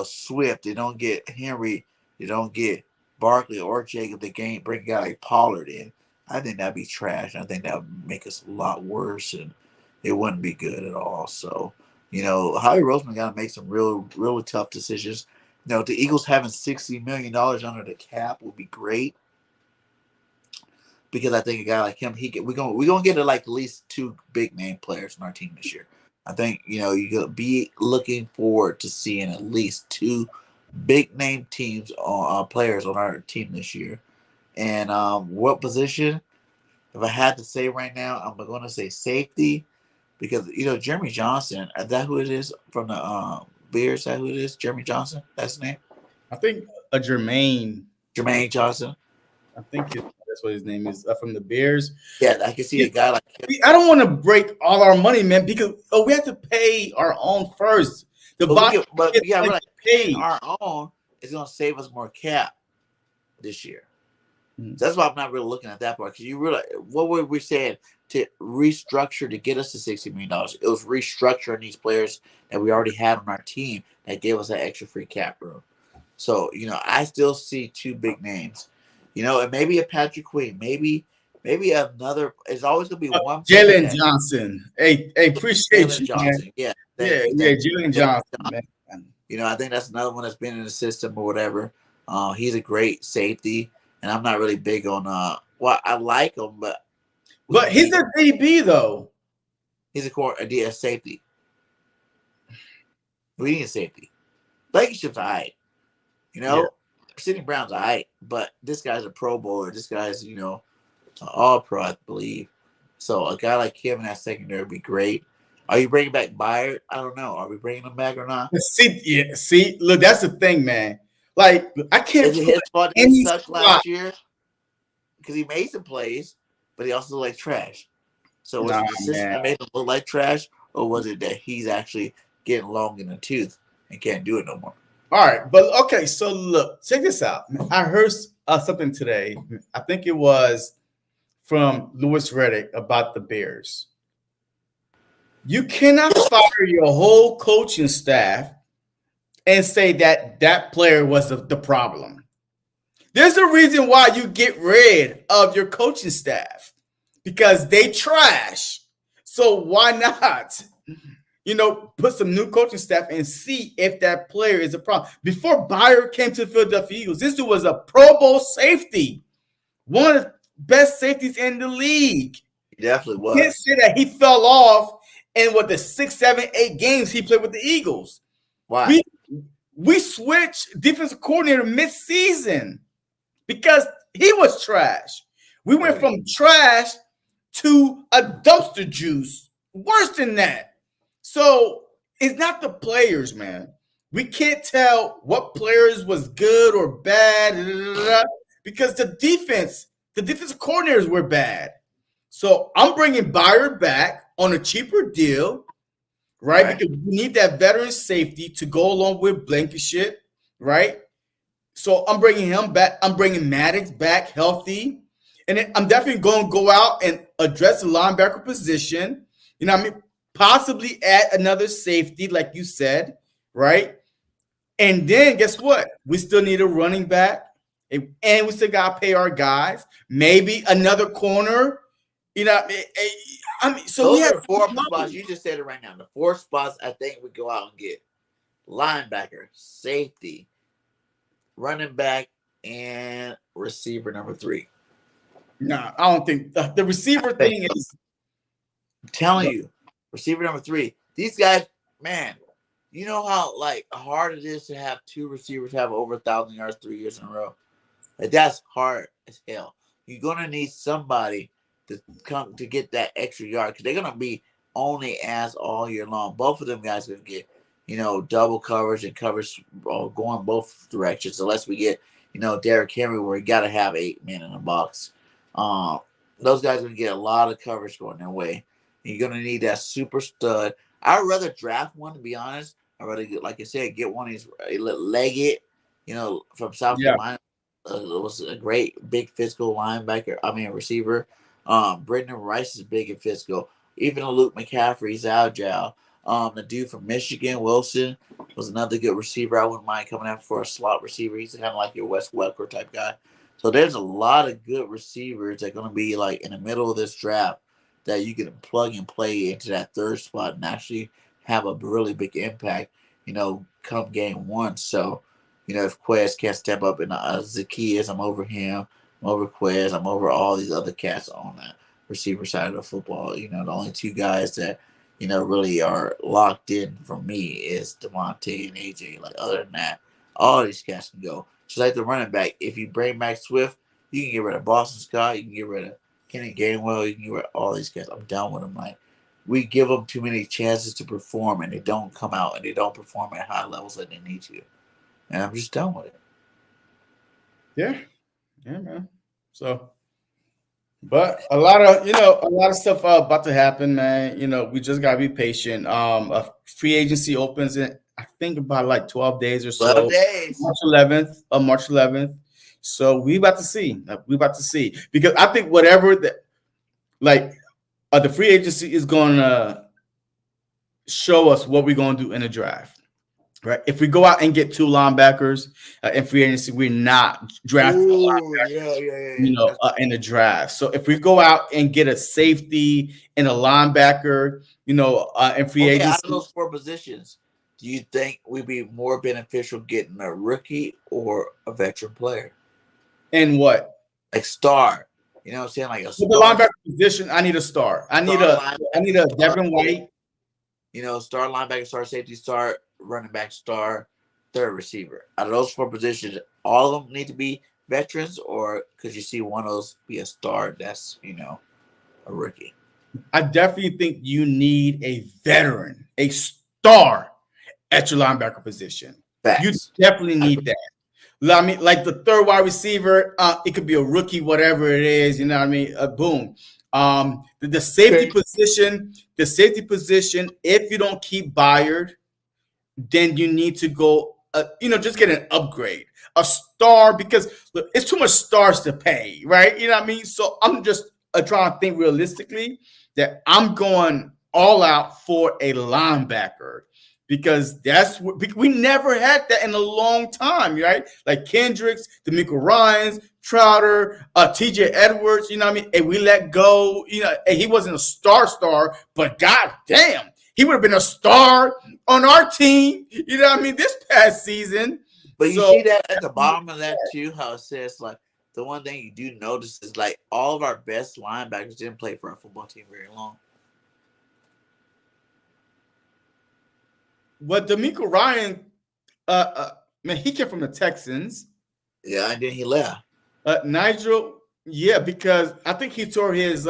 Speaker 2: Swift, they don't get Henry, they don't get Barkley or Jacob, they can't bring a guy like Pollard in. I think that'd be trash. I think that would make us a lot worse, and it wouldn't be good at all. So Howie Roseman got to make some really tough decisions. The Eagles having $60 million under the cap would be great, because I think a guy like him, we're gonna get at least 2 big name players on our team this year. I think you're gonna be looking forward to seeing at least 2 big name teams on players on our team this year. And what position? If I had to say right now, I'm going to say safety, because Jeremy Johnson. Is that who it is from the Bears? Is that who it is? Jeremy Johnson. That's his name.
Speaker 1: I think Jermaine
Speaker 2: Johnson.
Speaker 1: I think that's what his name is, from the Bears.
Speaker 2: Yeah, I can see a guy like him.
Speaker 1: I don't want to break all our money, man, because we have to pay our own first.
Speaker 2: Paying our own is going to save us more cap this year. That's why I'm not really looking at that part, because you realize what were we saying to restructure to get us to $60 million? It was restructuring these players that we already had on our team that gave us that extra free cap room. So I still see 2 big names, and maybe a Patrick Queen, maybe another. It's always gonna be one.
Speaker 1: Jalen Johnson. Hey, appreciate
Speaker 2: Jalen
Speaker 1: you,
Speaker 2: Johnson.
Speaker 1: Man.
Speaker 2: Yeah,
Speaker 1: Jalen Johnson. Man.
Speaker 2: I think that's another one that's been in the system or whatever. He's a great safety. And I'm not really big on I like him, but
Speaker 1: he's a DB though.
Speaker 2: He's a safety. We need a safety. Blankenship's all right. Sidney Brown's all right, but this guy's a Pro Bowler. This guy's an All Pro, I believe. So a guy like him in that secondary would be great. Are you bringing back Byard? I don't know. Are we bringing him back or not?
Speaker 1: See, look, that's the thing, man. Like, I can't.
Speaker 2: Is it his fault that he sucked last year? Because he made some plays, but he also looked like trash. So was it the system that made him look like trash, or was it that he's actually getting long in the tooth and can't do it no more?
Speaker 1: All right, but okay. So look, check this out. I heard something today. I think it was from Louis Reddick about the Bears. You cannot fire your whole coaching staff and say that player was the problem. There's a reason why you get rid of your coaching staff, because they trash. So why not, put some new coaching staff and see if that player is a problem. Before Byard came to the Philadelphia Eagles, this dude was a Pro Bowl safety, one of the best safeties in the league.
Speaker 2: He definitely was.
Speaker 1: You can't say that he fell off in the 6, 7, 8 games he played with the Eagles.
Speaker 2: Why?
Speaker 1: We switched defensive coordinator mid-season because he was trash. We went from trash to a dumpster juice. Worse than that. So it's not the players, man. We can't tell what players was good or bad because the defensive coordinators were bad. So I'm bringing Byard back on a cheaper deal. Right? Because we need that veteran safety to go along with Blankenship, right? So I'm bringing him back. I'm bringing Maddox back healthy. And then I'm definitely going to go out and address the linebacker position. Possibly add another safety, like you said, right? And then guess what? We still need a running back. And we still got to pay our guys. Maybe another corner. So
Speaker 2: those
Speaker 1: we have
Speaker 2: 4 spots. You just said it right now. The 4 spots I think we go out and get: linebacker, safety, running back, and receiver number 3.
Speaker 1: No, I don't think the receiver thing is.
Speaker 2: I'm telling you, receiver number 3. These guys, man, you know how hard it is to have 2 receivers have over 1,000 yards 3 years in a row. That's hard as hell. You're gonna need somebody to come to get that extra yard, because they're gonna be only ass all year long. Both of them guys are gonna get, double coverage and coverage going both directions, unless we get, Derrick Henry, where you gotta have 8 men in the box. Those guys are gonna get a lot of coverage going their way. And you're gonna need that super stud. I'd rather draft one, to be honest. I'd rather like I said, get one of these Leggett, from South Carolina. It was a great big physical receiver. Brendan Rice is big and physical. Even a Luke McCaffrey's agile. The dude from Michigan, Wilson, was another good receiver. I wouldn't mind coming after for a slot receiver. He's kind of like your Wes Welker type guy. So there's a lot of good receivers that are going to be in the middle of this draft that you can plug and play into that 3rd spot and actually have a really big impact, come game one. So, if Quez can't step up and Zacchaeus, I'm over him. I'm over Quez. I'm over all these other cats on that receiver side of the football. The only two guys that, really are locked in for me is Devontae and AJ. Like, other than that, all these cats can go. Just like the running back. If you bring back Swift, you can get rid of Boston Scott. You can get rid of Kenny Gainwell. You can get rid of all these guys. I'm done with them. Like, we give them too many chances to perform, and they don't come out, and they don't perform at high levels that they need to. And I'm just done with it.
Speaker 1: Yeah, man. So, but a lot of stuff about to happen, man. We just gotta be patient. A free agency opens in, I think, about like 12 days or so.
Speaker 2: 12 days.
Speaker 1: March 11th. So we about to see. Because I think whatever that, like, the free agency is gonna show us what we're gonna do in the draft. Right. If we go out and get 2 linebackers in free agency, we're not drafting linebackers, in the draft. So if we go out and get a safety and a linebacker, in free agency,
Speaker 2: out of those 4 positions, do you think we'd be more beneficial getting a rookie or a veteran player?
Speaker 1: And what?
Speaker 2: Like star. You know what I'm saying? Like a star.
Speaker 1: The linebacker position, I need a star. I need a Devin White.
Speaker 2: Star linebacker, star safety, star running back, star third receiver. Out of those 4 positions, all of them need to be veterans, or could you see one of those be a star that's, a rookie?
Speaker 1: I definitely think you need a veteran, a star at your linebacker position.
Speaker 2: Facts.
Speaker 1: You definitely need that. I mean, like the third wide receiver, it could be a rookie, whatever it is, you know what I mean? Boom. The safety position, if you don't keep Byard, then you need to go, just get an upgrade, a star, because look, it's too much stars to pay, right? You know what I mean? So I'm just trying to think realistically that I'm going all out for a linebacker, because that's what we never had that in a long time, right? Like Kendricks, D'Amico Ryans, Trotter, TJ Edwards, you know what I mean? And we let go, and he wasn't a star, but god damn, he would have been a star on our team, you know what I mean, this past season.
Speaker 2: But you see that at the bottom of that too, how it says, like, the one thing you do notice is, like, all of our best linebackers didn't play for our football team very long.
Speaker 1: But D'Amico Ryan, man, he came from the Texans.
Speaker 2: Yeah, and then he left.
Speaker 1: Nigel, yeah, because I think he tore his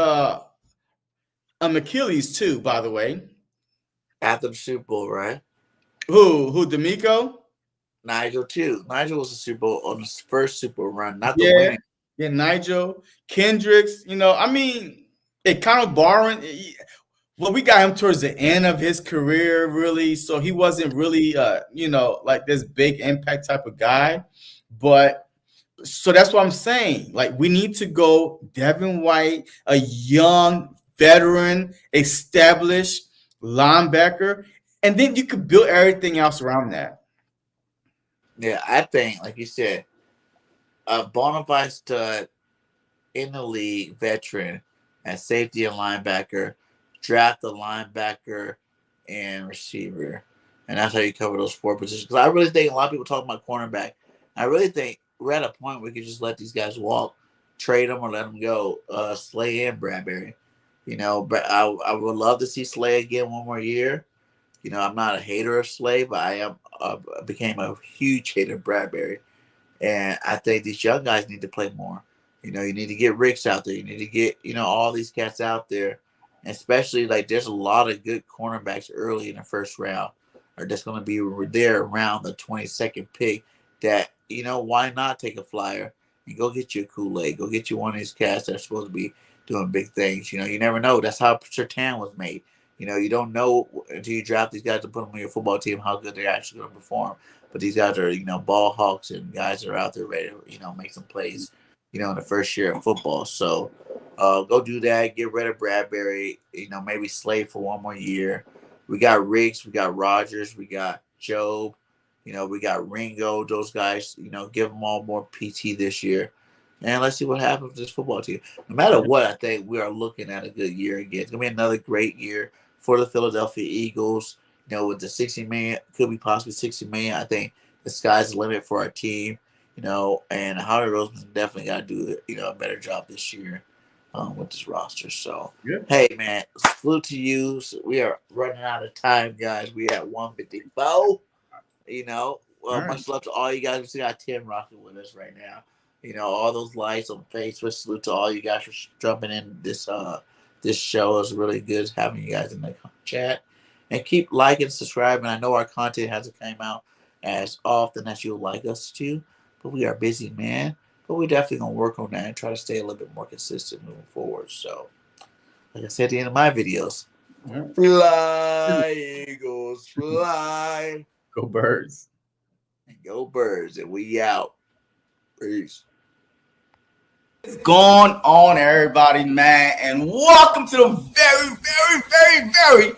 Speaker 1: Achilles too, by the way.
Speaker 2: After the Super Bowl, right?
Speaker 1: Who, D'Amico?
Speaker 2: Nigel too. Nigel was a Super Bowl on his first Super Bowl run, not the winning.
Speaker 1: Yeah, Nigel. Kendricks, I mean, it kind of borrowing. Well, we got him towards the end of his career, really. So he wasn't really, like this big impact type of guy. But so that's what I'm saying. Like, we need to go Devin White, a young veteran, established linebacker, and then you could build everything else around that.
Speaker 2: Yeah, I think, like you said, a bona fide stud in the league, veteran at safety and linebacker, draft a linebacker and receiver, and that's how you cover those 4 positions. Because I really think a lot of people talk about cornerback. I really think we're at a point where we could just let these guys walk, trade them or let them go. Slay and Bradbury, but I would love to see Slay again one more year. I'm not a hater of Slay, but I became a huge hater of Bradbury. And I think these young guys need to play more. You need to get Ricks out there. You need to get, all these cats out there. And especially, like, there's a lot of good cornerbacks early in the first round, or that's going to be there around the 22nd pick that, why not take a flyer and go get you a Kool-Aid, go get you one of these cats that are supposed to be doing big things. You never know. That's how Surtain was made. You don't know until you draft these guys to put them on your football team how good they're actually going to perform. But these guys are, ball hawks and guys that are out there ready to, make some plays, in the first year of football. So go do that. Get rid of Bradbury. Maybe Slade for one more year. We got Riggs. We got Rogers. We got Job. We got Ringo. Those guys, give them all more PT this year. And let's see what happens with this football team. No matter what, I think we are looking at a good year again. It's going to be another great year for the Philadelphia Eagles. You know, with the 60 million, could be possibly 60 million. I think the sky's the limit for our team. You know, and Howie Roseman definitely got to do a better job this year with this roster. So, hey man, salute to you. So we are running out of time, guys. We at 154. You know, much love to all you guys. We still got Tim rocking with us right now. You know, all those likes on Facebook. Salute to all you guys for jumping in this show. Is really good having you guys in the chat. And keep liking, subscribing. I know our content hasn't come out as often as you would like us to, but we are busy, man. But we're definitely gonna work on that and try to stay a little bit more consistent moving forward. So, like I said at the end of my videos, fly, Eagles, fly.
Speaker 1: Go Birds.
Speaker 2: And go Birds. And we out. Peace.
Speaker 1: What's going on, everybody, man? And welcome to the very, very, very, very